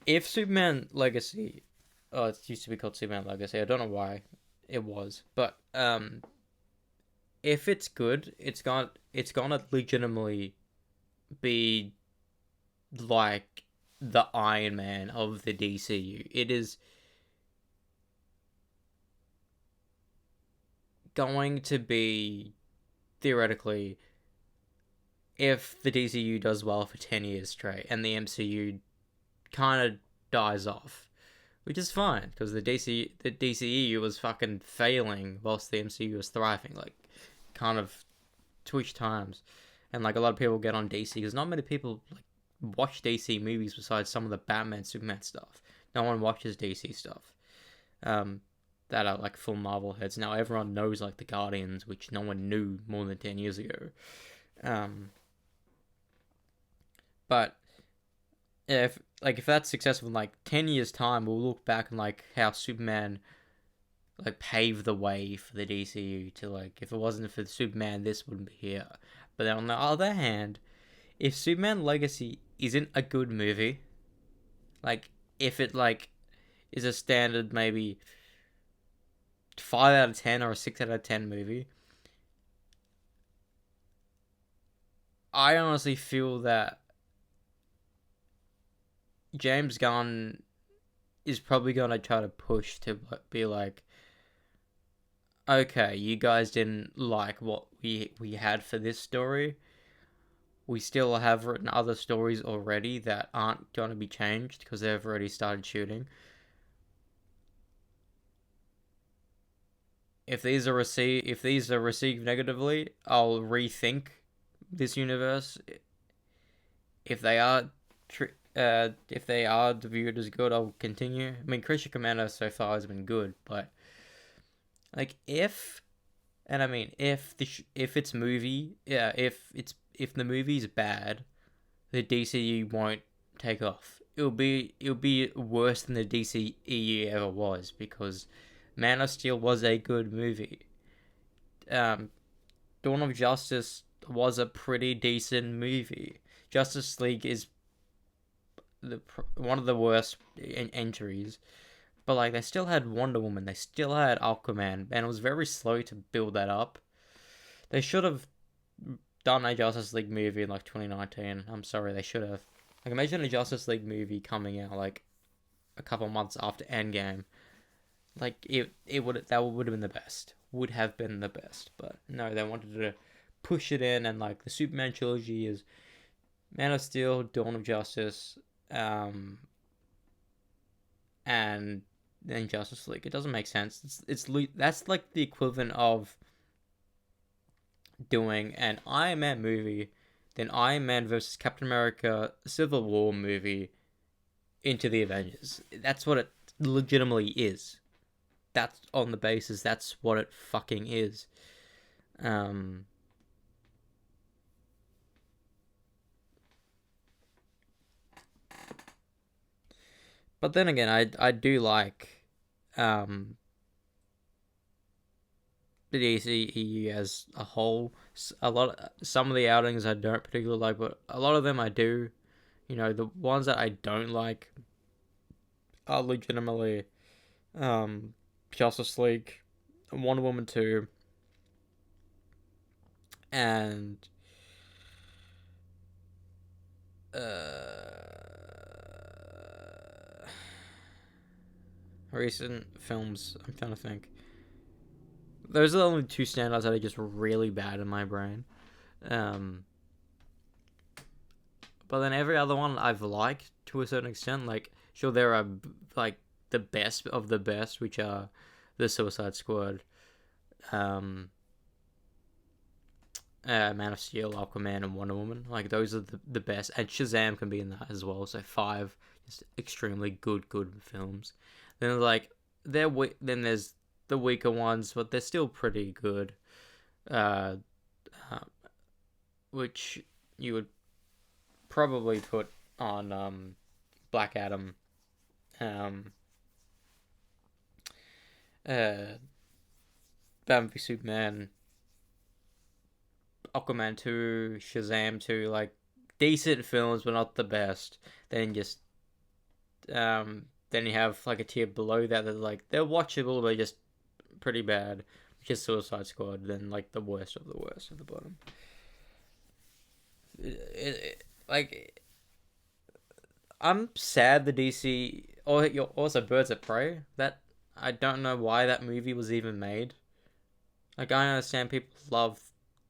if Superman Legacy, it used to be called Superman Legacy. I don't know why it was, but if it's good, it's gonna legitimately be like the Iron Man of the DCU. It is going to be, theoretically, if the DCU does well for 10 years straight and the MCU kind of dies off, which is fine because the DCEU was fucking failing whilst the MCU was thriving, like kind of twitch times, and like a lot of people get on DC because not many people like watch DC movies besides some of the Batman, Superman stuff. No one watches DC stuff. That are like full Marvel heads. Now everyone knows like the Guardians, which no one knew more than 10 years ago. But if that's successful in like 10 years time, we'll look back and like how Superman like paved the way for the DCU to like, if it wasn't for Superman, this wouldn't be here. But then on the other hand, if Superman Legacy isn't a good movie, like if it like is a standard maybe 5 out of 10 or a 6 out of 10 movie, I honestly feel that James Gunn is probably going to try to push to be like, okay, you guys didn't like what we had for this story. We still have written other stories already that aren't going to be changed because they've already started shooting. If these are received negatively, I'll rethink this universe. If they are viewed as good, I'll continue. I mean, Christian Commander so far has been good, but like if it's movie, if the movie's bad, the DCU won't take off. It'll be worse than the DCEU ever was because Man of Steel was a good movie. Dawn of Justice was a pretty decent movie. Justice League is one of the worst entries, but like they still had Wonder Woman, they still had Aquaman, and it was very slow to build that up. They should have done a Justice League movie in like 2019. I'm sorry, they should have. Like imagine a Justice League movie coming out like a couple months after Endgame. Like that would have been the best. Would have been the best, but no, they wanted to push it in, and like the Superman trilogy is Man of Steel, Dawn of Justice, and then Justice League. It doesn't make sense. That's like the equivalent of doing an Iron Man movie, then Iron Man versus Captain America Civil War movie into the Avengers. That's what it legitimately is. That's on the basis that's what it fucking is. But then again, I do like the DCEU as a whole. Some of the outings I don't particularly like, but a lot of them I do. You know, the ones that I don't like are legitimately Justice League, Wonder Woman 2, and recent films. I'm trying to think. Those are the only two standouts that are just really bad in my brain. But then every other one I've liked to a certain extent. Like, sure, there are like the best of the best, which are the Suicide Squad, Man of Steel, Aquaman, and Wonder Woman. Like, those are the best. And Shazam can be in that as well. So 5 just extremely good films. Then like then there's the weaker ones, but they're still pretty good. Uh, which you would probably put on Black Adam, Batman v Superman, Aquaman 2, Shazam 2, like decent films but not the best. Then you have like a tier below that that's like they're watchable but just pretty bad, which is Suicide Squad. Then like the worst of the worst at the bottom. Like I'm sad the DC or also Birds of Prey, that I don't know why that movie was even made. Like I understand people love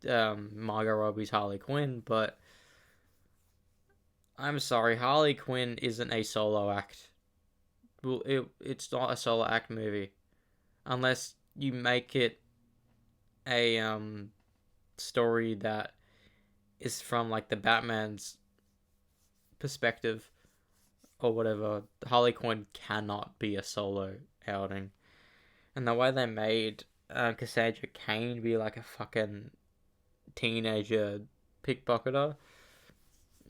Margot Robbie's Harley Quinn, but I'm sorry, Harley Quinn isn't a solo act. Well, it's not a solo act movie unless you make it a story that is from like the Batman's perspective or whatever. Harley Quinn cannot be a solo outing. And the way they made Cassandra Cain be like a fucking teenager pickpocketer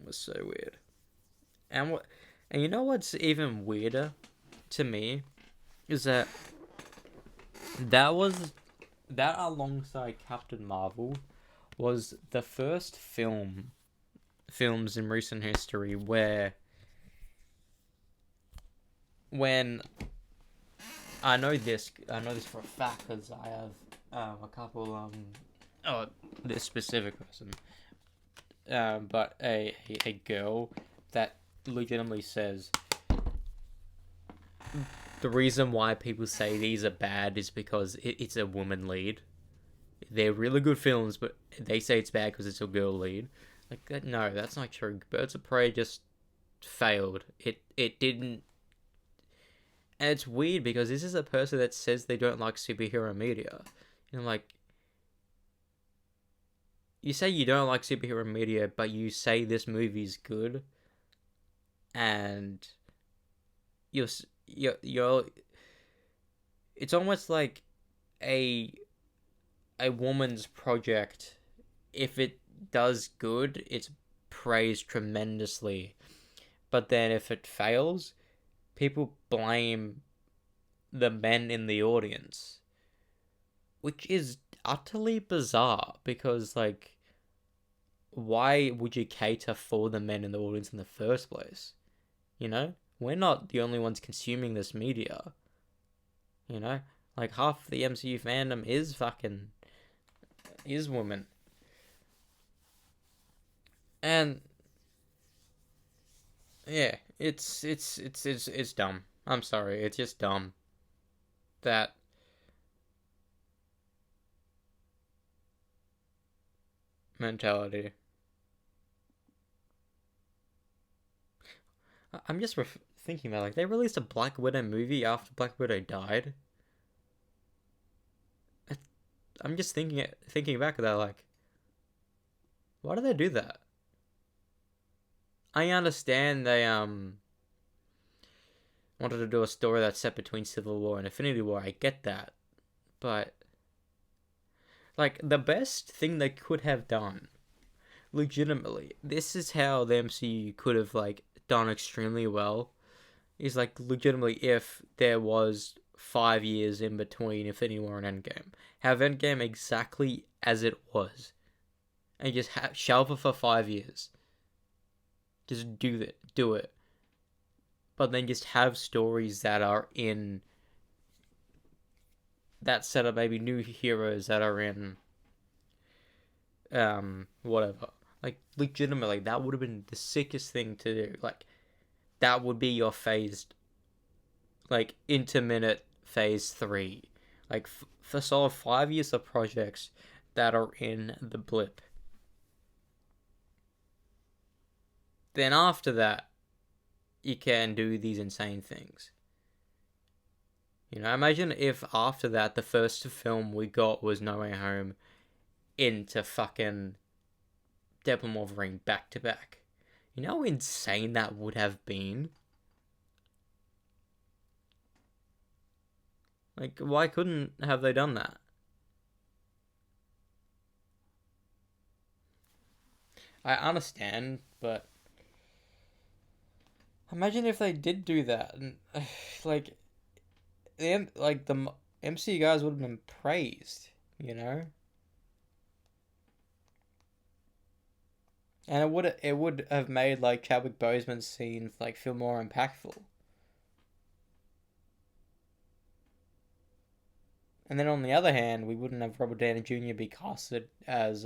was so weird. And you know what's even weirder to me is that alongside Captain Marvel was the first films in recent history where when I know this for a fact because I have a couple this specific person but a girl that legitimately says the reason why people say these are bad is because it's a woman lead. They're really good films, but they say it's bad because it's a girl lead. Like that, no, that's not true. Birds of Prey just failed. It didn't. And it's weird because this is a person that says they don't like superhero media. You know, like, you say you don't like superhero media, but you say this movie's good, and you're it's almost like a woman's project. If it does good, it's praised tremendously, but then if it fails, people blame the men in the audience, which is utterly bizarre because, like, why would you cater for the men in the audience in the first place? You know? We're not the only ones consuming this media. You know? Like, half the MCU fandom is women. And yeah, it's dumb. I'm sorry, it's just dumb that mentality. I'm just thinking about, like, they released a Black Widow movie after Black Widow died. I'm just thinking back at that, like, why did they do that? I understand they wanted to do a story that's set between Civil War and Infinity War. I get that, but like the best thing they could have done, legitimately, this is how the MCU could have like done extremely well, is like legitimately if there was 5 years in between Infinity War and Endgame, have Endgame exactly as it was, and just shelve it for 5 years. Just do it. But then just have stories that are in that set up, maybe new heroes that are in whatever. Like, legitimately, that would have been the sickest thing to do. Like, that would be your phased, like, intermittent phase 3. Like, for solid 5 years of projects that are in the blip. Then after that, you can do these insane things. You know, imagine if after that, the first film we got was No Way Home into fucking Deadpool and Wolverine back to back. You know how insane that would have been? Like, why couldn't have they done that? I understand, but imagine if they did do that, and like the MCU guys would have been praised, you know. And it would have made like Chadwick Boseman's scenes like feel more impactful. And then on the other hand, we wouldn't have Robert Downey Jr. be casted as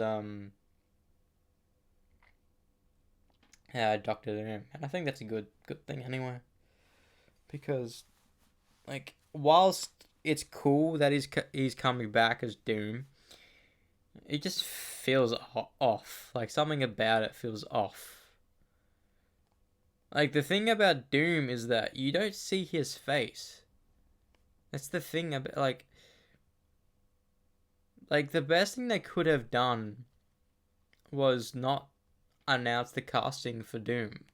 Doctor Doom, and I think that's a good thing anyway. Because, like, whilst it's cool that he's coming back as Doom, it just feels off. Like, something about it feels off. Like, the thing about Doom is that you don't see his face. That's the thing about, like, the best thing they could have done was not announce the casting for Doom.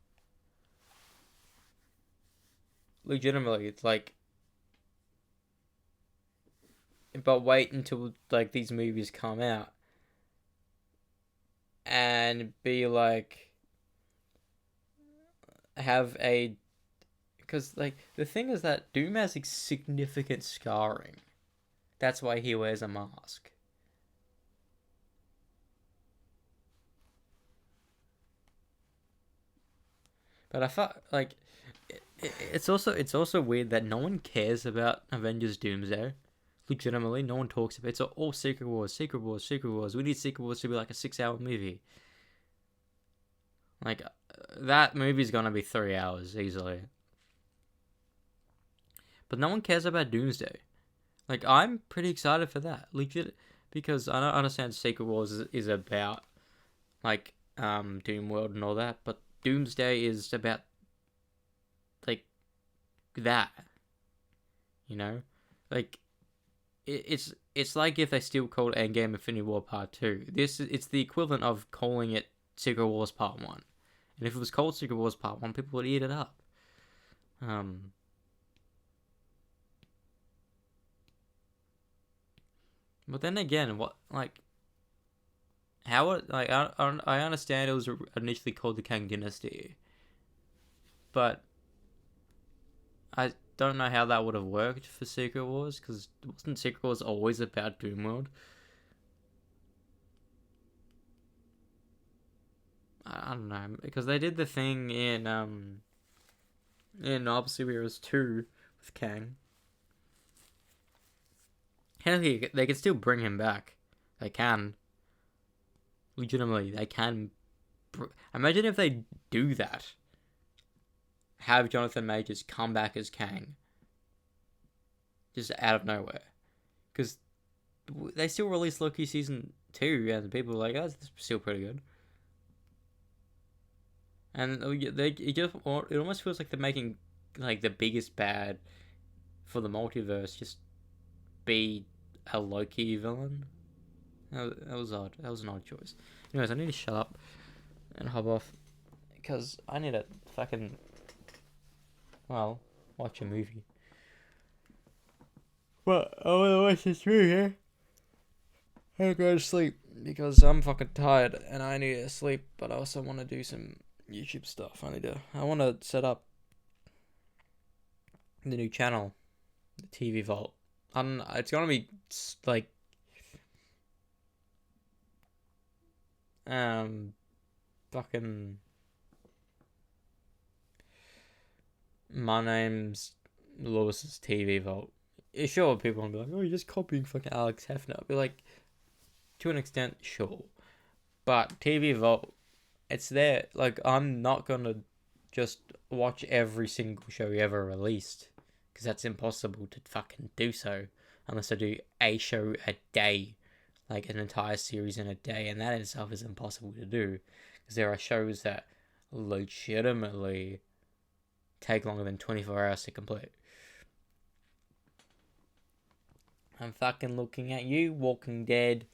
Legitimately, it's like, but wait until like these movies come out and be like, have a, because like the thing is that Doom has significant scarring. That's why he wears a mask. But I thought, like, it's also weird that no one cares about Avengers Doomsday. Legitimately, no one talks about it. It's all Secret Wars, Secret Wars, Secret Wars. We need Secret Wars to be like a 6-hour movie. Like, that movie's gonna be 3 hours easily. But no one cares about Doomsday. Like, I'm pretty excited for that. Legit, because I don't understand Secret Wars is about, like, Doom World and all that, but Doomsday is about, like, that, you know? Like, it's like if they still called Endgame Infinity War Part 2. It's the equivalent of calling it Secret Wars Part 1. And if it was called Secret Wars Part 1, people would eat it up. But then again, what, like, how it, like, I understand it was initially called the Kang Dynasty, but I don't know how that would have worked for Secret Wars, because wasn't Secret Wars always about Doomworld? I don't know, because they did the thing in Marvel Superheroes 2 with Kang. Hell, they can still bring him back. They can. Legitimately, they can. Imagine if they do that. Have Jonathan Majors come back as Kang. Just out of nowhere. Because they still released Loki Season 2, and people are like, oh, it's still pretty good. And it almost feels like they're making, like, the biggest bad for the multiverse just be a Loki villain. That was odd. That was an odd choice. Anyways, I need to shut up and hop off, because I need to fucking, well, watch a movie. Well, I want to watch this movie here. I'm going to go to sleep, because I'm fucking tired, and I need to sleep, but I also want to do some YouTube stuff. I want to set up the new channel, the TV Vault. It's gonna be like fucking, my name's Lewis's TV Vault. Sure, people will be like, oh, you're just copying fucking Alex Hefner. I'll be like, to an extent, sure, but TV Vault, it's there. Like, I'm not gonna just watch every single show ever released, because that's impossible to fucking do so, unless I do a show a day, like an entire series in a day, and that in itself is impossible to do, because there are shows that legitimately take longer than 24 hours to complete. I'm fucking looking at you, Walking Dead.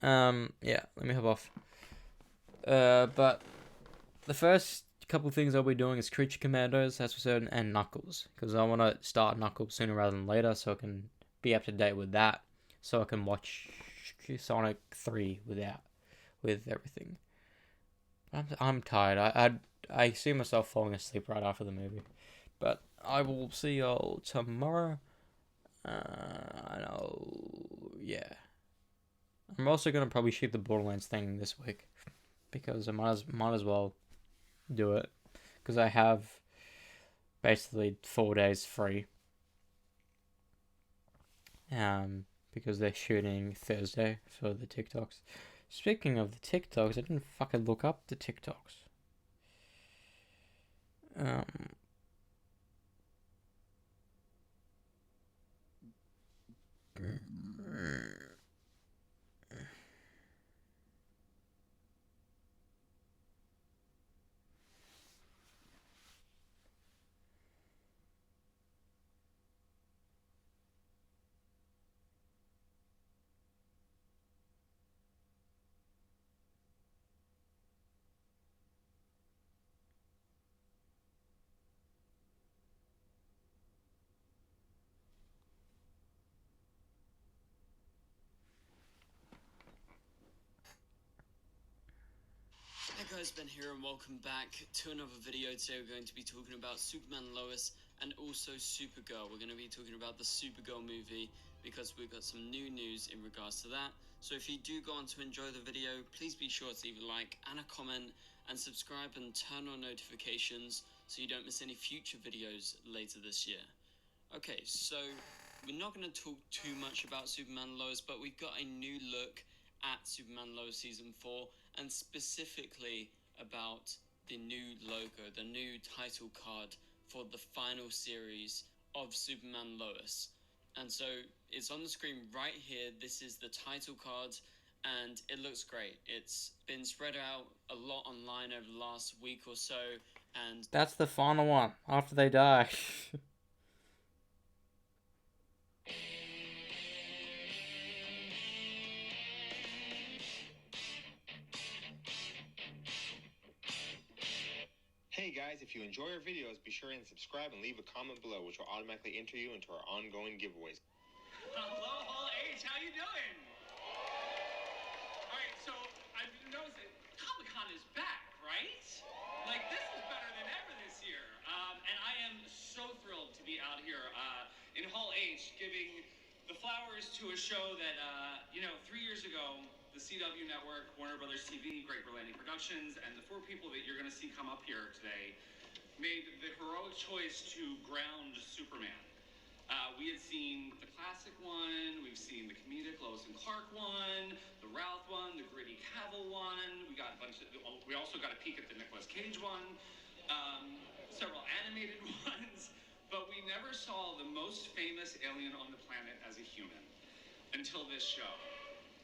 Yeah, let me hop off. But the first couple things I'll be doing is Creature Commandos, that's for certain, and Knuckles, because I want to start Knuckles sooner rather than later, so I can be up to date with that, so I can watch Sonic 3 with everything. I'm tired. I see myself falling asleep right after the movie, but I will see y'all tomorrow. Yeah. I'm also gonna probably shoot the Borderlands thing this week because I might as well do it because I have basically 4 days free. Because they're shooting Thursday for the TikToks. Speaking of the TikToks, I didn't fucking look up the TikToks. Hey guys, Ben here and welcome back to another video. Today we're going to be talking about Superman Lois and also Supergirl. We're going to be talking about the Supergirl movie because we've got some new news in regards to that. So if you do go on to enjoy the video, please be sure to leave a like and a comment and subscribe and turn on notifications so you don't miss any future videos later this year. Okay, so we're not going to talk too much about Superman Lois, but we've got a new look at Superman Lois Season 4, and specifically about the new logo, the new title card for the final series of Superman Lois. And so it's on the screen right here. This is the title card, and it looks great. It's been spread out a lot online over the last week or so, and that's the final one after they die. Hey guys, if you enjoy our videos, be sure and subscribe and leave a comment below, which will automatically enter you into our ongoing giveaways. Hello, Hall H. How you doing? All right, so I've noticed that Comic-Con is back, right? Like, this is better than ever this year. And I am so thrilled to be out here in Hall H giving the flowers to a show that, 3 years ago, the CW Network, Warner Brothers TV, Great Berlanti Productions, and the 4 people that you're going to see come up here today made the heroic choice to ground Superman. We had seen the classic one, we've seen the comedic Lois and Clark one, the Ralph one, the gritty Cavill one. We also got a peek at the Nicolas Cage one, several animated ones, but we never saw the most famous alien on the planet as a human until this show.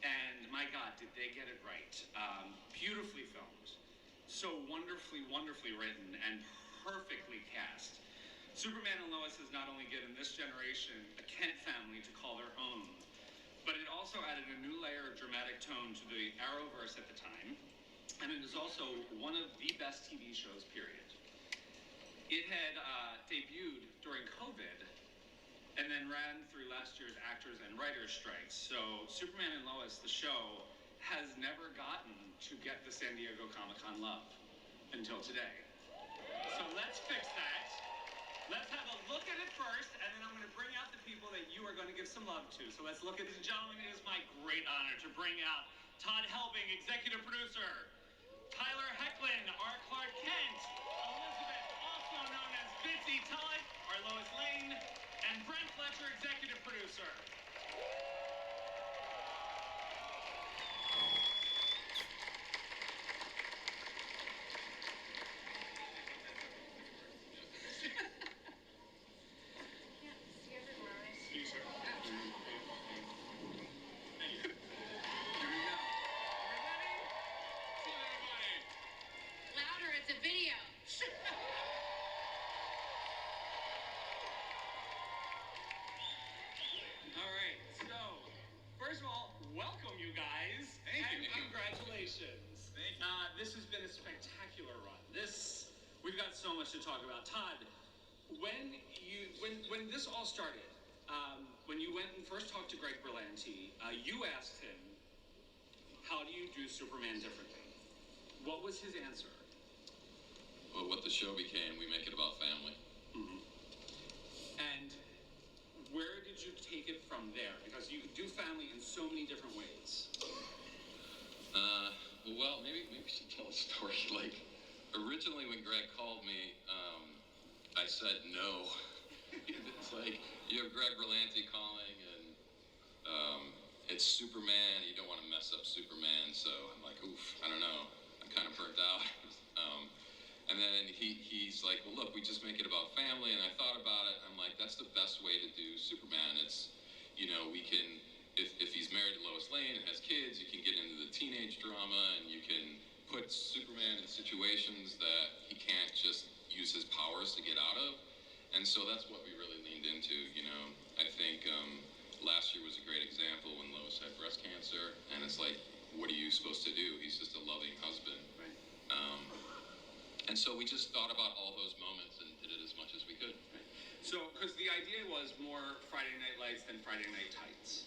And my God, did they get it right. Beautifully filmed. So wonderfully, wonderfully written and perfectly cast. Superman and Lois has not only given this generation a Kent family to call their own, but it also added a new layer of dramatic tone to the Arrowverse at the time. And it is also one of the best TV shows, period. It had debuted during COVID and then ran through last year's actors and writers strikes. So Superman and Lois, the show, has never gotten to get the San Diego Comic-Con love until today. So let's fix that. Let's have a look at it first, and then I'm going to bring out the people that you are going to give some love to. So let's look at these gentlemen. It is my great honor to bring out Todd Helbing, executive producer, Tyler Hecklin, our Clark Kent, Elizabeth, also known as Bitsy Todd, our Lois Lane, and Brent Fletcher, executive producer. Louder, it's a video. All much to talk about. Todd, when this all started, when you went and first talked to Greg Berlanti, you asked him, how do you do Superman differently? What was his answer? Well, what the show became, we make it about family. Mm-hmm. And where did you take it from there? Because you do family in so many different ways. Well, maybe we should tell a story. Like, originally when Greg called me, I said no. It's like, you have Greg Berlanti calling, and it's Superman. You don't want to mess up Superman, so I'm like, oof, I don't know. I'm kind of burnt out. And then he's like, well, look, we just make it about family. And I thought about it. I'm like, that's the best way to do Superman. It's, you know, we can, if he's married to Lois Lane and has kids, you can get into the teenage drama, and you can put Superman in situations that he can't just use his powers to get out of. And so that's what we really leaned into, you know. I think last year was a great example when Lois had breast cancer, and it's like, what are you supposed to do? He's just a loving husband. Right. And so we just thought about all those moments and did it as much as we could. Right. So, because the idea was more Friday Night Lights than Friday Night Tights.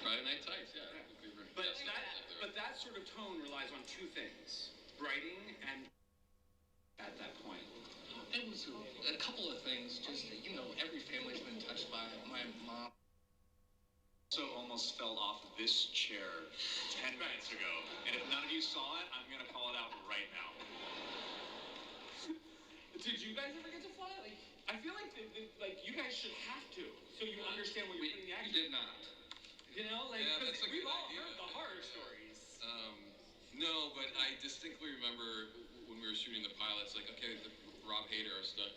Friday Night Tights, yeah. But that sort of tone relies on two things: writing and at that point. It was a couple of things. Just, you know, every family's been touched by it. My mom Also almost fell off this chair 10 minutes ago. And if none of you saw it, I'm going to call it out right now. Did you guys ever get to fly? Like, I feel like you guys should have to, so you understand what you're putting the action. We did not. You know, like, Yeah, because that's a we've good all idea. heard the horror stories. No, but I distinctly remember when we were shooting the pilots, like, okay, Rob Hader, our stunt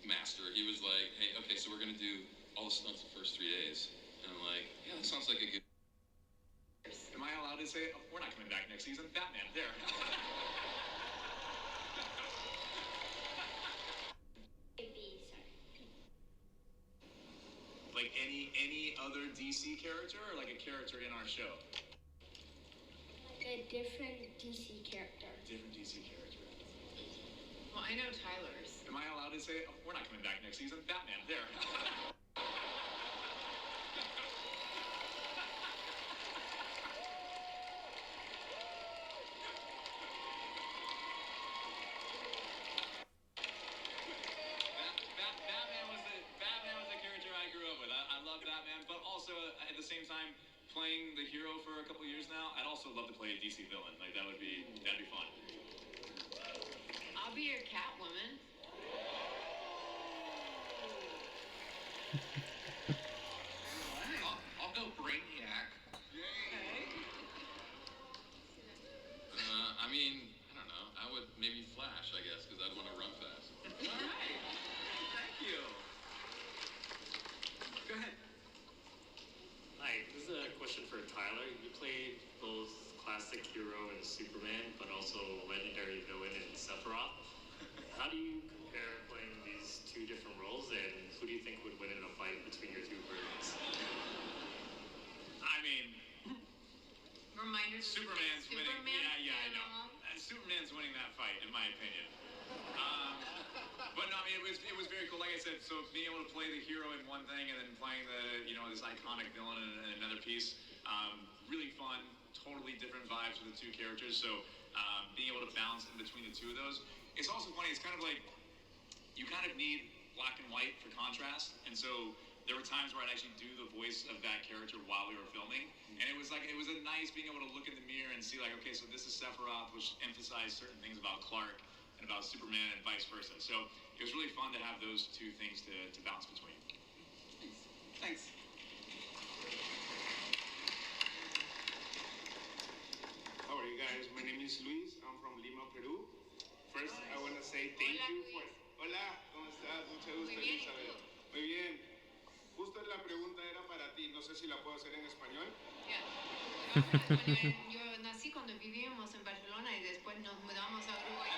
master, he was like, hey, okay, so we're going to do all the stunts the first 3 days. And I'm like, yeah, that sounds like a good... Am I allowed to say, oh, we're not coming back next season? Batman, there. Like any other DC character, or like a character in our show? Like a different DC character. Different DC character. Well, I know Tyler's. Am I allowed to say, oh, we're not coming back next season? Batman, there. Batman was the character I grew up with. I love Batman, but also at the same time, playing the hero for a couple years now, I'd also love to play a DC villain. Like that'd be fun. I'll be your Catwoman. I'll go Brainiac. I mean, I don't know. I would maybe Flash, I guess, because I'd want to run fast. All right. Thank you. Go ahead. Hi, this is a question for Tyler. You played both classic hero in Superman, but also legendary villain in Sephiroth. How do you compare playing these two different roles, and who do you think would win in a fight between your two versions? I mean, Reminder. Superman's winning. Superman Yeah, I know. panel. Superman's winning that fight, in my opinion. But no, I mean, it was very cool. Like I said, so being able to play the hero in one thing and then playing this iconic villain in another piece, really fun. Totally different vibes with the two characters. So being able to bounce in between the two of those, it's also funny. It's kind of like you kind of need black and white for contrast, and so there were times where I'd actually do the voice of that character while we were filming, and it was a nice being able to look in the mirror and see like, okay, so this is Sephiroth, which emphasized certain things about Clark and about Superman and vice versa. So it was really fun to have those two things to bounce between. Thanks. How are you guys? My name is Luis. I'm from Lima, Peru. First, I want to say thank you for... Hola, ¿cómo estás? Mucho gusto, Elizabeth. Muy bien. Justo la pregunta era para ti. No sé si la puedo hacer en español. Yo nací cuando vivíamos en Barcelona y después nos mudamos a Uruguay.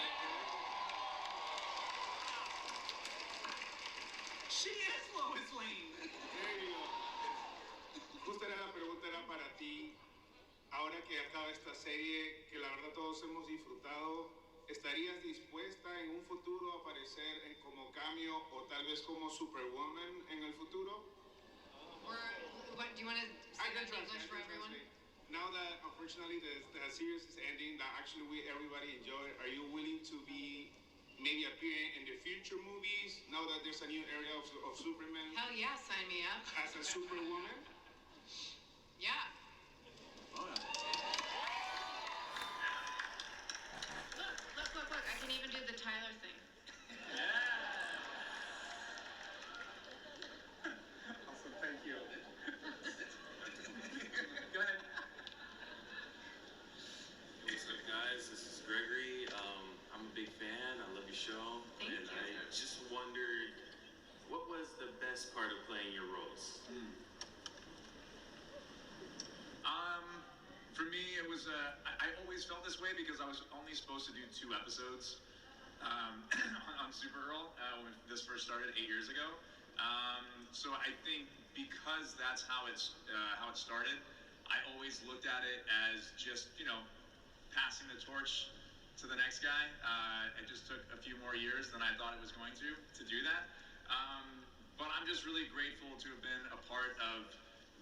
She is Lois Lane. There you go. Justo la pregunta era para ti. Ahora que acaba esta serie, que la verdad todos hemos disfrutado, ¿estarías dispuesta en un futuro a aparecer como cameo o tal vez como Superwoman en el futuro? Or what? Do you want to say that in English for everyone? Now that unfortunately the series is ending, that actually everybody enjoy, are you willing to be maybe appearing in the future movies now that there's a new area of Superman? Hell yeah, sign me up. As a Superwoman? Yeah. Oh, yeah. Look, I can even do the Tyler thing. Awesome, thank you. Go ahead. What's up, guys? This is Gregory. I'm a big fan. I love your show. Thank and you. I just wondered, what was the best part of playing your roles? For me, it was, I always felt this way because I was only supposed to do 2 episodes on Supergirl when this first started 8 years ago. So I think because that's how it started, I always looked at it as just, passing the torch to the next guy. It just took a few more years than I thought it was going to do that. But I'm just really grateful to have been a part of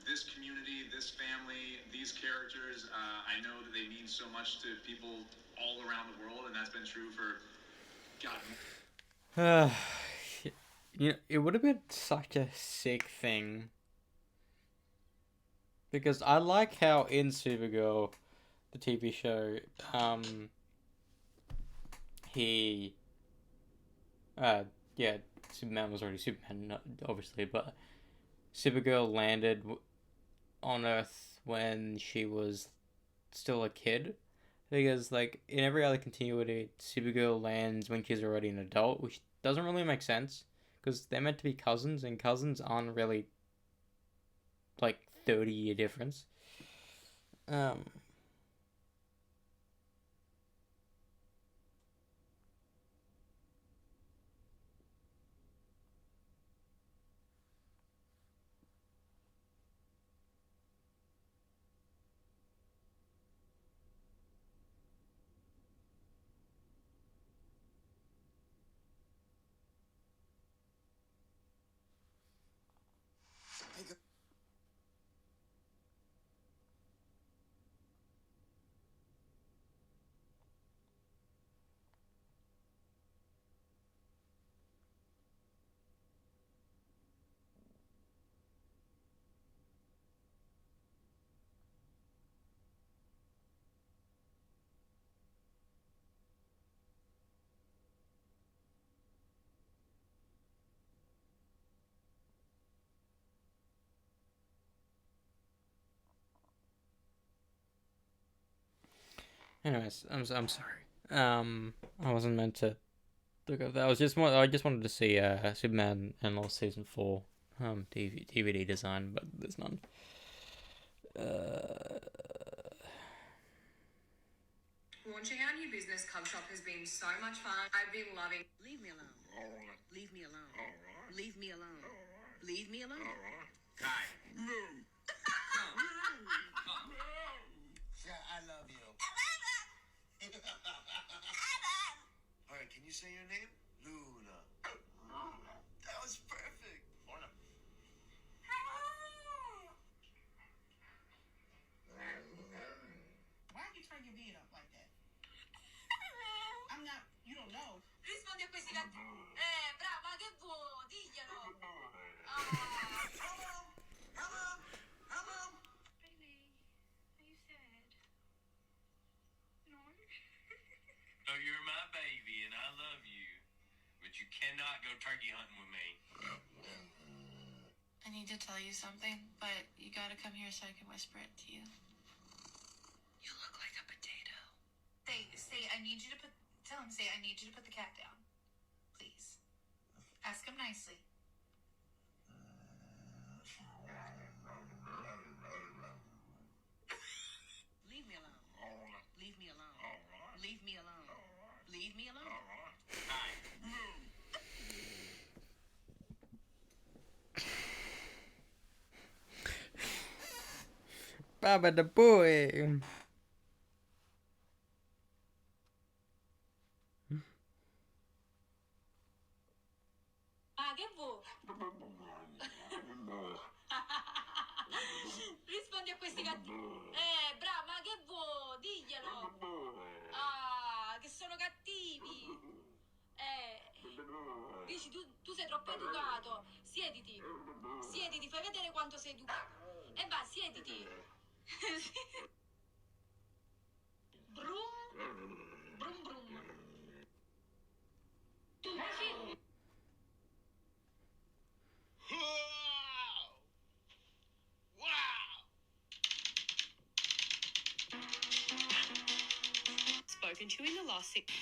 this community, this family, these characters. I know that they mean so much to people all around the world, and that's been true for God. It would have been such a sick thing. Because I like how in Supergirl, the TV show, Superman was already Superman, obviously, but Supergirl landed on Earth when she was still a kid. Because, like, in every other continuity, Supergirl lands when she's already an adult, which doesn't really make sense. Because they're meant to be cousins, and cousins aren't really, like, 30-year difference. Anyways, I'm sorry. I wasn't meant to look at that. I just wanted to see Superman and Lost Season 4 DVD design, but there's none. Launching our new business, Cub Shop, has been so much fun. I've been loving. Leave me alone. Leave me alone. Leave me alone. Leave me alone. Kai. Yeah, I love you. All right, can you say your name? Luna. That was perfect. Luna. Why are you turning your beard up like that? I'm not, you don't know. Rispondi a questi gatti. Brava, che vuoi? Diglielo. Hello. Baby, are you sad? No. Oh, you're my baby, and I love you. But you cannot go turkey hunting with me. I need to tell you something, but you gotta come here so I can whisper it to you. You look like a potato. Say, I need you to tell him, I need you to put the cat down. Please. Ask him nicely. Leave me alone. Leave me alone. Leave me alone. Leave me alone. Baba the boy. Dici, tu sei troppo educato. Siediti. Siediti, fai vedere quanto sei educato. E va, siediti. Brum. Brum brum. Tu, sì. Spoken to in the last 6.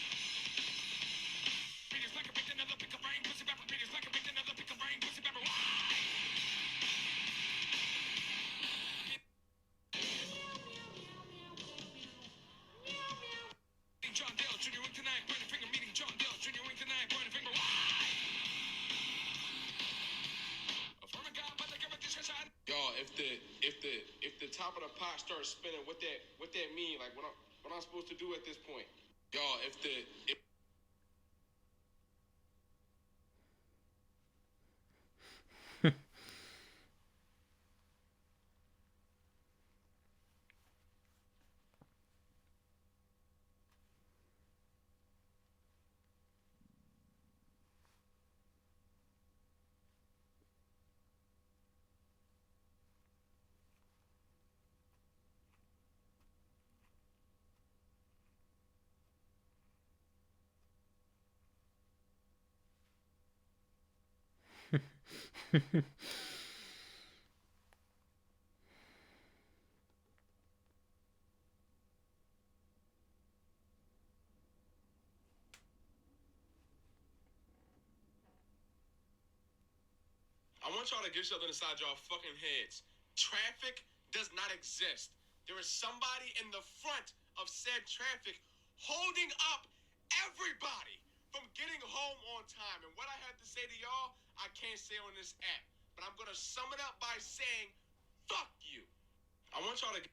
Y'all, if the top of the pot starts spinning, what that mean? Like what I'm supposed to do at this point? Y'all, if I want y'all to get something inside y'all fucking heads. Traffic does not exist. There is somebody in the front of said traffic holding up everybody from getting home on time. And what I have to say to y'all, I can't say on this app. But I'm going to sum it up by saying, fuck you. I want y'all to...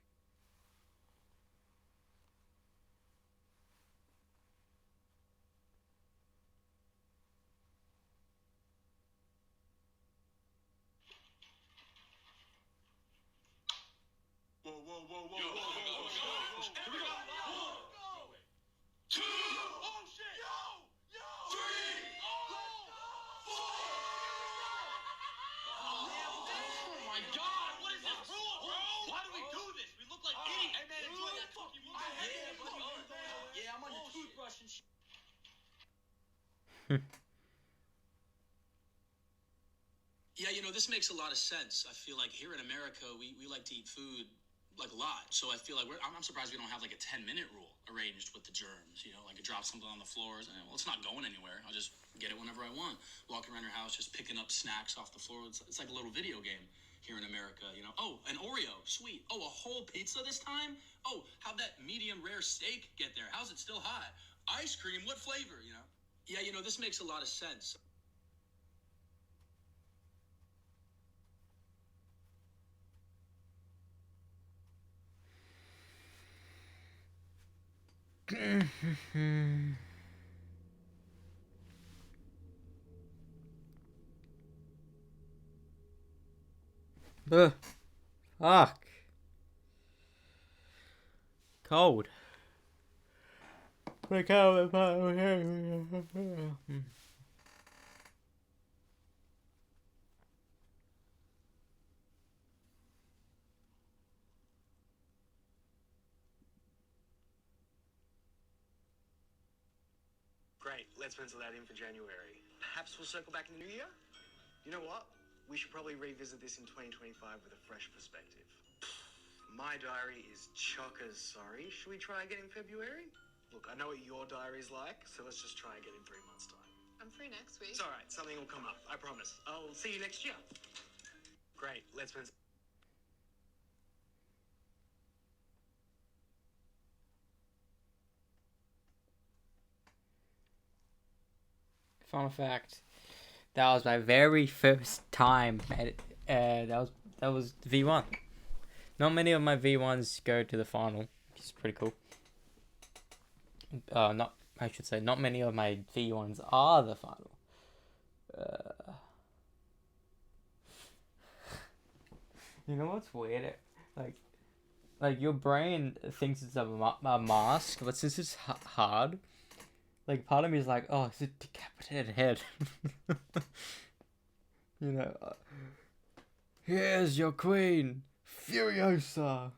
Whoa, whoa, whoa, whoa, whoa, whoa, whoa. Here we go. 1, 2, oh shit. Yo, 3, 4. Oh my God, what is this rule, bro? Why do we do this? We look like idiots. Hey man, enjoy that fucking movie. Yeah, I'm on your toothbrush and shit. Yeah, you know, this makes a lot of sense. I feel like here in America, we like to eat food like a lot. So I feel like I'm surprised we don't have like a 10-minute rule arranged with the germs. You know, like it drops something on the floors. And, well, it's not going anywhere. I'll just get it whenever I want. Walking around your house, just picking up snacks off the floor. It's like a little video game here in America. You know, oh, an Oreo, sweet. Oh, a whole pizza this time? Oh, how'd that medium rare steak get there? How's it still hot? Ice cream, what flavor, you know? Yeah, you know, this makes a lot of sense. Ugh. Fuck. Cold. Wake up. Great, let's pencil that in for January. Perhaps we'll circle back in the new year? You know what? We should probably revisit this in 2025 with a fresh perspective. My diary is chockers sorry. Should we try again in February? Look, I know what your diary's like, so let's just try again in 3 months' time. I'm free next week. It's alright, something will come up, I promise. I'll see you next year. Great, let's pencil... Fun fact: that was my very first time that was V1. Not many of my V1s go to the final, which is pretty cool. Not many of my V1s are the final. You know what's weird? Like your brain thinks it's a mask, but since it's hard, like part of me is like, oh, it's a decapitated head. You know, here's your queen, Furiosa.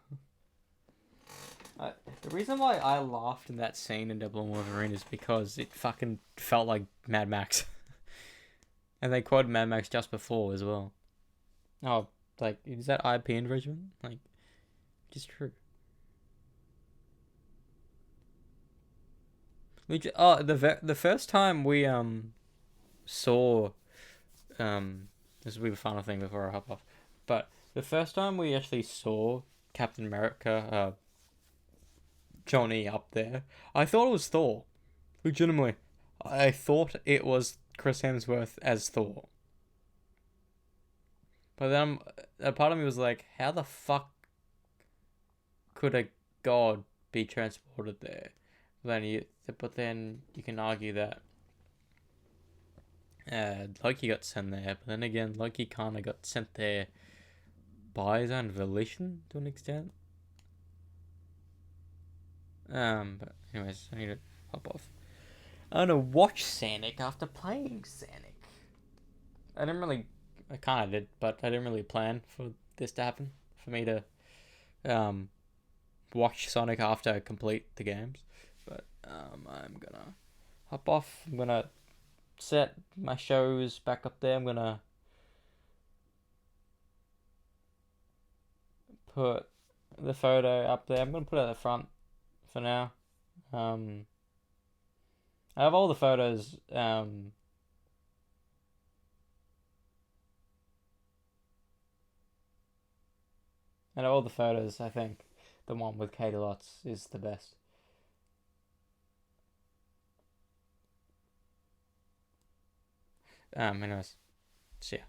The reason why I laughed in that scene in Double Wolverine is because it fucking felt like Mad Max. And they quoted Mad Max just before as well. Oh, like, is that IP infringement? Like, just true. The first time we saw this will be the final thing before I hop off. But the first time we actually saw Captain America, Johnny up there, I thought it was Thor. Legitimately, I thought it was Chris Hemsworth as Thor. But then a part of me was like, how the fuck could a god be transported there? But then you can argue that Loki got sent there, but then again, Loki kind of got sent there by his own volition to an extent. But anyways, I need to hop off. I'm gonna watch Sonic after playing Sonic. I kind of did, but I didn't really plan for this to happen. For me to watch Sonic after I complete the games. But I'm gonna hop off. I'm gonna set my shows back up there. I'm gonna put the photo up there. I'm gonna put it at the front for now. I have all the photos out of all the photos, I think the one with Katie Lotz is the best. Anyways, see ya.